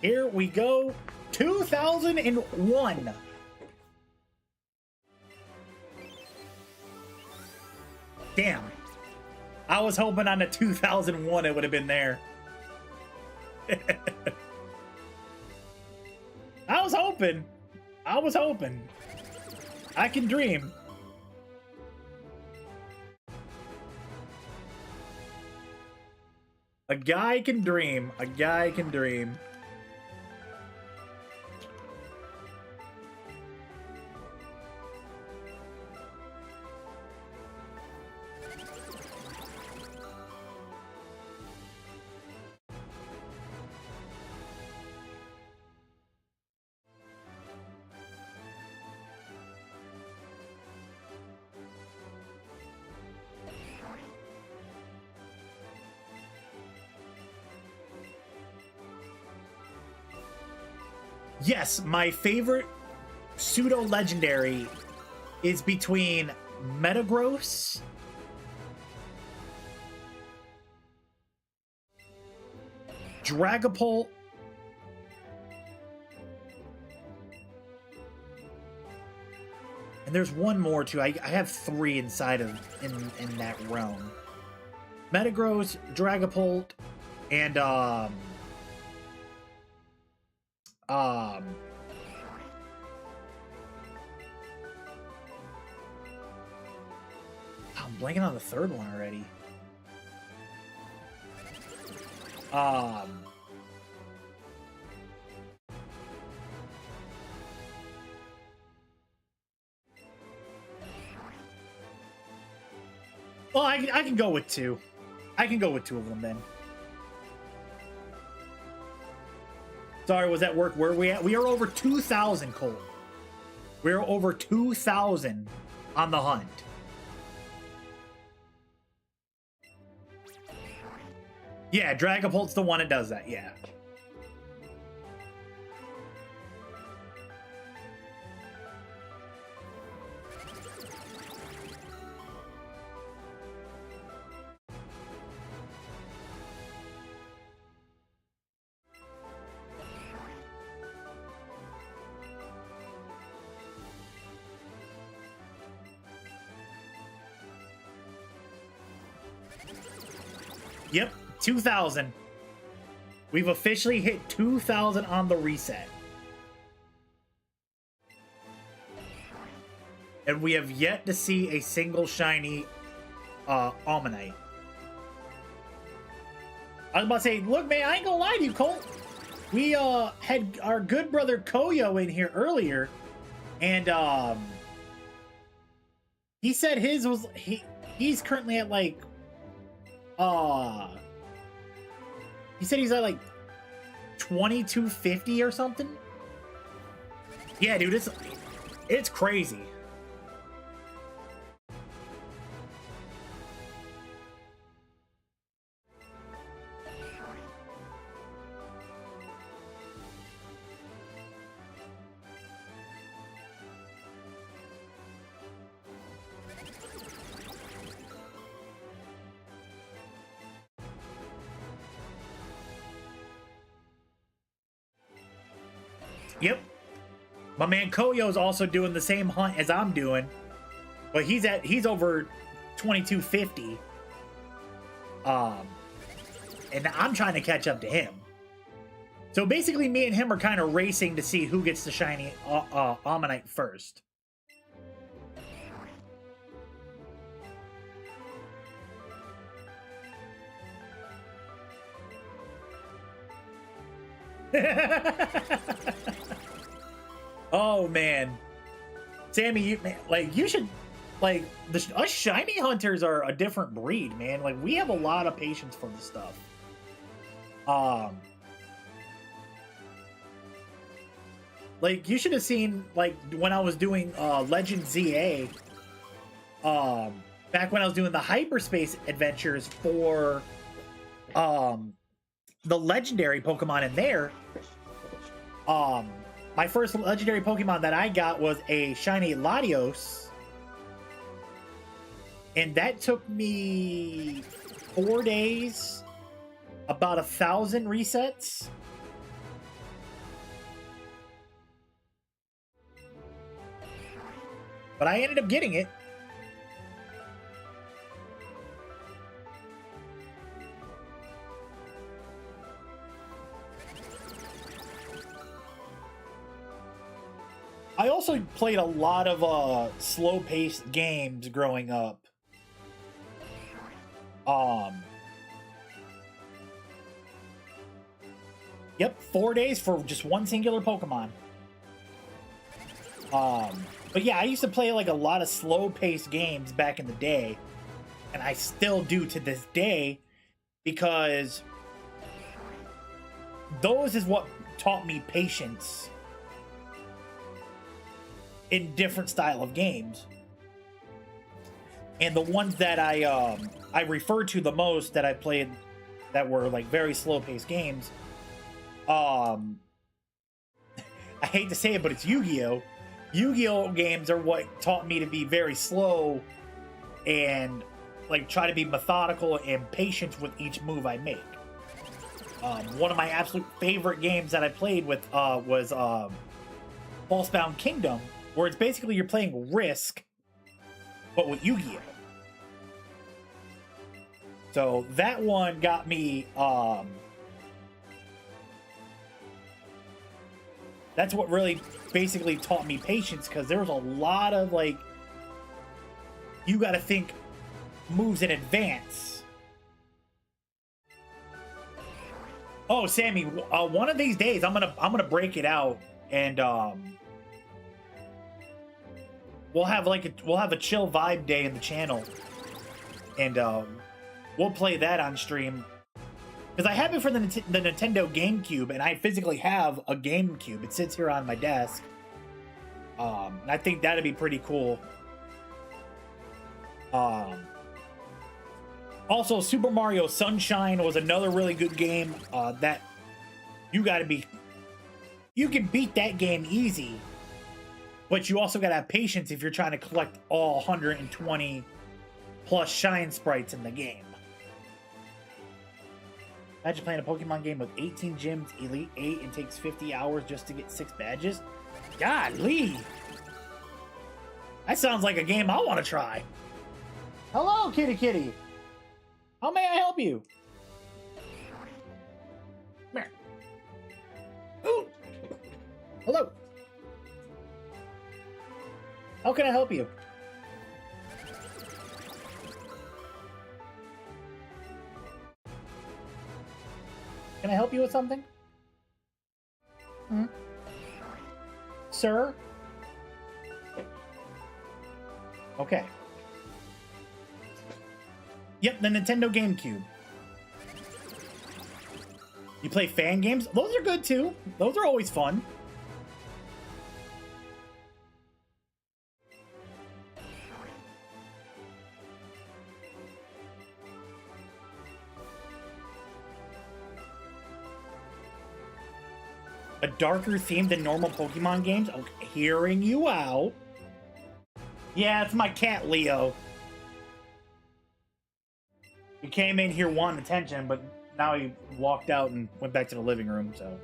Here we go. 2001. Damn. I was hoping on the 2001 it would have been there. I was hoping. I can dream. A guy can dream. A guy can dream. Yes, my favorite pseudo-legendary is between Metagross, Dragapult, and there's one more too. I have three inside of in that realm. Metagross, Dragapult, and I'm blanking on the third one already. Well, I can go with two. I can go with two of them then. Sorry, was at work. Where are we at? We are over 2,000, Cole. We're over 2,000 on the hunt. Yeah, Dragapult's the one that does that, yeah. Yep, 2,000. We've officially hit 2,000 on the reset. And we have yet to see a single shiny Omanyte. I was about to say, look, man, I ain't gonna lie to you, Colt. We had our good brother Koyo in here earlier, and he said his was he's currently at like he said he's at like 2250 or something. Yeah, dude, it's crazy. Yep. My man Koyo's also doing the same hunt as I'm doing, but he's over 2250. And I'm trying to catch up to him. So basically, me and him are kind of racing to see who gets the shiny Omanyte first. Oh man, Sammy, you should us shiny hunters are a different breed, man. Like we have a lot of patience for this stuff. Like you should have seen like when I was doing Legend ZA, back when I was doing the hyperspace adventures for the legendary Pokemon in there. My first legendary Pokemon that I got was a shiny Latios. And that took me 4 days, about 1,000 resets. But I ended up getting it. I also played a lot of slow-paced games growing up. Yep, 4 days for just one singular Pokemon. But yeah, I used to play like a lot of slow-paced games back in the day, and I still do to this day, because those is what taught me patience in different style of games. And the ones that I refer to the most that I played that were like very slow-paced games, I hate to say it, but it's Yu-Gi-Oh! Yu-Gi-Oh! Games are what taught me to be very slow and like try to be methodical and patient with each move I make. One of my absolute favorite games that I played with was Falsebound Kingdom, where it's basically you're playing Risk, but with Yu-Gi-Oh! So that one got me, that's what really basically taught me patience, because there was a lot of, like, you gotta think moves in advance. Oh, Sammy, one of these days I'm gonna break it out, and we'll have a chill vibe day in the channel, and we'll play that on stream. Because I have it for the Nintendo GameCube, and I physically have a GameCube. It sits here on my desk. And I think that'd be pretty cool. Also, Super Mario Sunshine was another really good game that you can beat that game easy, but you also gotta have patience if you're trying to collect all 120 plus shine sprites in the game. Imagine playing a Pokemon game with 18 gyms, Elite 8, and takes 50 hours just to get 6 badges. Golly! That sounds like a game I want to try. Hello, Kitty Kitty. How may I help you? Come here. Ooh. Hello. How can I help you? Can I help you with something? Hmm? Sir? Okay. Yep, the Nintendo GameCube. You play fan games? Those are good too. Those are always fun. A darker theme than normal Pokemon games? Okay, hearing you out. Yeah, it's my cat, Leo. He came in here wanting attention, but now he walked out and went back to the living room, so.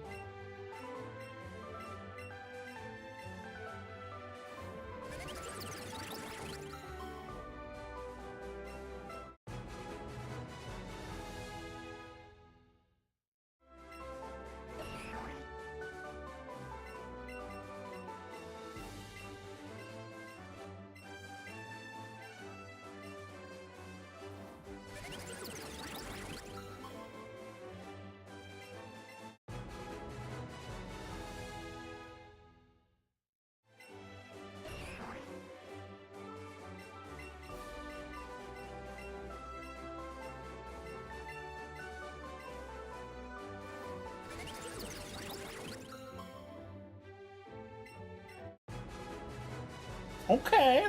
Okay.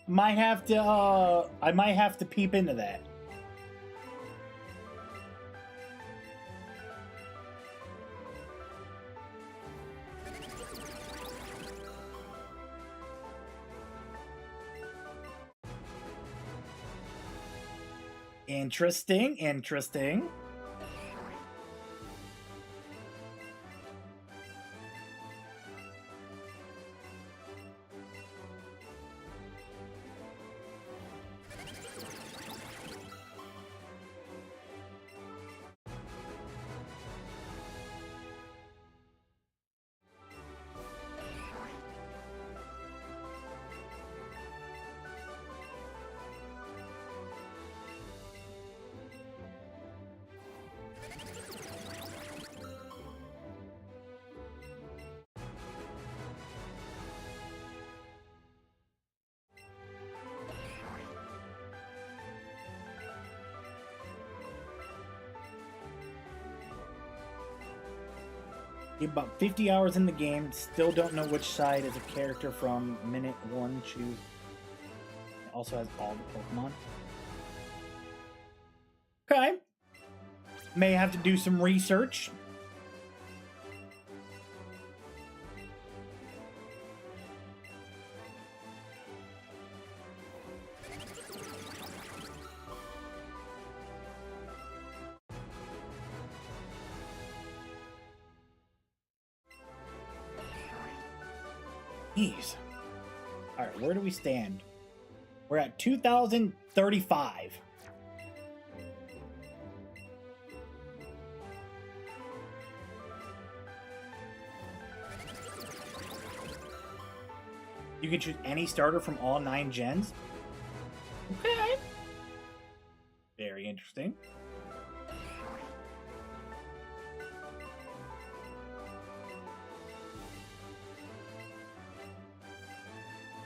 I might have to peep into that. Interesting, interesting. About 50 hours in the game, still don't know which side is a character from. Minute 1, choose. It also has all the Pokemon. Okay. May have to do some research. Jeez. Alright, where do we stand? We're at 2035. You can choose any starter from all 9 gens. Okay. Very interesting.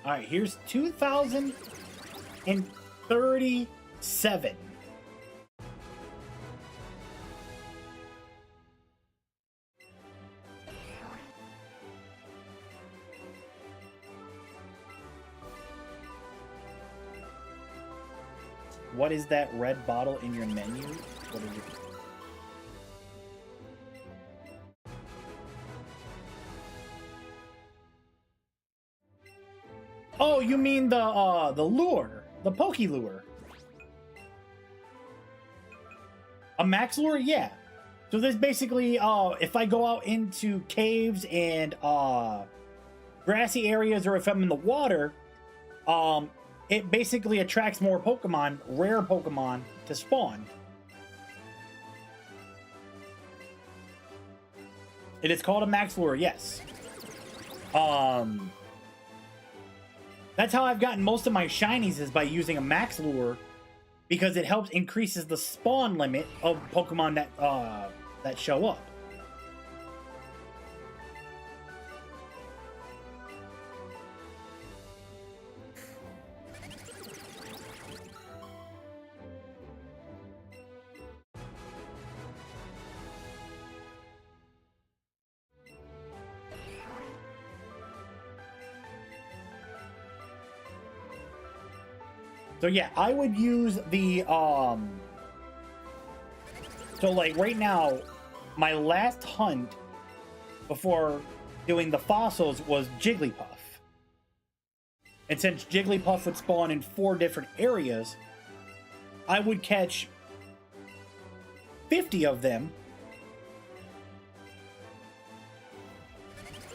All right, here's 2037. What is that red bottle in your menu? What is it? Oh, you mean the lure, the Poke Lure. A max lure, yeah. So this basically, if I go out into caves and grassy areas, or if I'm in the water, it basically attracts more Pokemon, rare Pokemon, to spawn. It is called a max lure, yes. That's how I've gotten most of my shinies, is by using a max lure, because it helps increases the spawn limit of Pokemon that show up. So yeah, I would use the, so like right now, my last hunt before doing the fossils was Jigglypuff. And since Jigglypuff would spawn in 4 different areas, I would catch 50 of them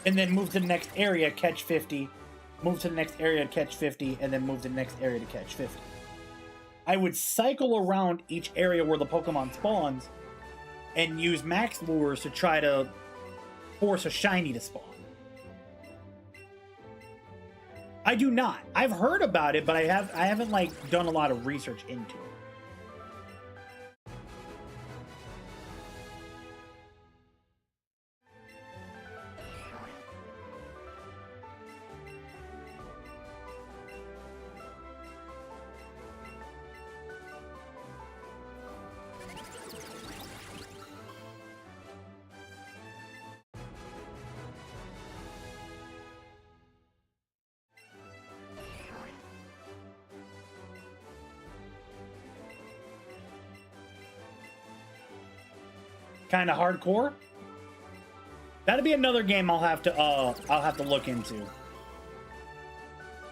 and then move to the next area, catch 50, move to the next area to catch 50, and then move to the next area to catch 50. I would cycle around each area where the Pokemon spawns and use max lures to try to force a shiny to spawn. I do not. I've heard about it, but I haven't like done a lot of research into it. kind of hardcore. That'll be another game I'll have to look into.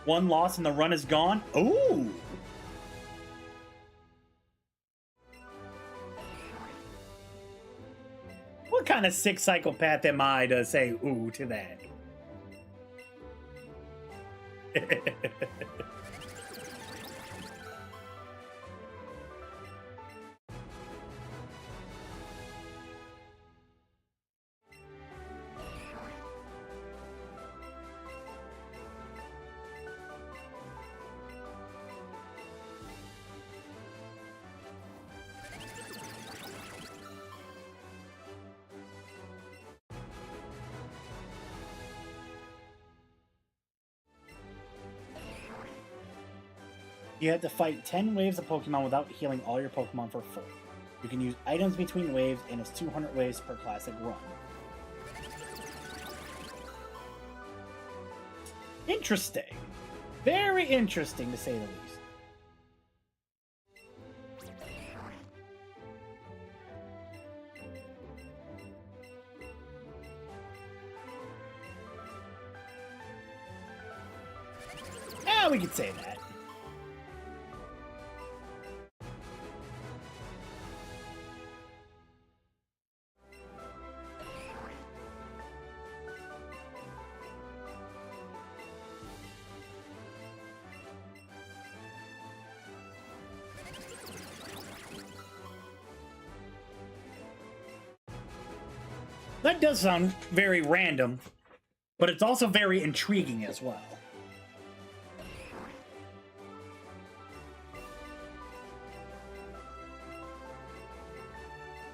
One loss and the run is gone. Ooh. What kind of sick psychopath am I to say ooh to that? You have to fight 10 waves of Pokemon without healing all your Pokemon for full. You can use items between waves, and it's 200 waves per classic run. Interesting. Very interesting, to say the least. Yeah, we could say that. That does sound very random, but it's also very intriguing as well.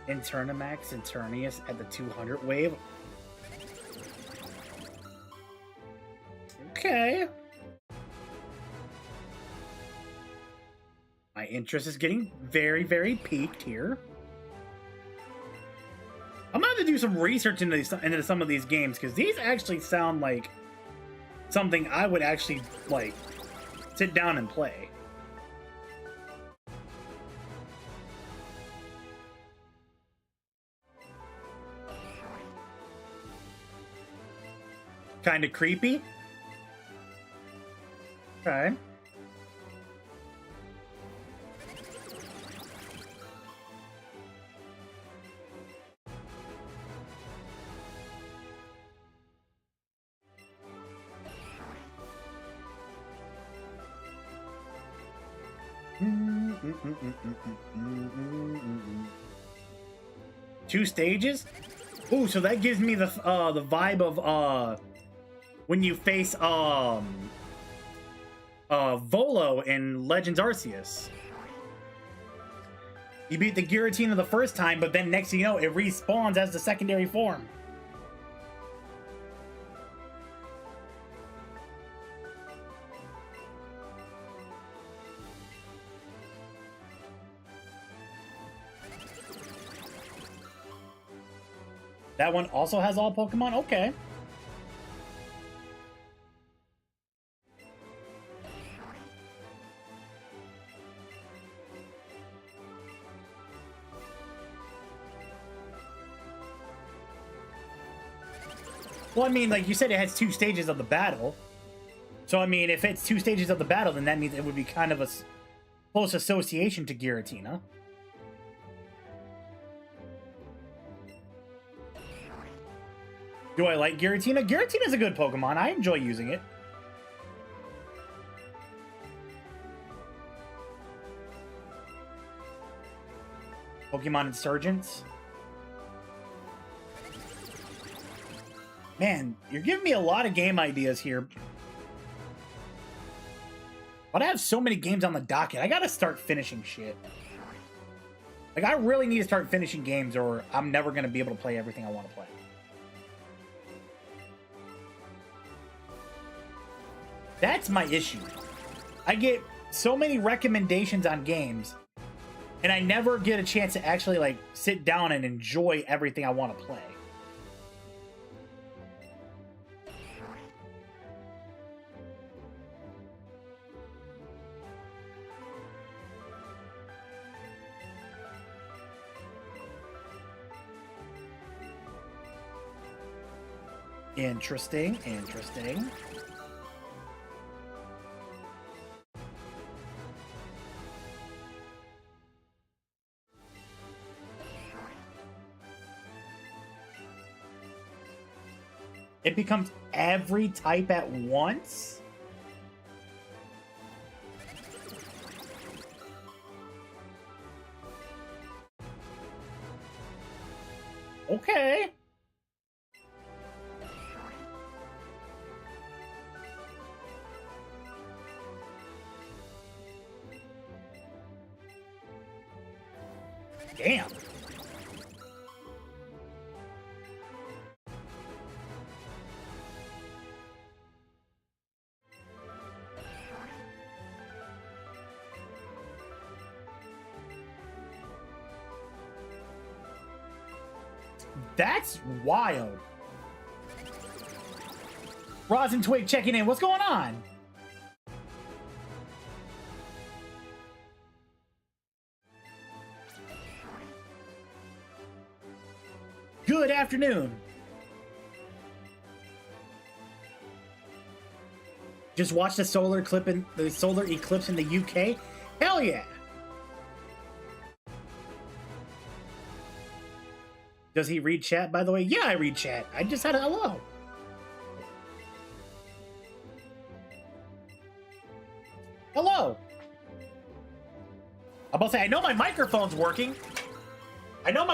Internamax and Turnius at the 200 wave. Okay. My interest is getting very, very peaked here. I'm gonna have to do some research into some of these games, because these actually sound like something I would actually, like, sit down and play. Kind of creepy. Okay. Two stages? Ooh, so that gives me the vibe of when you face Volo in Legends Arceus. You beat the Giratina the first time, but then next thing you know, it respawns as the secondary form. That one also has all Pokemon? Okay. Well, I mean, like you said, it has two stages of the battle. So, I mean, if it's two stages of the battle, then that means it would be kind of a close association to Giratina. Do I like Giratina? Giratina's a good Pokemon. I enjoy using it. Pokemon Insurgents. Man, you're giving me a lot of game ideas here. But I have so many games on the docket. I gotta start finishing shit. Like, I really need to start finishing games, or I'm never gonna be able to play everything I want to play. That's my issue. I get so many recommendations on games, and I never get a chance to actually, like, sit down and enjoy everything I want to play. Interesting, interesting. It becomes every type at once? Okay. Damn. That's wild. Rosin Twig checking in. What's going on? Good afternoon. Just watched the solar eclipse in the UK. Hell yeah. Does he read chat, by the way? Yeah, I read chat. I just had a hello. Hello. I'm about to say, I know my microphone's working. I know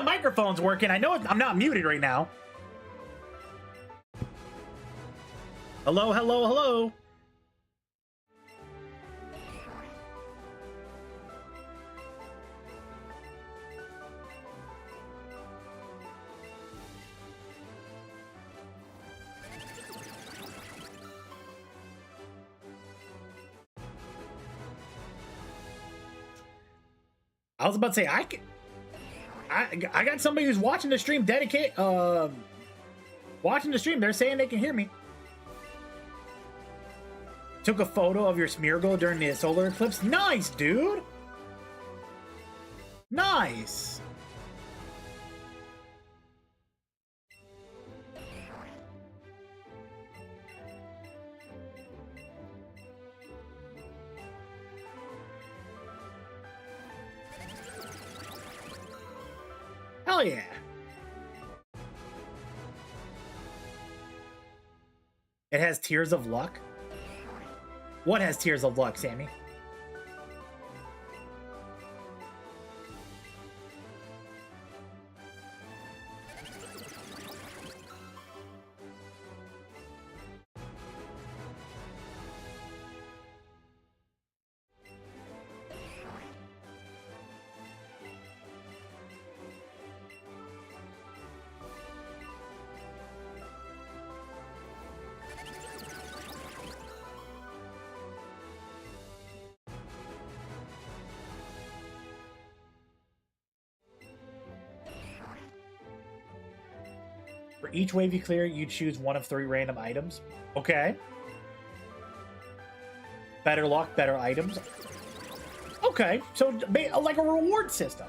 I'm not muted right now. Hello, hello, hello. I was about to say, I got somebody who's watching the stream watching the stream. They're saying they can hear me. Took a photo of your Smeargle during the solar eclipse. Nice, dude. Nice. Hell yeah. It has Tears of Luck. What has Tears of Luck, Sammy? For each wave you clear, you choose one of 3 random items. Okay. Better luck, better items. Okay, so like a reward system.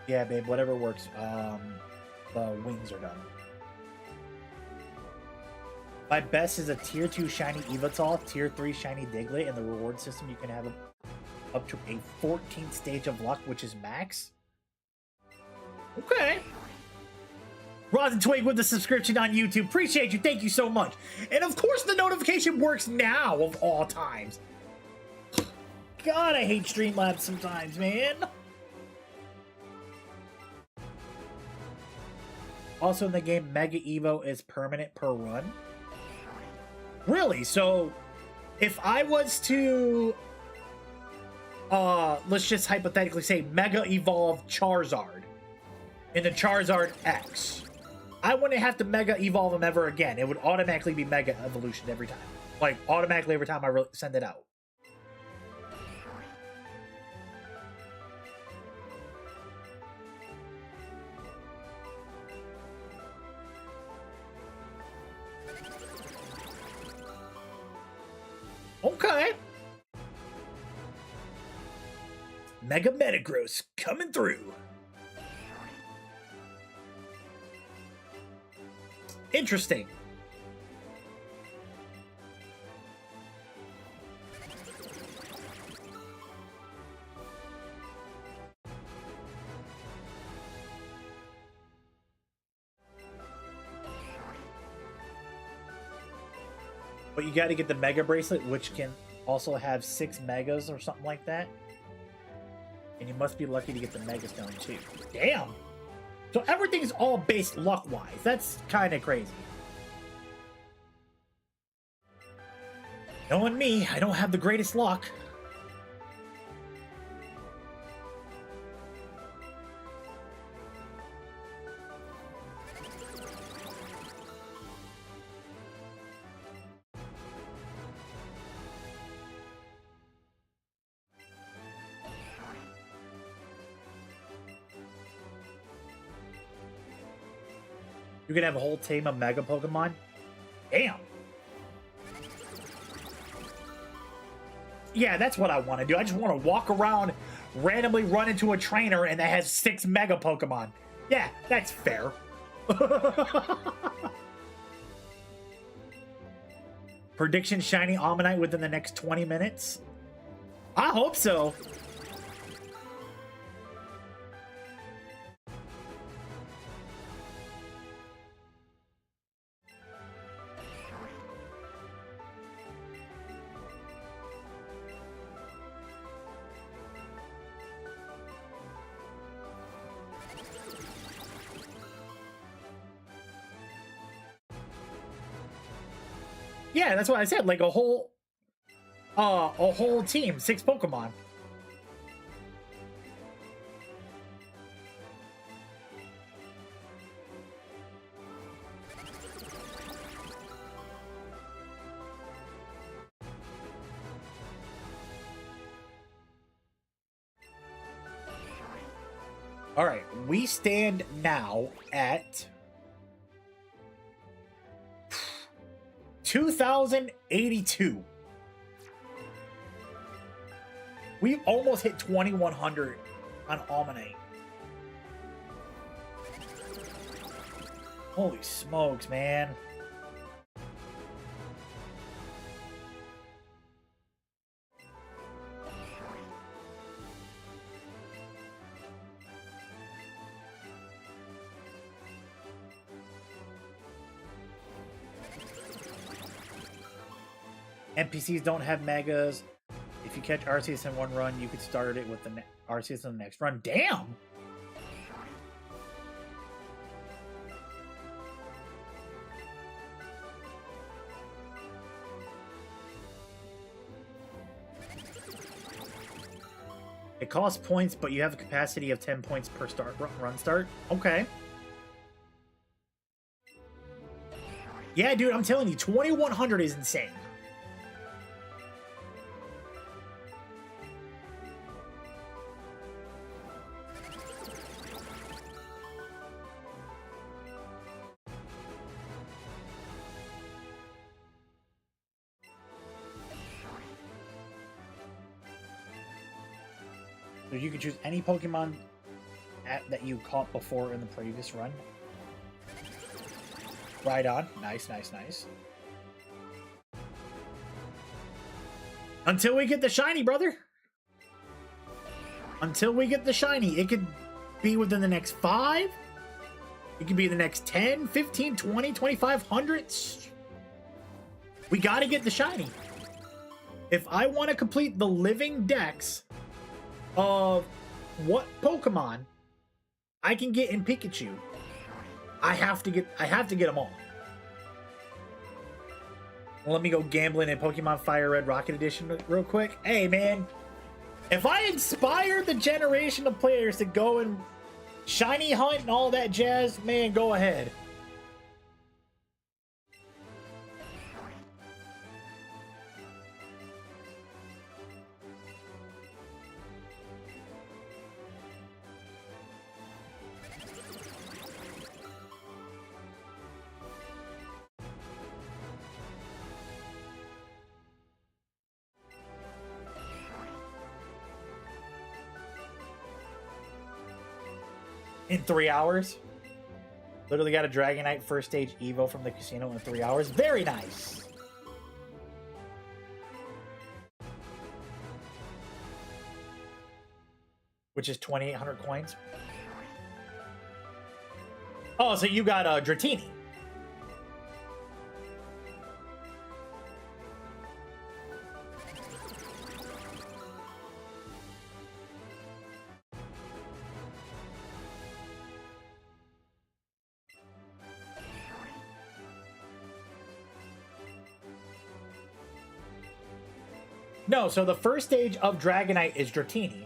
Yeah, babe, whatever works. The wings are done. My best is a tier 2 shiny Evital, tier 3 shiny Diglett, and the reward system you can have up to a 14th stage of luck, which is max. Okay. Rosin Twig with the subscription on YouTube. Appreciate you. Thank you so much. And of course the notification works now of all times. God, I hate Streamlabs sometimes, man. Also in the game, Mega Evo is permanent per run. Really? So if I was to let's just hypothetically say Mega Evolve Charizard in the Charizard X, I wouldn't have to Mega Evolve him ever again. It would automatically be Mega Evolution every time. Like, automatically every time I send it out. Okay. Mega Metagross coming through. Interesting. But you got to get the Mega Bracelet, which can also have 6 Megas or something like that. And you must be lucky to get the Mega Stone too. Damn! So everything's all based luck-wise. That's kind of crazy. Knowing me, I don't have the greatest luck. You can have a whole team of Mega Pokemon? Damn. Yeah, that's what I want to do. I just want to walk around, randomly run into a trainer, and that has 6 Mega Pokemon. Yeah, that's fair. Prediction shiny Omanyte within the next 20 minutes? I hope so. Yeah, that's what I said. Like a whole team, 6 Pokemon. All right, we stand now at 2,082. We almost hit 2,100 on Omanyte. Holy smokes, man. NPCs don't have megas. If you catch Arceus in one run, you could start it with the Arceus in the next run. Damn! It costs points, but you have a capacity of 10 points per run start. Okay. Yeah, dude, I'm telling you, 2,100 is insane. So you can choose any Pokemon that you caught before in the previous run. Right on. Nice, nice, nice. Until we get the shiny, brother. Until we get the shiny. It could be within the next 5. It could be the next 10, 15, 20, 25, hundreds. We got to get the shiny. If I want to complete the living dex of what Pokemon I can get in Pikachu, I have to get them all. Well, let me go gambling in Pokemon Fire Red Rocket Edition real quick. Hey, man. If I inspire the generation of players to go and shiny hunt and all that jazz, man, go ahead. In 3 hours. Literally got a Dragonite first stage Evo from the casino in 3 hours. Very nice. Which is 2,800 coins. Oh, so you got a Dratini. No, so the first stage of Dragonite is Dratini.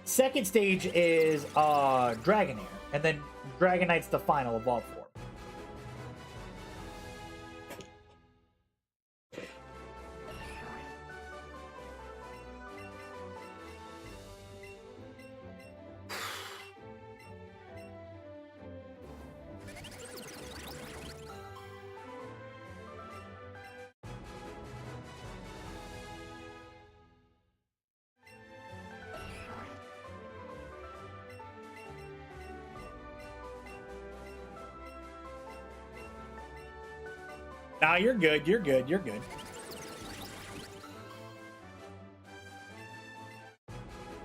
Second stage is Dragonair. And then Dragonite's the final evolve form. Nah, you're good. You're good. You're good.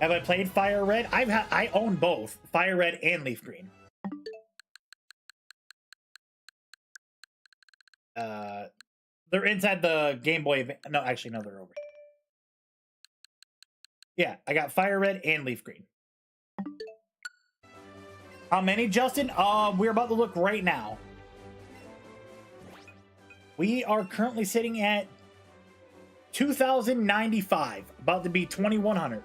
Have I played Fire Red? I own both Fire Red and Leaf Green. They're inside the Game Boy. No, actually, no, they're over. Yeah, I got Fire Red and Leaf Green. How many, Justin? We're about to look right now. We are currently sitting at 2,095, about to be 2,100.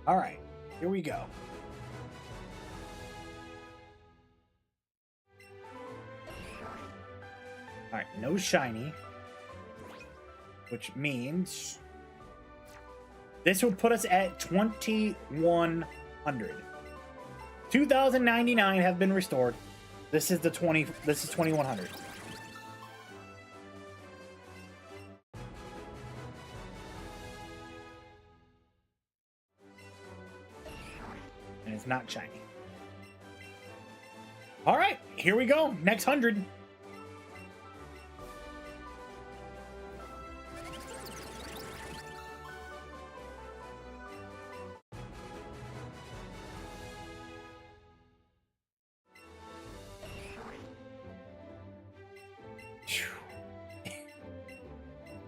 All right, here we go. All right, no shiny, which means this would put us at 2,100. 2,099 have been restored. This is 2,100. And it's not shiny. All right, here we go. Next 100.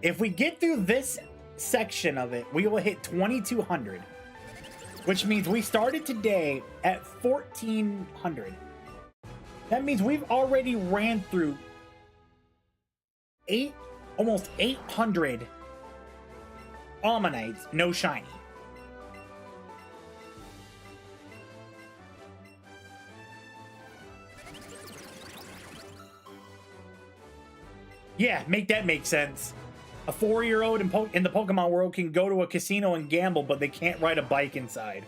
If we get through this section of it, we will hit 2,200, which means we started today at 1,400. That means we've already ran through almost 800 Omanyte, no shiny. Yeah, make that make sense. A 4-year-old in the Pokemon world can go to a casino and gamble, but they can't ride a bike inside.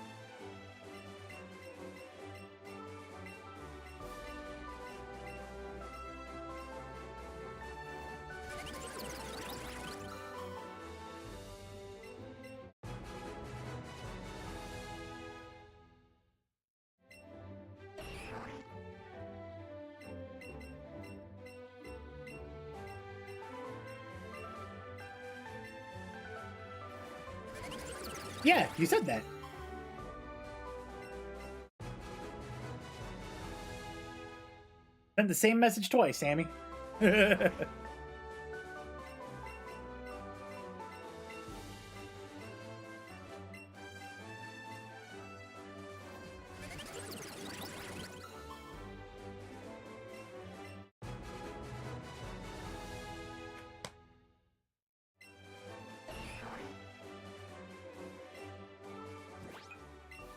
Yeah, you said that. Send the same message twice, Sammy.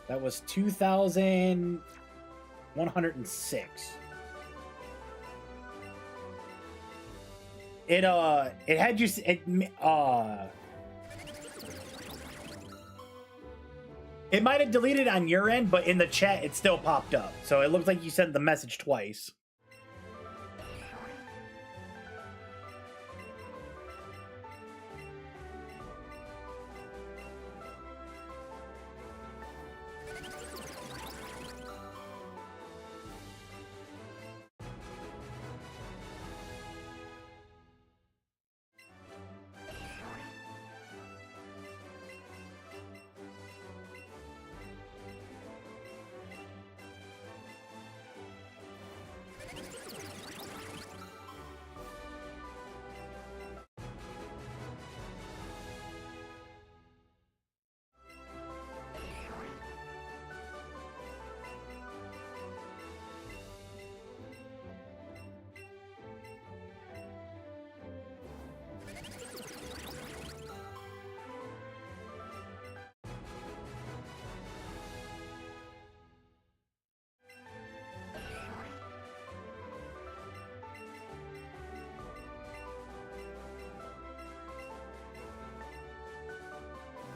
That was 2,106. It had you it might have deleted on your end, but in the chat it still popped up. So it looks like you sent the message twice.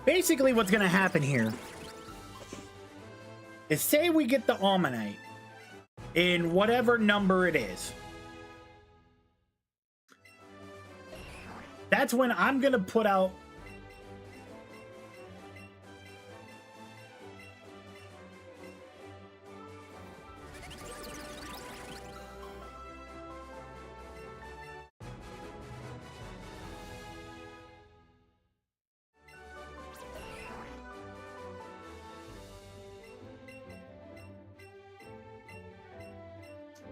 Basically, what's going to happen here is, say we get the Omanyte in whatever number it is. That's when I'm going to put out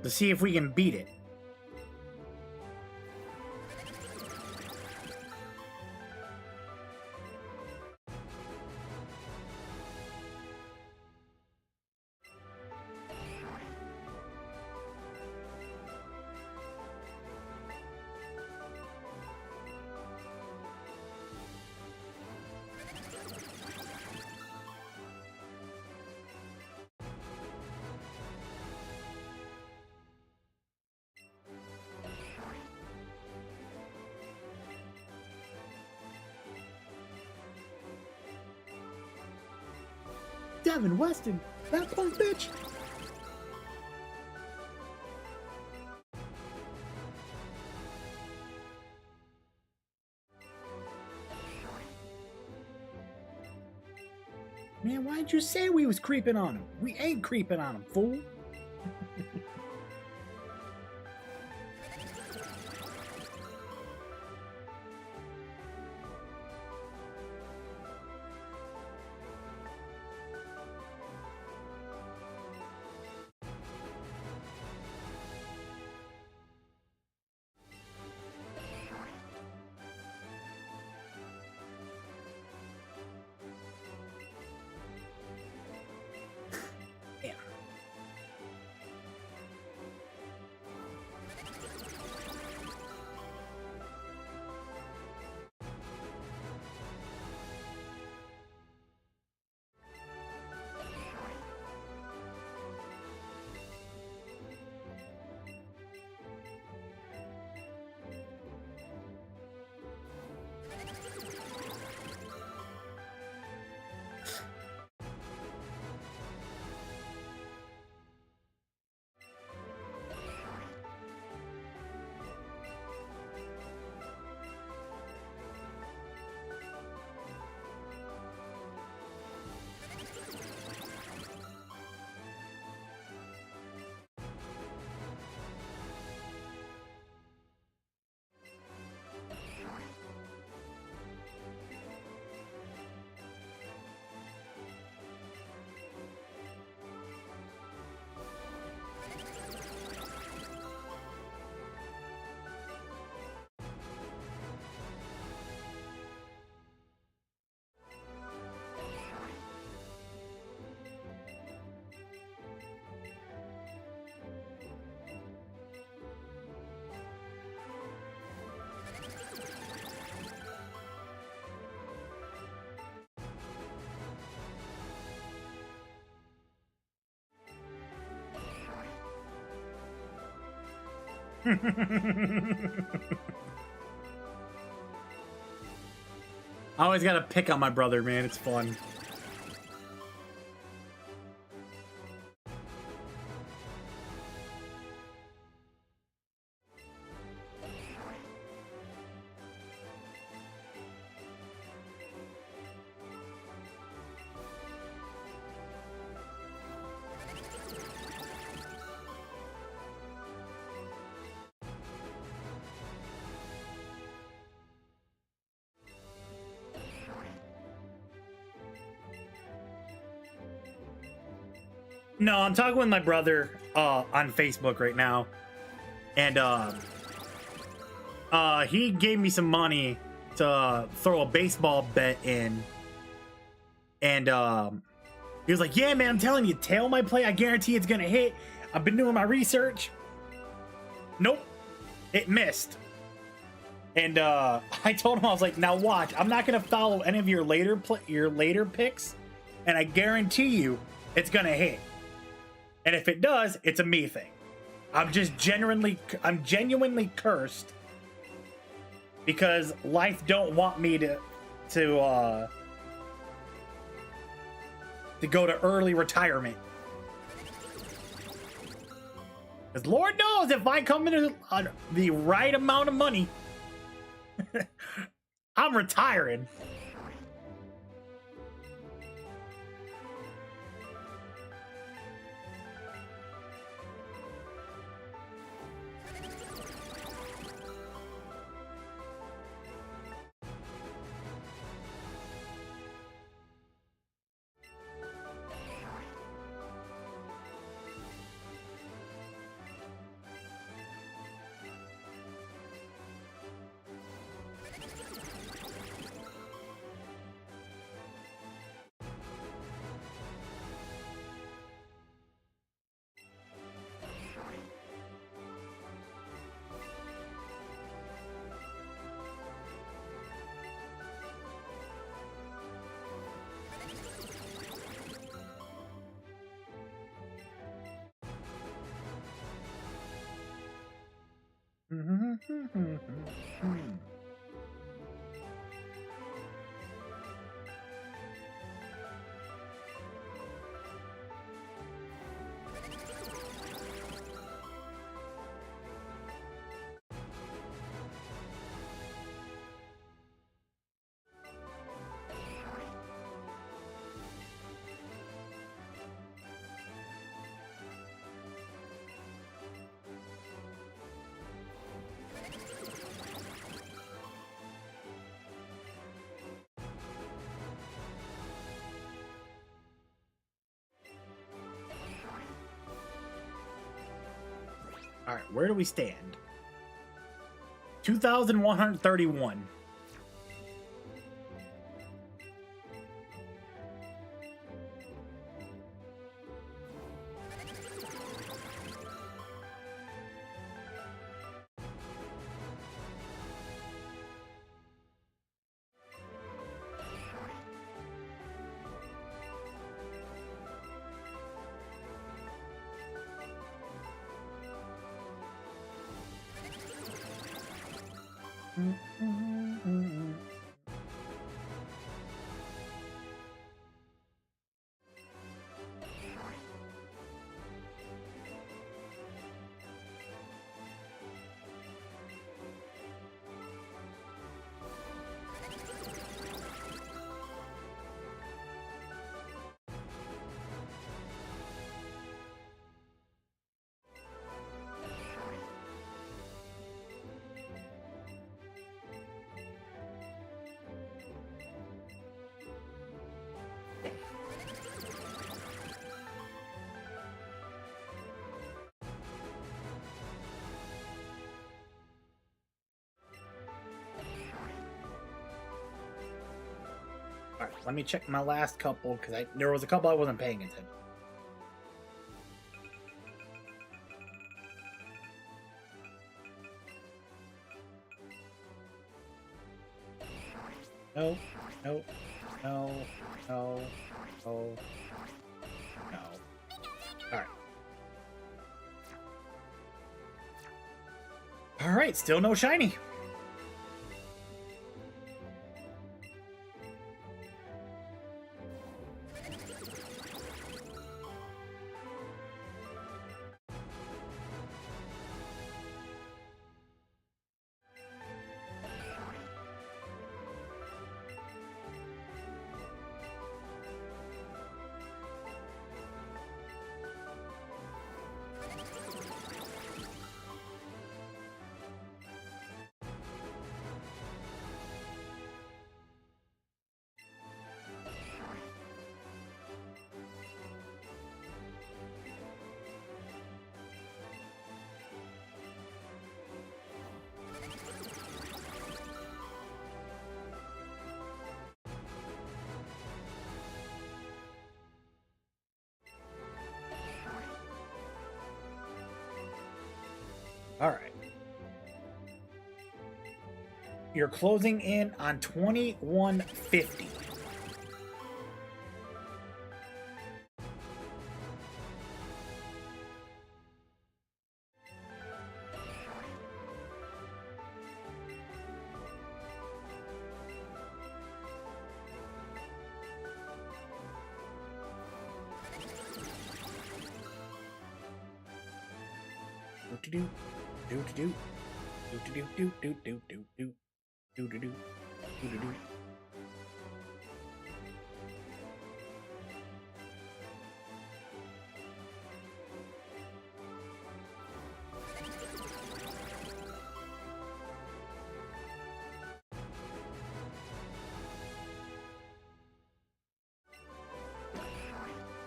to see if we can beat it. Devin Weston, that punk bitch. Man, why'd you say we was creeping on him? We ain't creeping on him, fool. I always gotta pick on my brother, man. It's fun. No, I'm talking with my brother on Facebook right now, and he gave me some money to throw a baseball bet in, and he was like, "Yeah, man, I'm telling you, tail my play. I guarantee it's gonna hit. I've been doing my research." Nope, it missed. And I told him, I was like, "Now watch. I'm not gonna follow any of your later picks, and I guarantee you, it's gonna hit." And if it does, it's a me thing. I'm genuinely cursed because life don't want me to go to early retirement. Because Lord knows if I come into the right amount of money, I'm retiring. All right, where do we stand? 2,131. All right, let me check my last couple because there was a couple I wasn't paying attention. No, no, no, no, no, no. All right. All right, still no shiny. All right. You're closing in on 2150. Do do do do do do do do do do do do do do do do.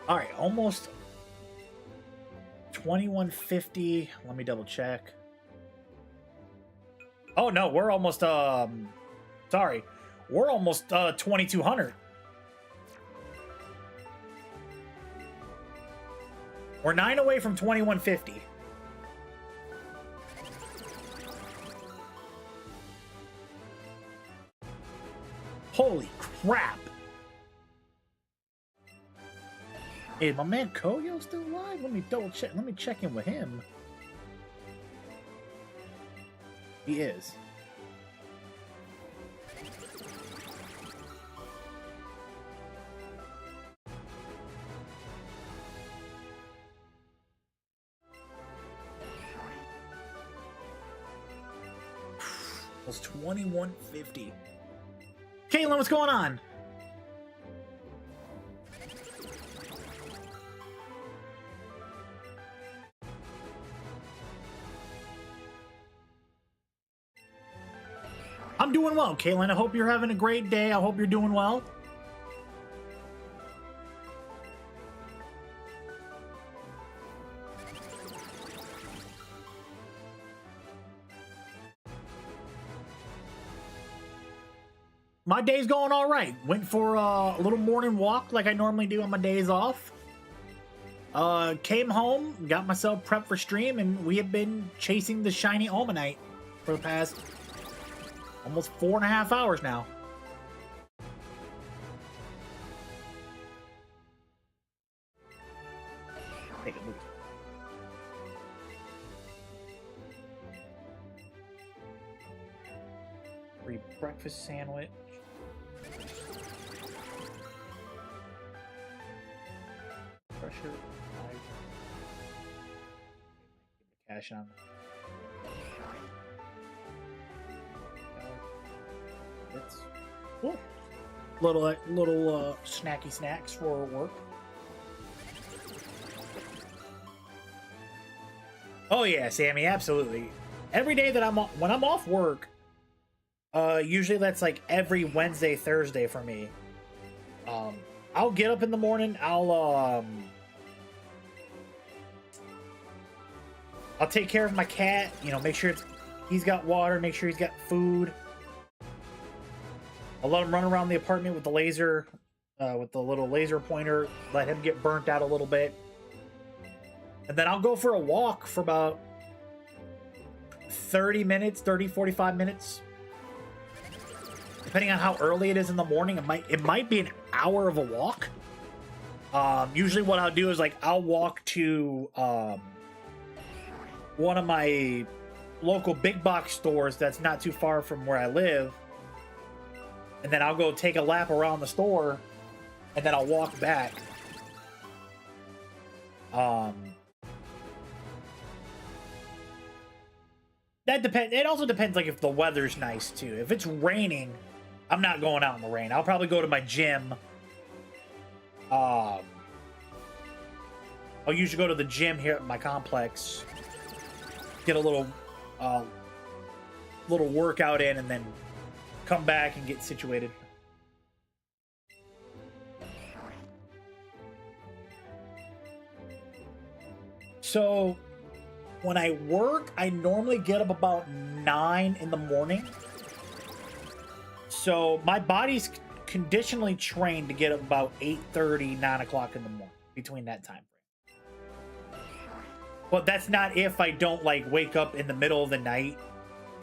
All right, almost 2150. Let me double check. Oh no, we're almost sorry. We're almost 2200. We're 9 away from 2150. Holy crap. Is my man Koyo still alive? Let me double check. Let me check in with him. He is. Was 2150. Caitlin, what's going on? I'm doing well, Caitlin. I hope you're having a great day. I hope you're doing well. My day's going all right. Went for a little morning walk like I normally do on my days off. Came home, got myself prepped for stream, and we have been chasing the shiny Omanyte for the past almost 4.5 hours now. Take a look. Free breakfast sandwich. Pressure. Cash on. It's cool. Little snacky snacks for work. Oh yeah, Sammy, absolutely. Every day that when I'm off work, usually that's like every Wednesday, Thursday for me. I'll get up in the morning. I'll take care of my cat. You know, make sure he's got water. Make sure he's got food. I'll let him run around the apartment with the laser, with the little laser pointer. Let him get burnt out a little bit. And then I'll go for a walk for about 30 minutes, 45 minutes. Depending on how early it is in the morning, it might be an hour of a walk. Usually what I'll do is like I'll walk to one of my local big box stores that's not too far from where I live. And then I'll go take a lap around the store, and then I'll walk back. That depends. It also depends, like, if the weather's nice too. If it's raining, I'm not going out in the rain. I'll probably go to my gym. I'll usually go to the gym here at my complex, get a little workout in, and then come back and get situated. So when I work, I normally get up about 9 in the morning. So my body's conditionally trained to get up about 8:30, 9 o'clock in the morning, between that time frame. But that's not if I don't, like, wake up in the middle of the night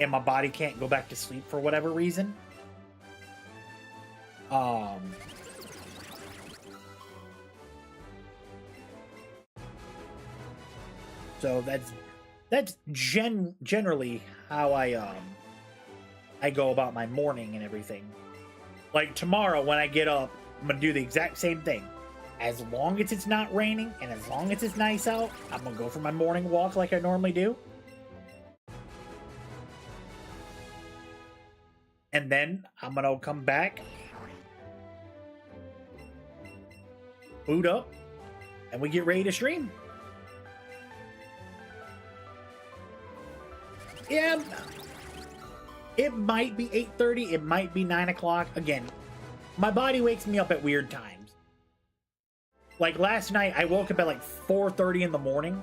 and my body can't go back to sleep for whatever reason. So that's generally how I go about my morning and everything. Like tomorrow when I get up, I'm gonna do the exact same thing. As long as it's not raining and as long as it's nice out, I'm gonna go for my morning walk like I normally do. And then I'm gonna come back, boot up, and we get ready to stream. Yeah, it might be 8:30, it might be 9 o'clock. Again, my body wakes me up at weird times. Like last night, I woke up at like 4:30 in the morning.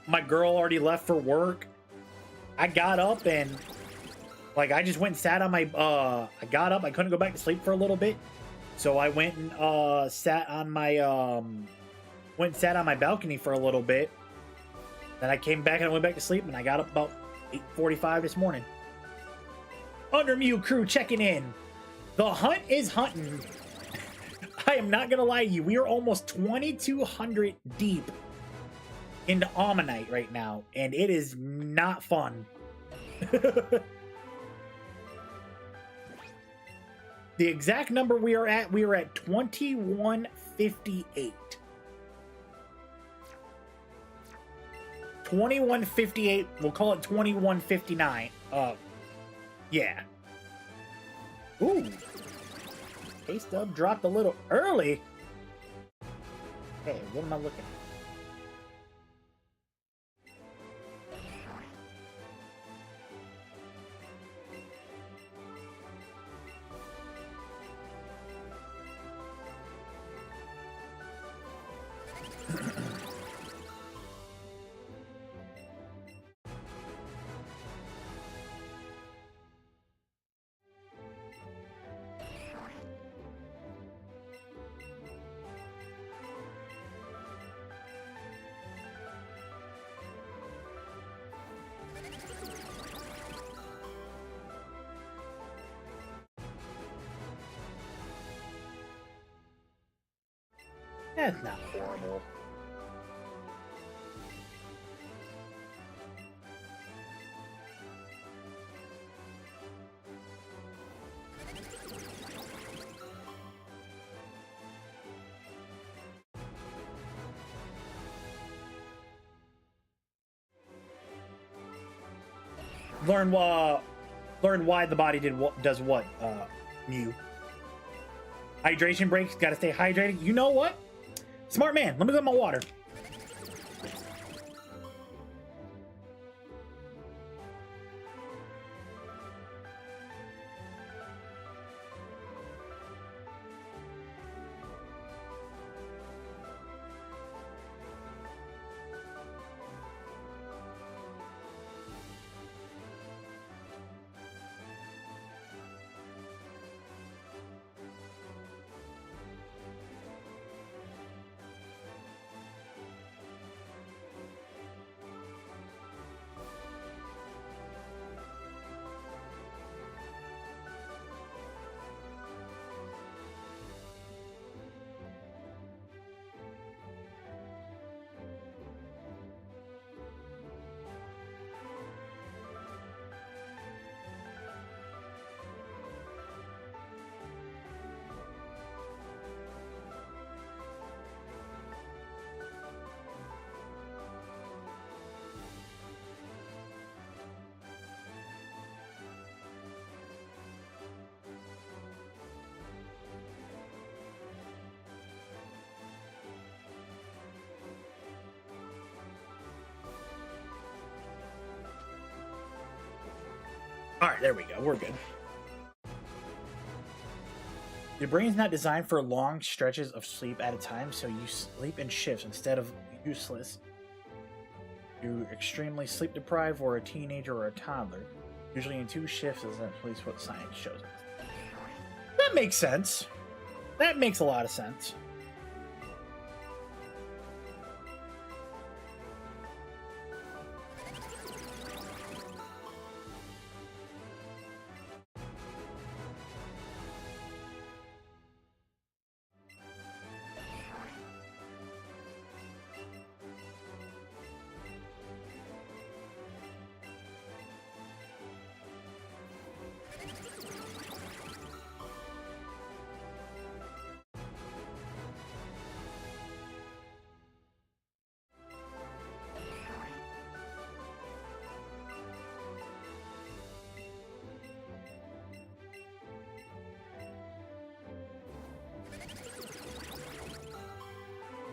My girl already left for work. I got up and, like, I just went and sat on my, I got up, I couldn't go back to sleep for a little bit. So I went and, sat on my, went and sat on my balcony for a little bit. Then I came back and I went back to sleep, and I got up about 8:45 this morning. Under Mew crew checking in. The hunt is hunting. I am not gonna lie to you. We are almost 2,200 deep into Omanyte right now, and it is not fun. The exact number we are at 2158. 2158, we'll call it 2159. Yeah. Ooh. Pay stub dropped a little early. Hey, what am I looking at? That's not horrible. Learn why the body does what, Mew. Hydration breaks, gotta stay hydrated. You know what? Smart man, let me get my water. All right, there we go. We're good. Your brain's not designed for long stretches of sleep at a time, so you sleep in shifts instead of useless. You're extremely sleep deprived or a teenager or a toddler. Usually in 2 shifts is at least what science shows us. That makes sense. That makes a lot of sense.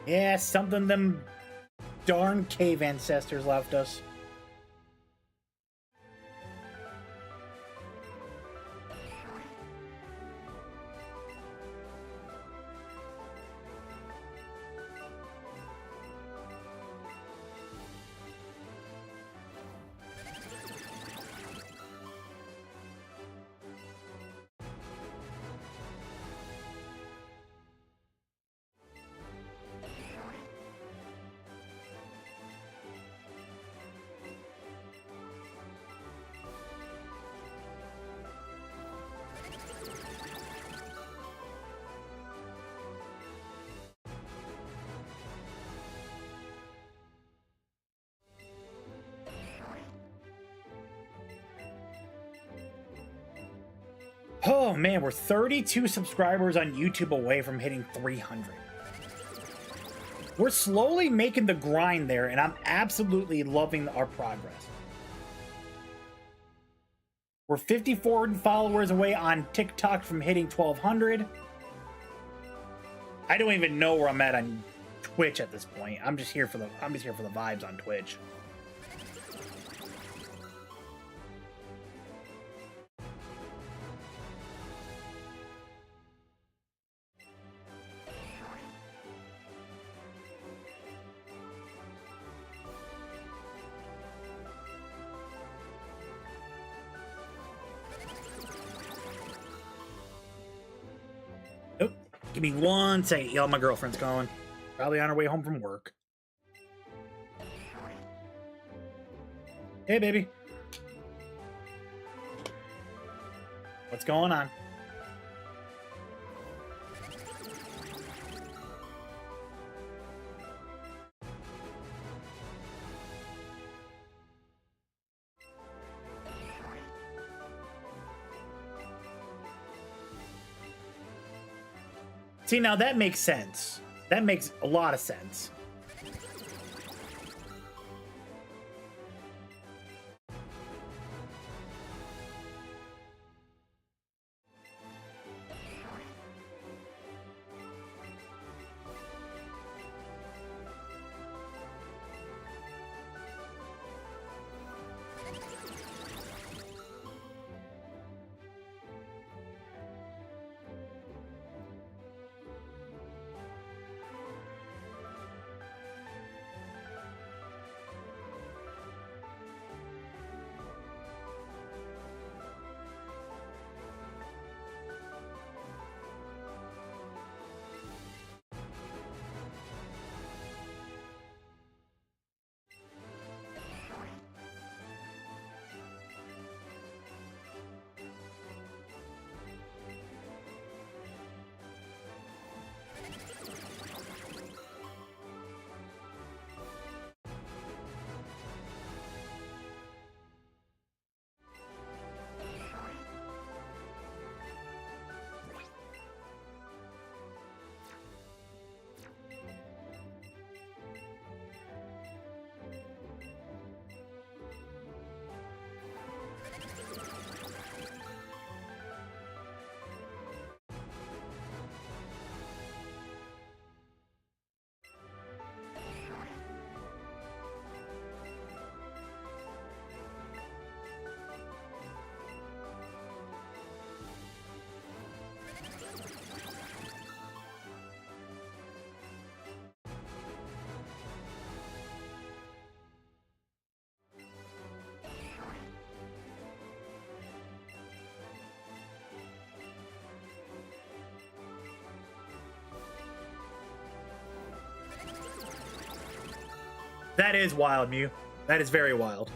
Yeah, something them darn cave ancestors left us. Oh man, we're 32 subscribers on YouTube away from hitting 300. We're slowly making the grind there, and I'm absolutely loving our progress. We're 54 followers away on TikTok from hitting 1,200. I don't even know where I'm at on Twitch at this point. I'm just here for the vibes on Twitch. Give me 1 second. Y'all, my girlfriend's calling. Probably on her way home from work. Hey, baby. What's going on? See, now that makes sense. That makes a lot of sense. That is wild, Mew. That is very wild.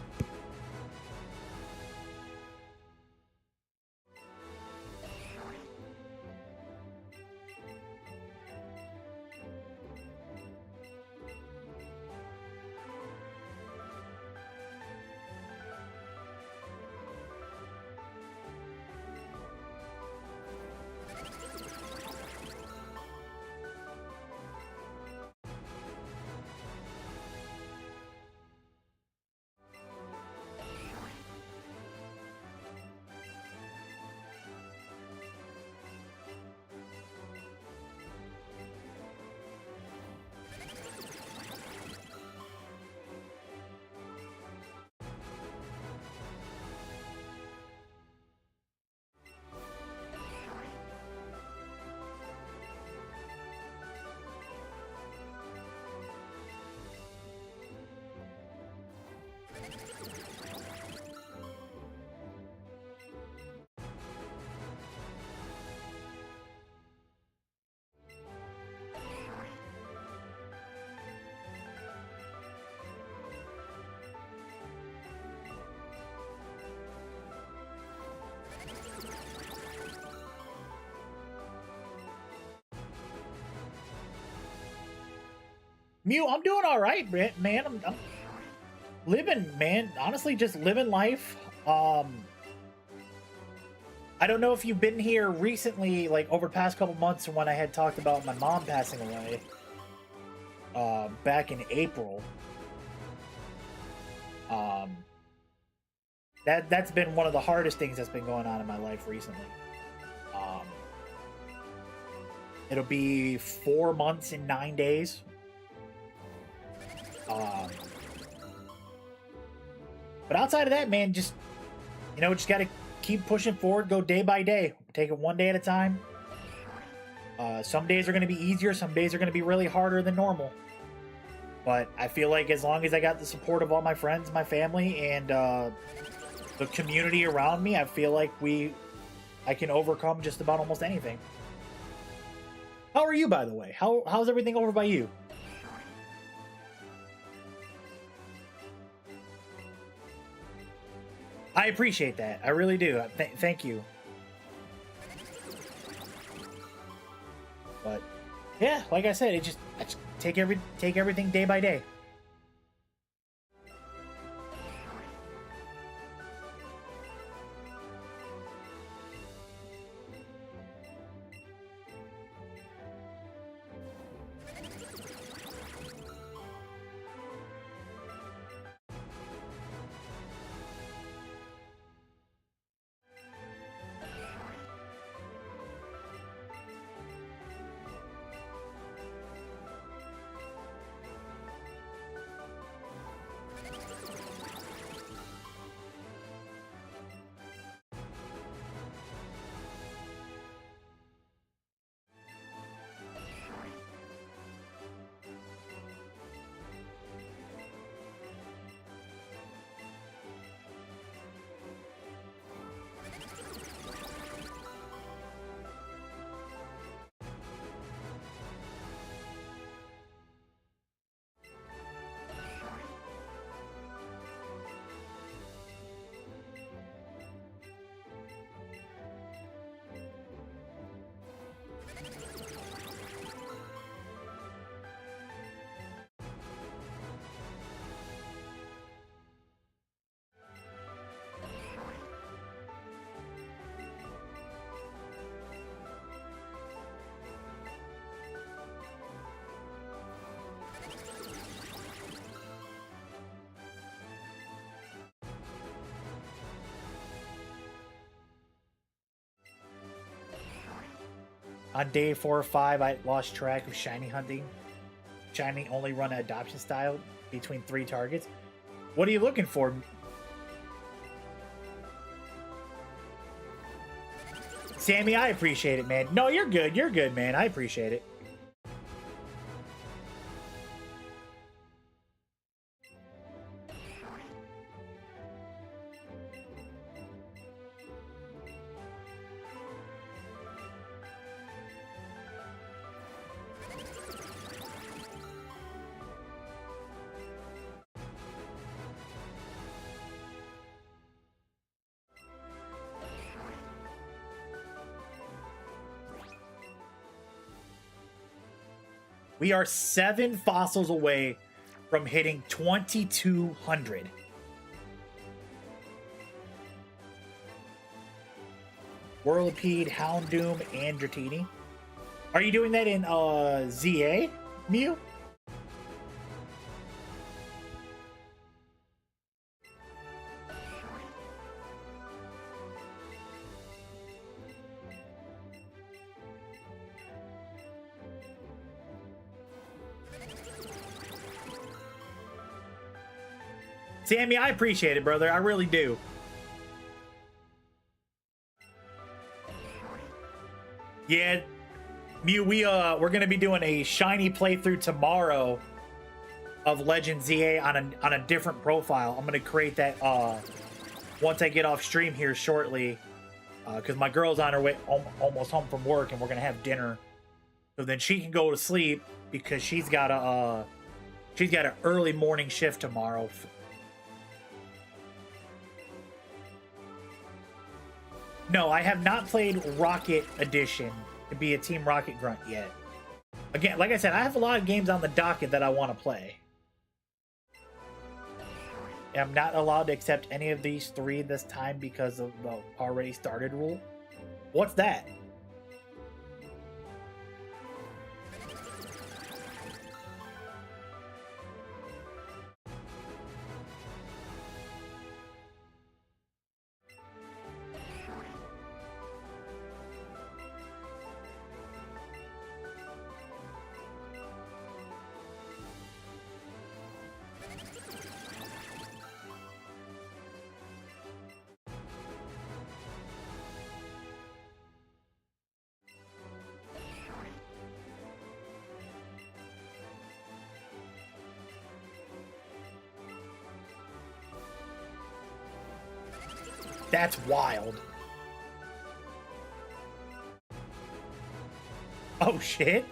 Mew, I'm doing all right, man. I'm living, man. Honestly, just living life. I don't know if you've been here recently, like over the past couple months, when I had talked about my mom passing away. Back in April. That's been one of the hardest things that's been going on in my life recently. It'll be 4 months and 9 days. But outside of that, man, just just gotta keep pushing forward, go day by day, take it one day at a time. Some days are gonna be easier, some days are gonna be really harder than normal. But I feel like as long as I got the support of all my friends, my family, and the community around me, I feel like I can overcome just about almost anything. How are you, by the way? How's everything over by you? I appreciate that. I really do. Thank you. But yeah, like I said, I just take everything day by day. On day 4 or 5, I lost track of shiny hunting. Shiny only run an adoption style between 3 targets. What are you looking for? Sammy, I appreciate it, man. No, you're good. You're good, man. I appreciate it. We are 7 fossils away from hitting 2,200. Whirlipede, Houndoom, and Dratini. Are you doing that in ZA, Mew? Sammy, I appreciate it, brother. I really do. Yeah, Mew, we're gonna be doing a shiny playthrough tomorrow of Legend ZA on a different profile. I'm gonna create that once I get off stream here shortly, because my girl's on her way almost home from work, and we're gonna have dinner, so then she can go to sleep because she's got an early morning shift tomorrow. No, I have not played Rocket Edition to be a Team Rocket Grunt yet. Again, like I said, I have a lot of games on the docket that I want to play. I'm not allowed to accept any of these 3 this time because of the already started rule. What's that? That's wild. Oh shit.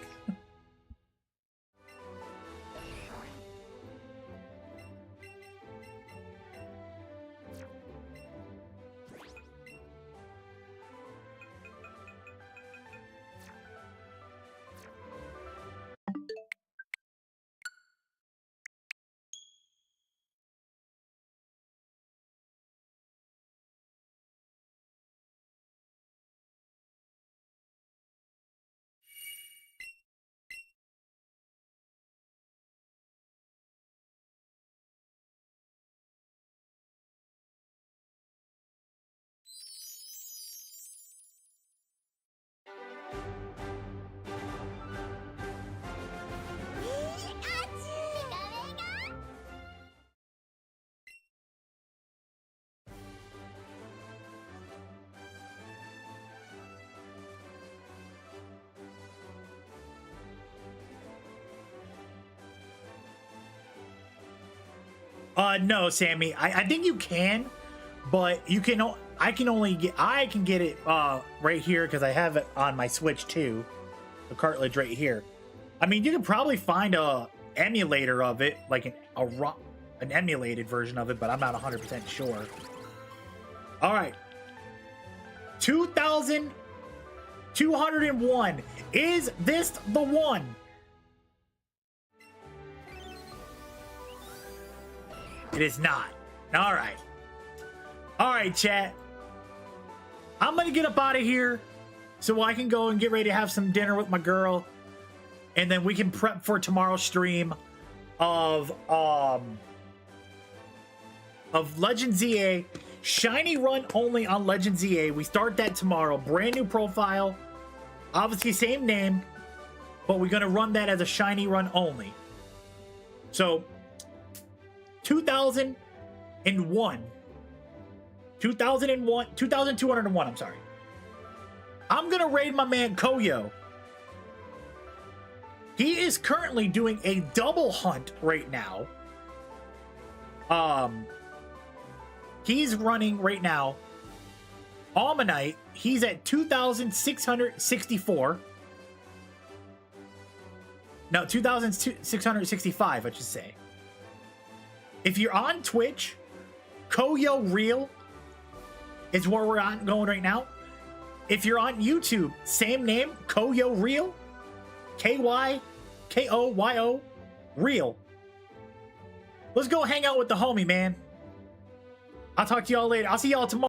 No, Sammy. I think you can, but you can. I can get it right here because I have it on my Switch too. The cartridge right here. I mean, you can probably find a emulator of it, like an emulated version of it, but I'm not 100% sure. All right, 2,201. Is this the one? It is not. All right. All right, chat. I'm going to get up out of here so I can go and get ready to have some dinner with my girl. And then we can prep for tomorrow's stream of Legend ZA. Shiny run only on Legend ZA. We start that tomorrow. Brand new profile. Obviously, same name. But we're going to run that as a shiny run only. So 2001, 2201, I'm sorry. I'm gonna raid my man Koyo. He is currently doing a double hunt right now. He's running right now Omanyte. He's at 2,664. No, 2,665, I should say. If you're on Twitch, Koyo Real is where we're going right now. If you're on YouTube, same name, Koyo Real, KYOREAL. K-O-Y-O, real. Let's go hang out with the homie, man. I'll talk to y'all later. I'll see y'all tomorrow.